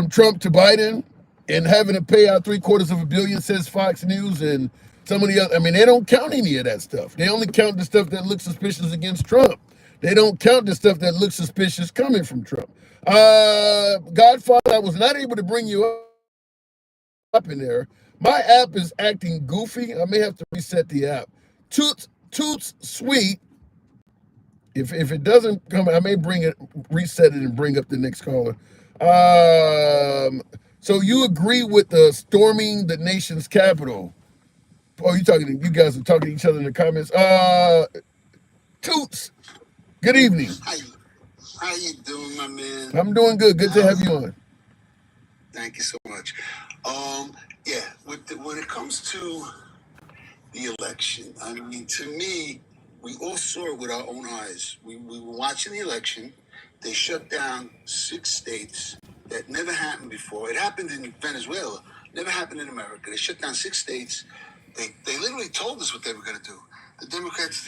Trump to Biden and having to pay out $750 million, says Fox News and some of the other. I mean, they don't count any of that stuff. They only count the stuff that looks suspicious against Trump. They don't count the stuff that looks suspicious coming from Trump. Godfather, I was not able to bring you up in there. My app is acting goofy. I may have to reset the app. Toots Sweet. If it doesn't come, I may reset it and bring up the next caller. So you agree with the storming the nation's capital? Oh, you guys are talking to each other in the comments. Toots, good evening. How you doing, my man? I'm doing good. Good to have you on. Thank you so much. Yeah, when it comes to the election, I mean, to me, we all saw it with our own eyes. We were watching the election. They shut down 6 states. That never happened before. It happened in Venezuela. Never happened in America. They shut down 6 states. They literally told us what they were going to do. The Democrats,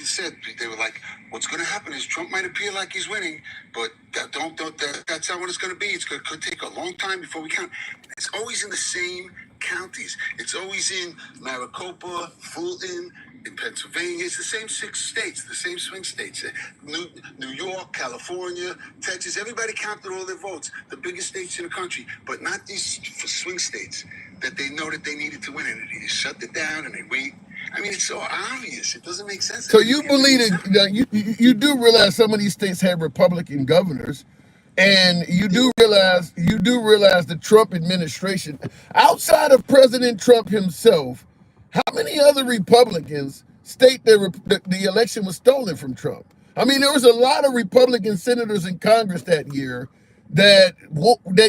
they were like, what's going to happen is Trump might appear like he's winning, but that's not what it's going to be. It could take a long time before we count. It's always in the same counties. It's always in Maricopa, Fulton, in Pennsylvania. It's the same 6 states, the same swing states. New York, California, Texas. Everybody counted all their votes. The biggest states in the country, but not these swing states that they know that they needed to win. And they just shut it down and they wait. I mean, it's so obvious. It doesn't make sense. So you believe that you do realize some of these states have Republican governors, and you do realize the Trump administration, outside of President Trump himself, how many other Republicans state that the election was stolen from Trump? I mean, there was a lot of Republican senators in Congress that year that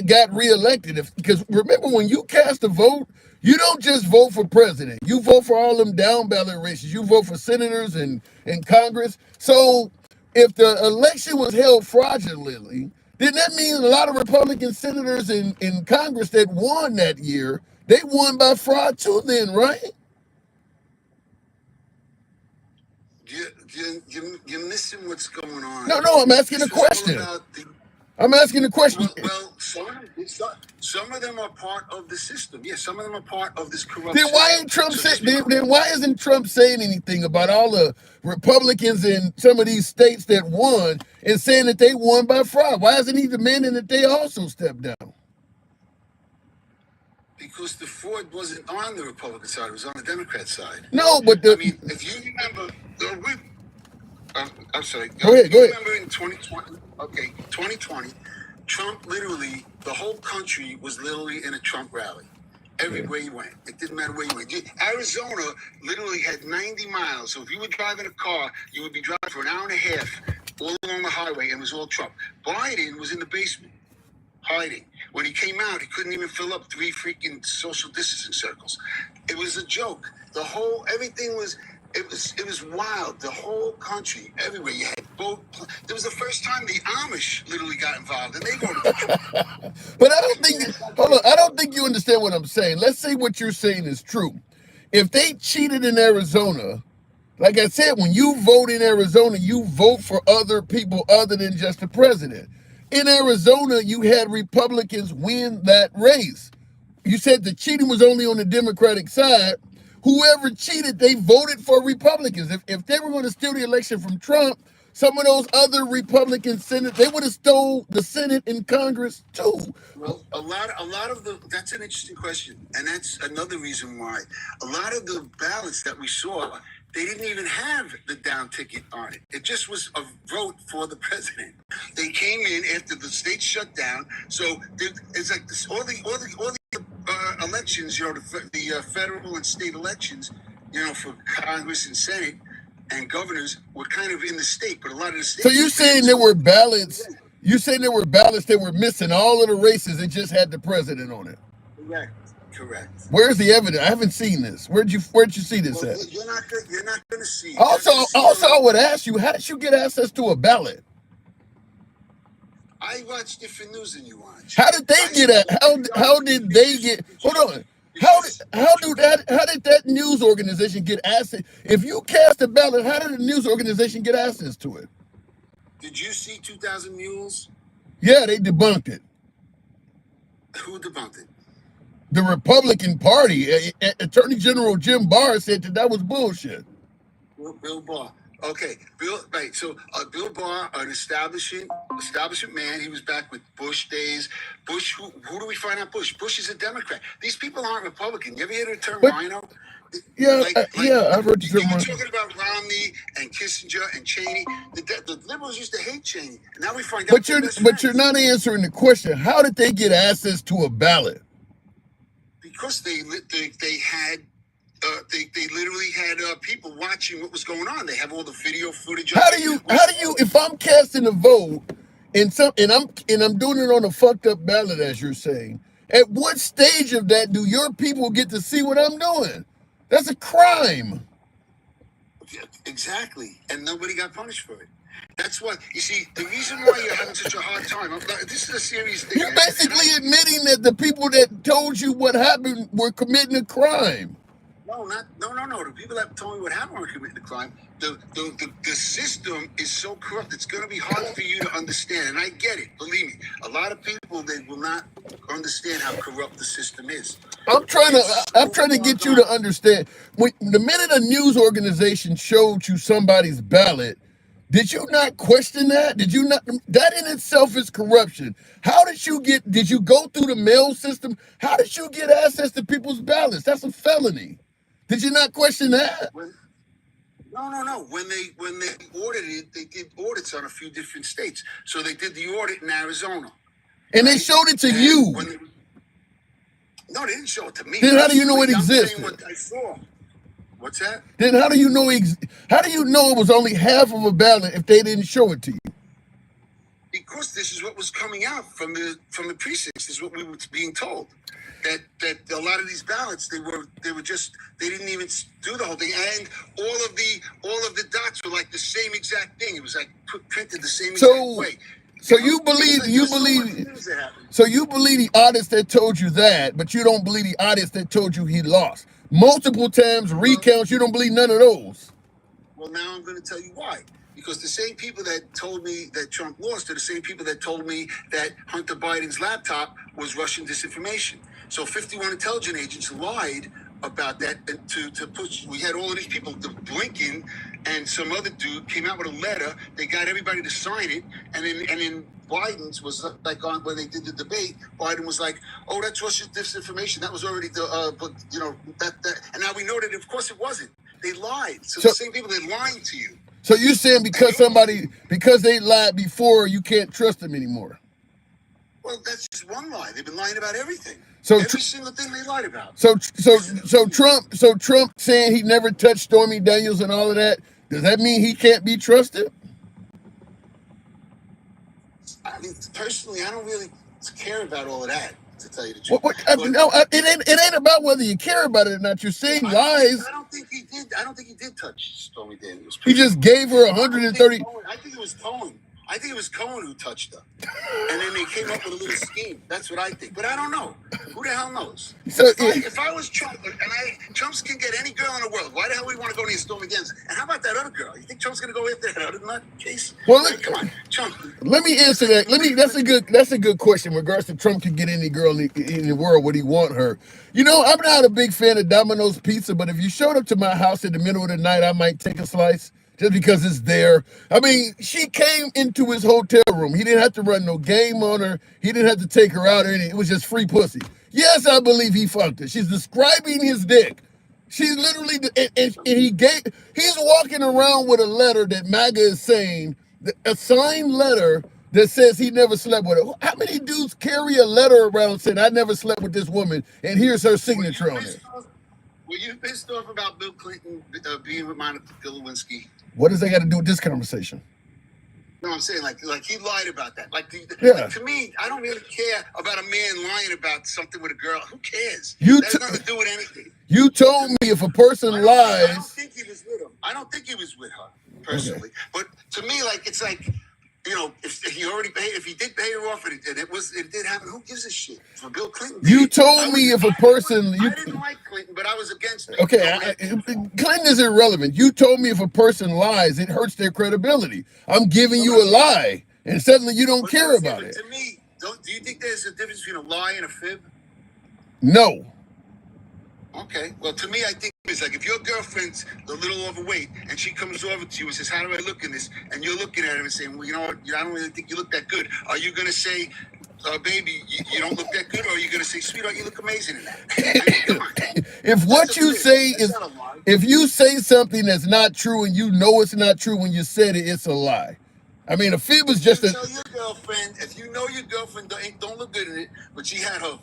got reelected. Because remember, when you cast a vote, you don't just vote for president. You vote for all them down ballot races. You vote for senators and Congress. So if the election was held fraudulently, then that means a lot of Republican senators in Congress that won that year, they won by fraud too then, right? You're missing what's going on. No, I'm asking a question. I'm asking a question. Well, some of them are part of the system. Yeah, some of them are part of this corruption. Then why isn't Trump saying anything about all the Republicans in some of these states that won and saying that they won by fraud? Why isn't he demanding that they also step down? Because the fraud wasn't on the Republican side; it was on the Democrat side. No, but I mean, if you remember, I'm sorry. Go ahead. Remember in 2020? Okay, 2020, Trump literally, the whole country was literally in a Trump rally. Everywhere you went. It didn't matter where you went. Arizona literally had 90 miles. So if you were driving a car, you would be driving for an hour and a half all along the highway, and it was all Trump. Biden was in the basement, hiding. When he came out, he couldn't even fill up 3 freaking social distancing circles. It was a joke. Everything was, it was wild. The whole country, everywhere. You had boat. It was the first time the Amish literally got involved, and they go to Trump. But I don't think, hold on, I don't think you understand what I'm saying. Let's say what you're saying is true. If they cheated in Arizona, like I said, when you vote in Arizona, you vote for other people other than just the president. In Arizona, you had Republicans win that race. You said the cheating was only on the Democratic side. Whoever cheated, they voted for Republicans. If they were going to steal the election from Trump, some of those other Republican senators, they would have stole the Senate and Congress too. Well, a lot of that's an interesting question. And that's another reason why a lot of the ballots that we saw, they didn't even have the down ticket on it. It just was a vote for the president. They came in after the state shut down. So it's like this, all the elections, the federal and state elections, for Congress and Senate and governors were kind of in the state, but a lot of the states. So you're saying there were ballots? You're saying there were ballots that were missing all of the races and just had the president on it? Correct. Where's the evidence? I haven't seen this. Where'd you see this at? You're not going to see. Also, I would ask you, how did you get access to a ballot? I watch different news than you watch. How did they get it? How did they get? Hold on. How did that news organization get access? If you cast a ballot, how did the news organization get access to it? Did you see 2,000 Mules? Yeah, they debunked it. Who debunked it? The Republican Party. Attorney General Jim Barr said that was bullshit. Bill Barr. Okay, right. So Bill Barr, an establishment man. He was back with Bush days. Bush. Who do we find out? Bush. Bush is a Democrat. These people aren't Republican. You ever hear the term rhino? Yeah, I've heard the term. You're talking about Romney and Kissinger and Cheney. The liberals used to hate Cheney, and now we find out. But you're not answering the question. How did they get access to a ballot? Because they had. They literally had people watching what was going on. They have all the video footage. How do you? If I'm casting a vote and I'm doing it on a fucked up ballot, as you're saying, at what stage of that do your people get to see what I'm doing? That's a crime. Exactly, and nobody got punished for it. That's what you see. The reason why you're having such a hard time. This is a serious thing. You're basically admitting that the people that told you what happened were committing a crime. No. The people that told me what happened were committing the crime. The system is so corrupt. It's going to be hard for you to understand, and I get it. Believe me, a lot of people, they will not understand how corrupt the system is. I'm trying to get you to understand. The minute a news organization showed you somebody's ballot, did you not question that? Did you not? That in itself is corruption. How did you go through the mail system? How did you get access to people's ballots? That's a felony. Did you not question that? No. When they audited it, they did audits on a few different states. So they did the audit in Arizona. And they showed it to you. No, they didn't show it to me. Then how do you know it existed? What I saw. What's that? Then how do you know it was only half of a ballot if they didn't show it to you? Because this is what was coming out from the precincts. This is what we were being told. That a lot of these ballots they didn't even do the whole thing, and all of the dots were like the same exact thing. It was like printed the same exact way. So you believe the audits that told you that, but you don't believe the audits that told you he lost multiple times, recounts. You don't believe none of those. Well, now I'm going to tell you why. Because the same people that told me that Trump lost are the same people that told me that Hunter Biden's laptop was Russian disinformation. So 51 intelligence agents lied about that to push. We had all of these people, the Blinken and some other dude came out with a letter. They got everybody to sign it, and then Biden's was like on when they did the debate. Biden was like, "Oh, that's Russian disinformation. That was already that." And now we know that of course it wasn't. They lied. So the same people, they're lying to you. So you're saying because they lied before, you can't trust them anymore? Well, that's just one lie. They've been lying about everything. So every single thing they lied about. So Trump saying he never touched Stormy Daniels and all of that, does that mean he can't be trusted? I mean, personally, I don't really care about all of that, to tell you the truth. It ain't about whether you care about it or not. You're saying lies. I don't think he did. I don't think he did touch Stormy Daniels. He just gave her 130. I think it was Cohen. I think it was Cohen who touched her. And then they came up with a little scheme. That's what I think. But I don't know. Who the hell knows? So, if I was Trump, and Trump's can get any girl in the world, why the hell would he want to go to Stormy Daniels? And how about that other girl? You think Trump's going to go after that other nut case? Well, come on, Trump. Let me answer that. That's a good question. In regards to Trump can get any girl in the world, would he want her? You know, I'm not a big fan of Domino's Pizza, but if you showed up to my house in the middle of the night, I might take a slice. Just because it's there. I mean, she came into his hotel room. He didn't have to run no game on her. He didn't have to take her out or anything. It was just free pussy. Yes, I believe he fucked her. She's describing his dick. She's literally, and he's walking around with a letter that MAGA is saying, a signed letter that says he never slept with her. How many dudes carry a letter around saying, I never slept with this woman, and here's her signature on it? Were you pissed off about Bill Clinton being with Monica Lewinsky? What does that got to do with this conversation? No, I'm saying like he lied about that. Like to me, I don't really care about a man lying about something with a girl. Who cares? That has nothing to do with anything. You told me if a person lies. I don't think he was with him. I don't think he was with her personally. Okay. But to me, like it's like, you know, if he did pay her off and it did happen, who gives a shit? For Bill Clinton. You told me if a person. I didn't like Clinton, but I was against him. Okay, Clinton is irrelevant. You told me if a person lies, it hurts their credibility. I'm giving you a lie, and suddenly you don't care about it. To me, do you think there's a difference between a lie and a fib? No. Okay. Well, to me, I think it's like if your girlfriend's a little overweight and she comes over to you and says, how do I look in this? And you're looking at her and saying, well, you know what? I don't really think you look that good. Are you going to say, baby, you don't look that good? Or are you going to say, sweetheart, you look amazing in that? I mean, come on. If what you say is, if you say something that's not true and you know it's not true when you said it, it's a lie. I mean, a fib is just tell your girlfriend, if you know your girlfriend don't look good in it, but she had her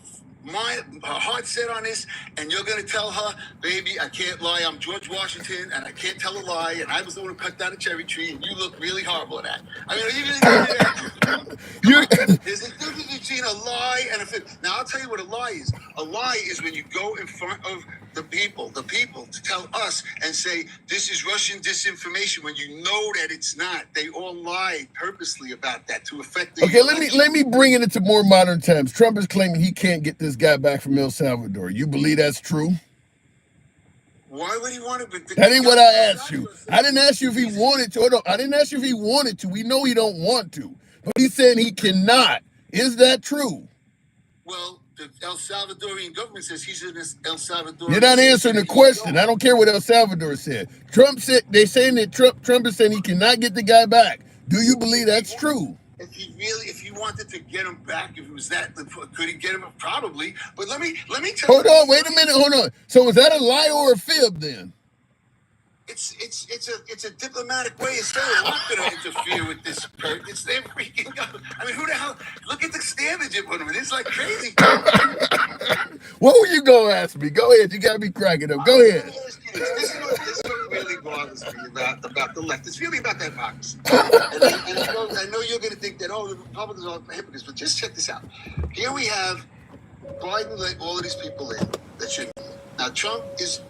heart set on this, and you're going to tell her, baby, I can't lie, I'm George Washington, and I can't tell a lie, and I was the one who cut down a cherry tree, and you look really horrible at that. I mean, are you going to do that? There's a difference between a lie and a fib. Now, I'll tell you what a lie is. A lie is when you go in front of the people to tell us and say, this is Russian disinformation, when you know that it's not. They all lied purposely about that to affect the election. let me bring it into more modern times. Trump is claiming he can't get this guy back from El Salvador. You believe that's true? Why would he want to? That ain't what I asked you. I didn't ask you if he wanted to. No, I didn't ask you if he wanted to. We know he don't want to. But he's saying he cannot. Is that true? Well, the El Salvadorian government says he's in this El Salvador. You're not answering the question. I don't care what El Salvador said. Trump said they're saying that Trump is saying he cannot get the guy back. Do you believe that's true? If he wanted to get him back, if it was that, could he get him? Probably. But let me tell you. Hold on, wait a minute, hold on. So is that a lie or a fib then? It's a diplomatic way of saying I'm not going to interfere with this person. It's their freaking. I mean, who the hell? Look at the standards you put them in. It's like crazy. What were you gonna ask me? Go ahead. You gotta be cracking up. Go ahead. This is what really bothers me about the left. It's really about that hypocrisy. And I know you're going to think that the Republicans are hypocrites, but just check this out. Here we have Biden let all of these people in that shouldn't. Now Trump is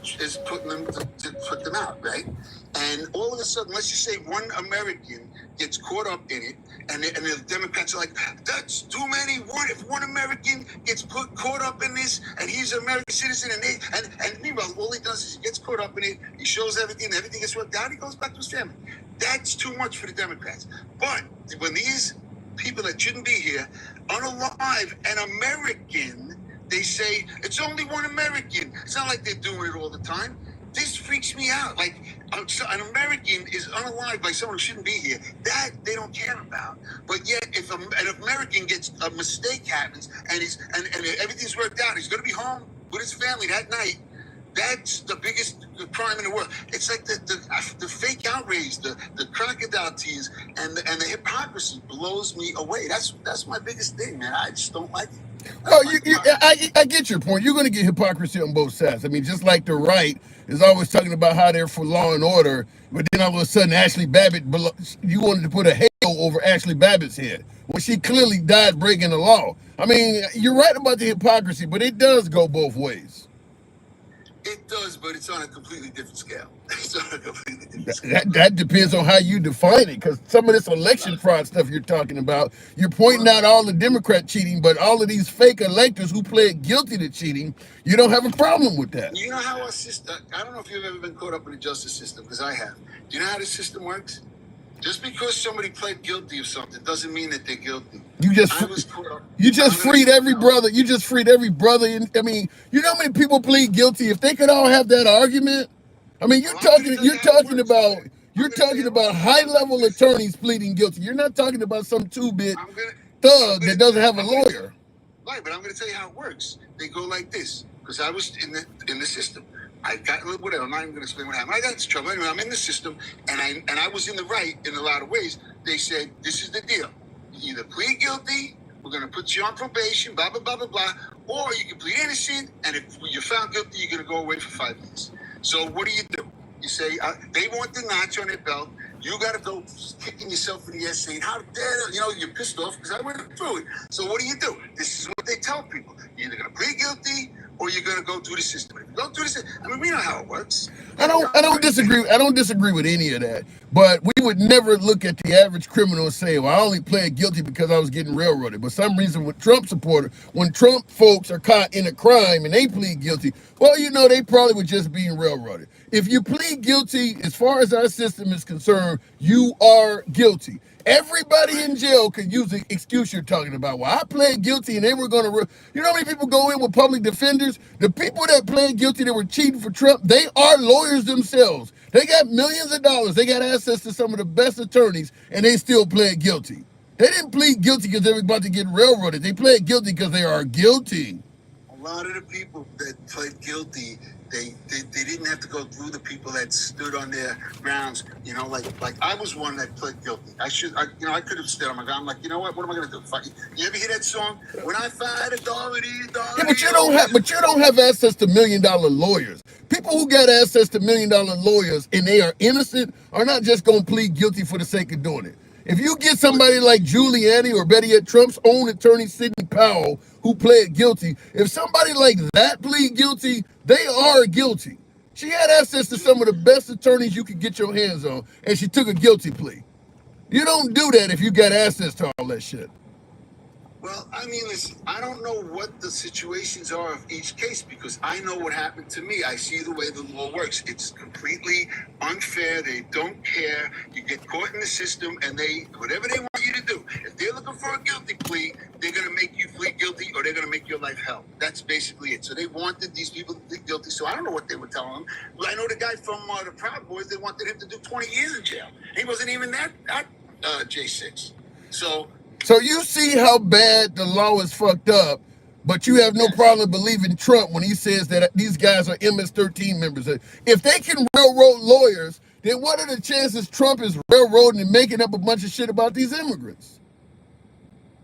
putting them to put them out, right? And all of a sudden, let's just say one American gets caught up in it, and the Democrats are like, that's too many. If one American gets caught up in this, and he's an American citizen, and meanwhile, all he does is he gets caught up in it, he shows everything gets worked out, he goes back to his family. That's too much for the Democrats. But when these people that shouldn't be here, unalive, an American, they say, it's only one American. It's not like they're doing it all the time. This freaks me out. Like, an American is unalived by someone who shouldn't be here. That they don't care about. But yet, if an American gets a mistake happens and everything's worked out, he's going to be home with his family that night. That's the biggest crime in the world. It's like the fake outrage, the crocodile tears, and the hypocrisy blows me away. That's my biggest thing, man. I just don't like it. I get your point. You're going to get hypocrisy on both sides. I mean, just like the right is always talking about how they're for law and order, but then all of a sudden Ashley Babbitt, you wanted to put a halo over Ashley Babbitt's head. when she clearly died breaking the law. I mean, you're right about the hypocrisy, but it does go both ways. It does, but it's on a completely different scale. It's on a completely different scale. That depends on how you define it, because some of this election fraud stuff you're talking about, you're pointing out all the Democrat cheating, but all of these fake electors who pled guilty to cheating, you don't have a problem with that. You know how our system, I don't know if you've ever been caught up in the justice system, because I have. Do you know how the system works? Just because somebody pled guilty of something doesn't mean that they're guilty. You just freed every brother. You just freed every brother. I mean, you know how many people plead guilty? If they could all have that argument, I mean, you're talking about high-level attorneys pleading guilty. You're not talking about some two-bit thug that doesn't have a lawyer. Right, but I'm going to tell you how it works. They go like this, because I was in the system. I got whatever. I'm not even going to explain what happened. I got into trouble. Anyway, I'm in the system, and I was in the right in a lot of ways. They said, this is the deal. You either plead guilty, we're going to put you on probation, blah, blah, blah, blah, blah, or you can plead innocent, and if you're found guilty, you're going to go away for 5 years. So what do? You say, they want the notch on their belt. You got to go kicking yourself in the ass saying, how dare, you're pissed off because I went through it. So what do? This is what they tell people. You're either going to plead guilty or you're going to go through the system. If you go through the system, I mean, we know how it works. I don't disagree with any of that. But we would never look at the average criminal and say, well, I only pled guilty because I was getting railroaded. But some reason when Trump folks are caught in a crime and they plead guilty, well, they probably were just being railroaded. If you plead guilty, as far as our system is concerned, you are guilty. Everybody in jail could use the excuse you're talking about. Well, I pled guilty and they were going to... You know how many people go in with public defenders? The people that pled guilty that were cheating for Trump, they are lawyers themselves. They got millions of dollars. They got access to some of the best attorneys, and they still pled guilty. They didn't plead guilty because they were about to get railroaded. They pled guilty because they are guilty. A lot of the people that pled guilty, they didn't have to go through the people that stood on their grounds. Like I was one that pled guilty. I could have stood on my ground. I'm like, you know what am I going to do? You ever hear that song? When I fight authority. Yeah, but you don't have access to $1 million lawyers. People who got access to $1 million lawyers and they are innocent are not just going to plead guilty for the sake of doing it. If you get somebody like Giuliani or better yet, Trump's own attorney, Sidney Powell, who pled guilty, if somebody like that plead guilty, they are guilty. She had access to some of the best attorneys you could get your hands on, and she took a guilty plea. You don't do that if you got access to all that shit. Well, I mean, listen, I don't know what the situations are of each case because I know what happened to me. I see the way the law works. It's completely unfair. They don't care. You get caught in the system and whatever they want you to do. If they're looking for a guilty plea, they're going to make you plead guilty or they're going to make your life hell. That's basically it. So they wanted these people to plead guilty. So I don't know what they were telling them. Well, I know the guy from the Proud Boys, they wanted him to do 20 years in jail. He wasn't even that J6. So you see how bad the law is fucked up, but you have no problem believing Trump when he says that these guys are MS-13 members. If they can railroad lawyers, then what are the chances Trump is railroading and making up a bunch of shit about these immigrants?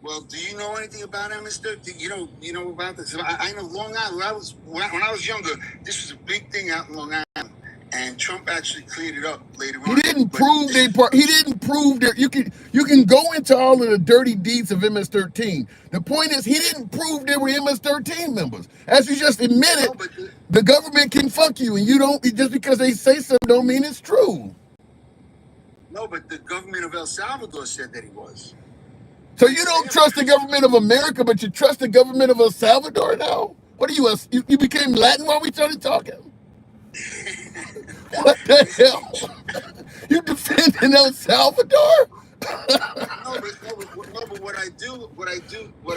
Well, do you know anything about MS-13? You know about this? I know Long Island. When I was younger, this was a big thing out in Long Island. And Trump actually cleared it up later on. He didn't prove that you can go into all of the dirty deeds of MS-13. The point is he didn't prove they were MS-13 members. As you just admitted, the government can fuck you, and you don't just because they say something don't mean it's true. No, but the government of El Salvador said that he was. So you don't trust the government of America, but you trust the government of El Salvador now? What are you became Latin while we started talking? What the hell? You defending El Salvador? no, but what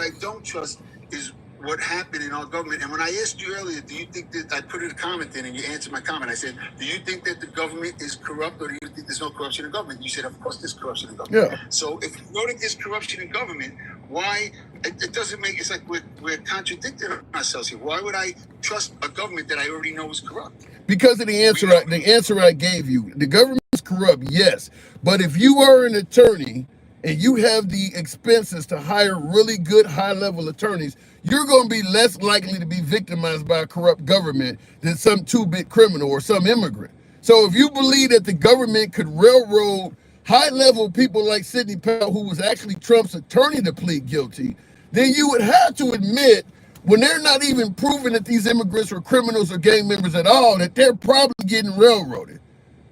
I don't trust is what happened in our government. And when I asked you earlier, do you think that I put a comment in and you answered my comment? I said, do you think that the government is corrupt or do you think there's no corruption in government? You said, of course there's corruption in government. Yeah. So if you know that there's corruption in government, why it doesn't make it's like we're contradicting ourselves here. Why would I trust a government that I already know is corrupt? Because of the answer I gave you. The government is corrupt, yes. But if you are an attorney and you have the expenses to hire really good high-level attorneys, you're going to be less likely to be victimized by a corrupt government than some two-bit criminal or some immigrant. So if you believe that the government could railroad high-level people like Sidney Powell, who was actually Trump's attorney to plead guilty, then you would have to admit, when they're not even proving that these immigrants were criminals or gang members at all, that they're probably getting railroaded.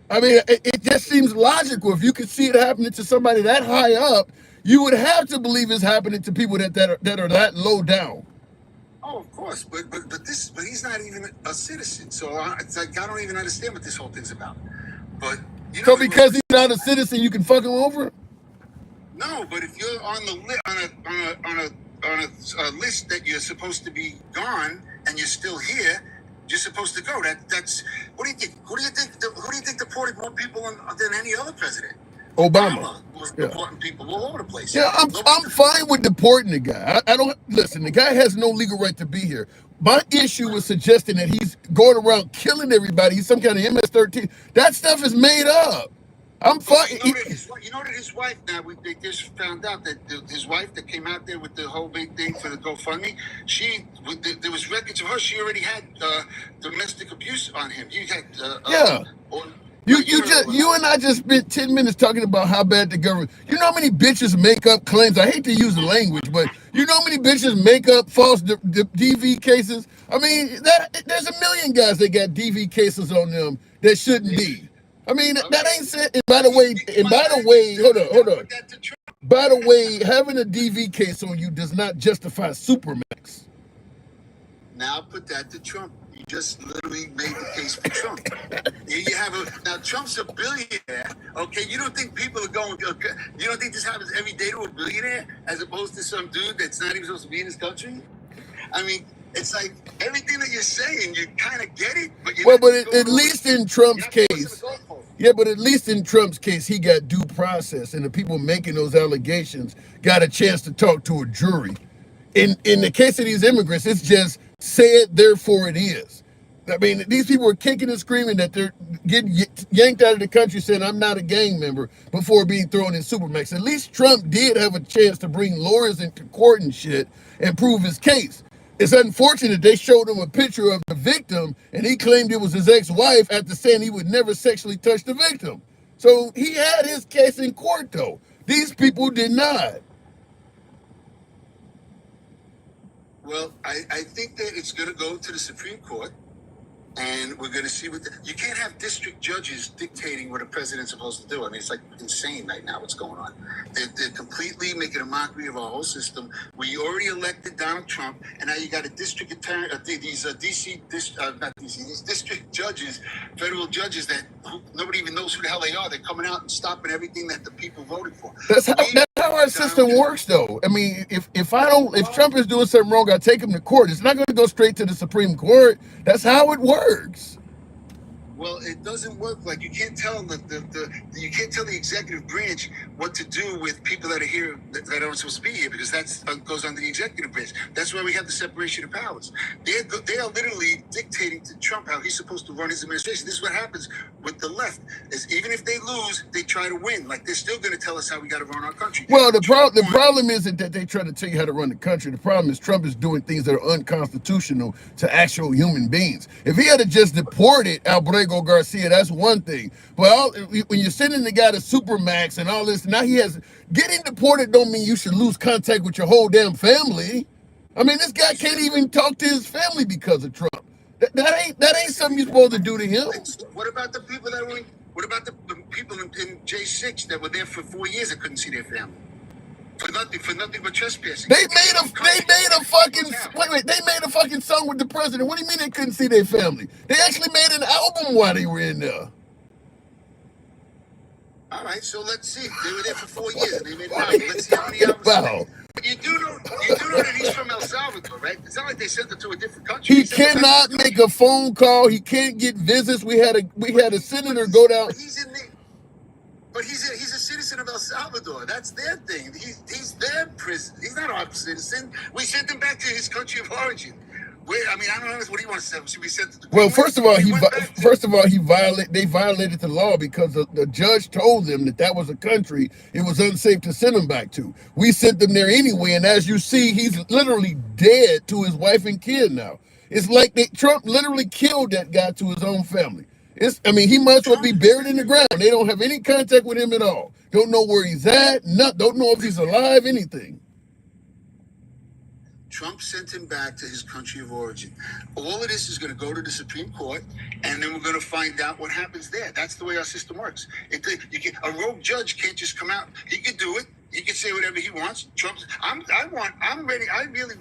I mean, it just seems logical. If you could see it happening to somebody that high up, you would have to believe it's happening to people that are that low down. Oh, of course, but he's not even a citizen, so it's like I don't even understand what this whole thing's about. But so because he's not a citizen, you can fuck him over? No, but if you're on the on a list that you're supposed to be gone and you're still here, you're supposed to go. That's what do you think? Who do you think deported more people than any other president? Obama was deporting people all over the place. Yeah, I'm fine with deporting the guy. I don't listen. The guy has no legal right to be here. My issue was suggesting that he's going around killing everybody. He's some kind of MS-13. That stuff is made up. I'm fine. You know that his wife, now they just found out that his wife that came out there with the whole big thing for the GoFundMe, there was records of her. She already had domestic abuse on him. You had You and I just spent 10 minutes talking about how bad the government. You know how many bitches make up claims? I hate to use the language, but you know how many bitches make up false DV cases? I mean, there's a million guys that got DV cases on them that shouldn't be. I mean, that ain't said. And by the way, hold on. By the way, having a DV case on you does not justify Supermax. Now put that to Trump. You just literally made the case for Trump. Now Trump's a billionaire. Okay, you don't think people are going? You don't think this happens every day to a billionaire, as opposed to some dude that's not even supposed to be in this country? I mean, it's like everything that you're saying, you kind of get it, but at least in Trump's case. Yeah, but at least in Trump's case, he got due process, and the people making those allegations got a chance to talk to a jury. In the case of these immigrants, it's just say it, therefore it is. I mean, these people are kicking and screaming that they're getting yanked out of the country saying, I'm not a gang member, before being thrown in Supermax. At least Trump did have a chance to bring lawyers into court and shit and prove his case. It's unfortunate they showed him a picture of the victim and he claimed it was his ex-wife after saying he would never sexually touch the victim. So he had his case in court, though. These people did not. Well, I think that it's going to go to the Supreme Court, and we're going to see you can't have district judges dictating what a president's supposed to do. I mean, it's like insane right now what's going on. They're completely making a mockery of our whole system. We already elected Donald Trump, and now you got a district attorney, these district judges, federal judges that nobody even knows who the hell they are. They're coming out and stopping everything that the people voted for. That's how our system works, though. I mean, if Trump is doing something wrong, I take him to court. It's not going to go straight to the Supreme Court. That's how it works. Well, it doesn't work. Like you can't tell you can't tell the executive branch what to do with people that are here that aren't supposed to be here, because that goes under the executive branch. That's why we have the separation of powers. They are literally dictating to Trump how he's supposed to run his administration. This is what happens with the left. Is even if they lose, they try to win. Like they're still going to tell us how we got to run our country. Well, the problem isn't that they try to tell you how to run the country. The problem is Trump is doing things that are unconstitutional to actual human beings. If he had just deported Albrego Garcia, that's one thing. But when you're sending the guy to Supermax and all this, now getting deported don't mean you should lose contact with your whole damn family. I mean, this guy can't even talk to his family because of Trump. That ain't something you're supposed to do to him. What about the people that were? What about the people in J6 that were there for 4 years that couldn't see their family? For nothing but trespassing. They made a fucking song with the president. What do you mean they couldn't see their family? They actually made an album while they were in there. All right, so let's see. They were there for 4 years and they made an album. Let's see how many albums. But you do know that he's from El Salvador, right? It's not like they sent him to a different country. He cannot make a phone call. He can't get visits. We had a senator go down. But he's a citizen of El Salvador. That's their thing. He's their prison. He's not our citizen. We sent him back to his country of origin. I don't know. What do you want to say? Should we send it to? Well, first of all, they violated the law because the judge told them that was a country it was unsafe to send him back to. We sent them there anyway, and as you see, he's literally dead to his wife and kid now. It's like Trump literally killed that guy to his own family. He might as well be buried in the ground. They don't have any contact with him at all. Don't know where he's at. Don't know if he's alive, anything. Trump sent him back to his country of origin. All of this is going to go to the Supreme Court, and then we're going to find out what happens there. That's the way our system works. A rogue judge can't just come out. He could do it. He can say whatever he wants. I'm ready.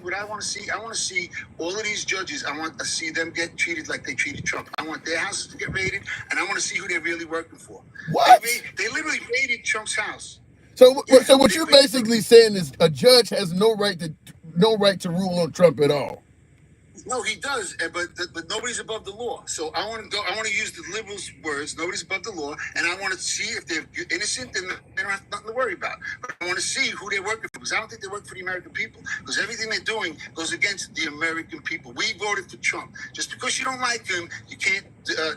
What I want to see, I want to see all of these judges. I want to see them get treated like they treated Trump. I want their houses to get raided, and I want to see who they're really working for. What? They literally raided Trump's house. So what you're basically saying is a judge has no right to rule on Trump at all. No, he does, but nobody's above the law. So I want to use the liberals' words. Nobody's above the law, and I want to see if they're innocent, then they don't have nothing to worry about. But I want to see who they're working for, because I don't think they work for the American people. Because everything they're doing goes against the American people. We voted for Trump. Just because you don't like him, you can't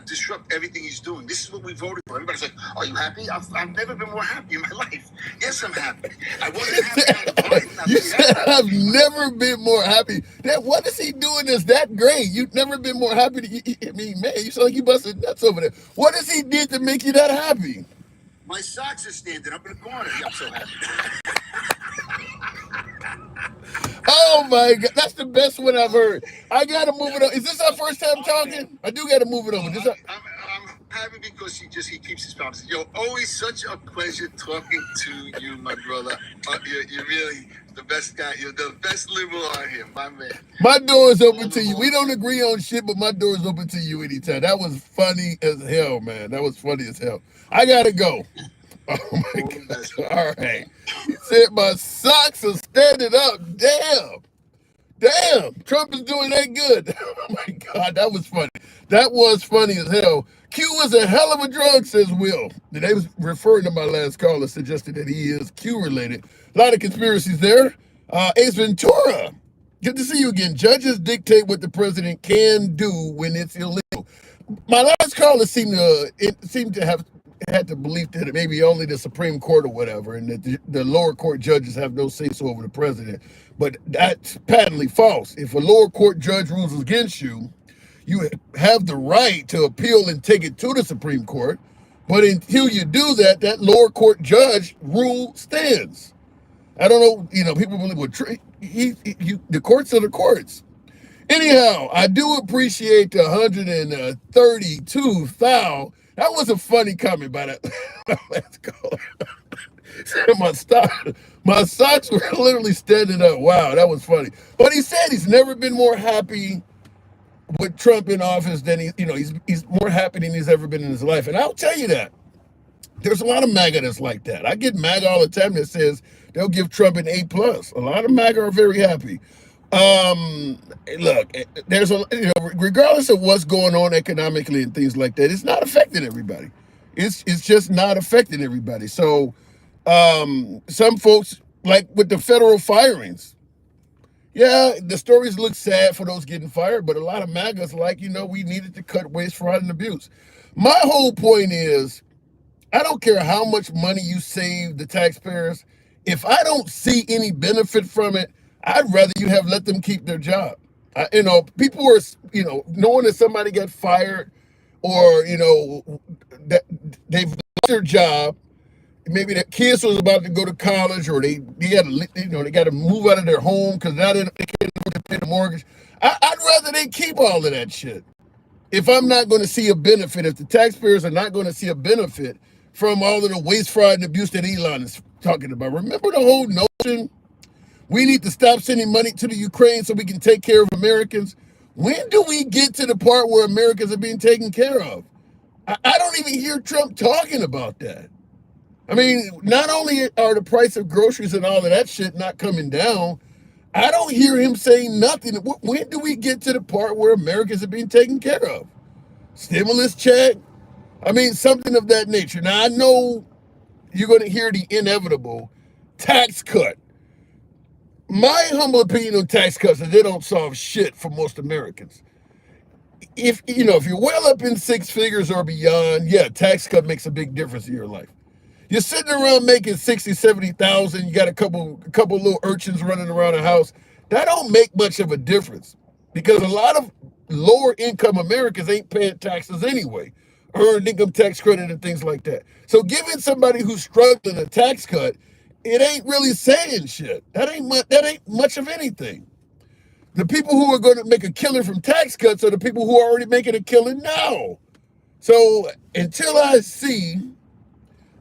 disrupt everything he's doing. This is what we voted for. Everybody's like, "Are you happy?" I've never been more happy in my life. Yes, I'm happy. I wasn't happy. You said I've never been more happy. What is he doing that's that great? You've never been more happy. I mean, man, you sound like you busted nuts over there. What does he did to make you that happy? My socks are standing up in the corner. I'm so happy. Oh my God, that's the best one I've heard. I gotta move it on. Is this our first time talking? I do gotta move it over. I'm happy because he keeps his promises. Yo, always such a pleasure talking to you, my brother. You're really the best guy. You're the best liberal on here, my man. My door is open to you. We don't agree on shit, but my door is open to you anytime. That was funny as hell, man. That was funny as hell. I gotta go. Oh my God. All right. He said my socks are standing up. Damn. Trump is doing that good. Oh my God. That was funny. That was funny as hell. Q is a hell of a drug, says Will. They was referring to my last caller, suggested that he is Q related. A lot of conspiracies there. Ace Ventura. Good to see you again. Judges dictate what the president can do when it's illegal. My last caller seemed to have had the belief that it may be only the Supreme Court or whatever, and that the lower court judges have no say-so over the president. But that's patently false. If a lower court judge rules against you, you have the right to appeal and take it to the Supreme Court. But until you do that, that lower court judge rule stands. I don't know, people believe the courts are the courts. Anyhow, I do appreciate the 132,000. That was a funny comment by that last caller. My socks were literally standing up. Wow, that was funny. But he said he's never been more happy with Trump in office than he's more happy than he's ever been in his life. And I'll tell you that. There's a lot of MAGA that's like that. I get MAGA all the time that says they'll give Trump an A+. A lot of MAGA are very happy. Look, there's regardless of what's going on economically and things like that, it's not affecting everybody. It's just not affecting everybody. So some folks, like with the federal firings, yeah, the stories look sad for those getting fired, but a lot of MAGAs we needed to cut waste, fraud, and abuse. My whole point is, I don't care how much money you save the taxpayers. If I don't see any benefit from it, I'd rather you have let them keep their job. People were, knowing that somebody got fired or, that they've lost their job. Maybe their kids was about to go to college, or they got to move out of their home because now they can't afford to pay the mortgage. I'd rather they keep all of that shit. If I'm not going to see a benefit, if the taxpayers are not going to see a benefit from all of the waste, fraud, and abuse that Elon is talking about. Remember the whole notion, we need to stop sending money to the Ukraine so we can take care of Americans? When do we get to the part where Americans are being taken care of? I don't even hear Trump talking about that. I mean, not only are the price of groceries and all of that shit not coming down, I don't hear him saying nothing. When do we get to the part where Americans are being taken care of? Stimulus check? I mean, something of that nature. Now, I know you're going to hear the inevitable tax cut. My humble opinion on tax cuts is they don't solve shit for most Americans. If you're well up in six figures or beyond, yeah, tax cut makes a big difference in your life. You're sitting around making 60, 70,000. You got a couple little urchins running around the house. That don't make much of a difference because a lot of lower income Americans ain't paying taxes anyway. earned income tax credit and things like that. So giving somebody who's struggling a tax cut, it ain't really saying shit. That ain't much of anything. The people who are going to make a killing from tax cuts are the people who are already making a killing now. So until I see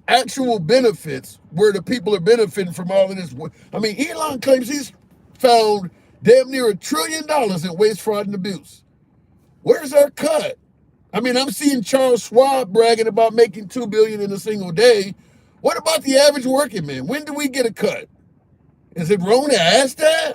actual benefits where the people are benefiting from all of this, I mean, Elon claims he's found damn near $1 trillion in waste, fraud, and abuse. Where's our cut? I mean, I'm seeing Charles Schwab bragging about making $2 billion in a single day. What about the average working man? When do we get a cut? Is it wrong to ask that?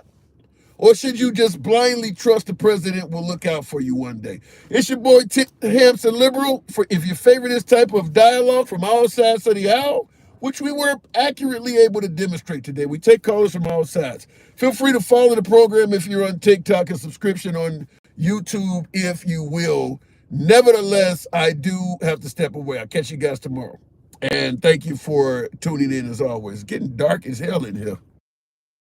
Or should you just blindly trust the president will look out for you one day? It's your boy Hampson Liberal. If you favor this type of dialogue from all sides of the aisle, which we were accurately able to demonstrate today, we take callers from all sides. Feel free to follow the program if you're on TikTok, and subscription on YouTube, if you will. Nevertheless, I do have to step away. I'll catch you guys tomorrow. And thank you for tuning in as always. It's getting dark as hell in here.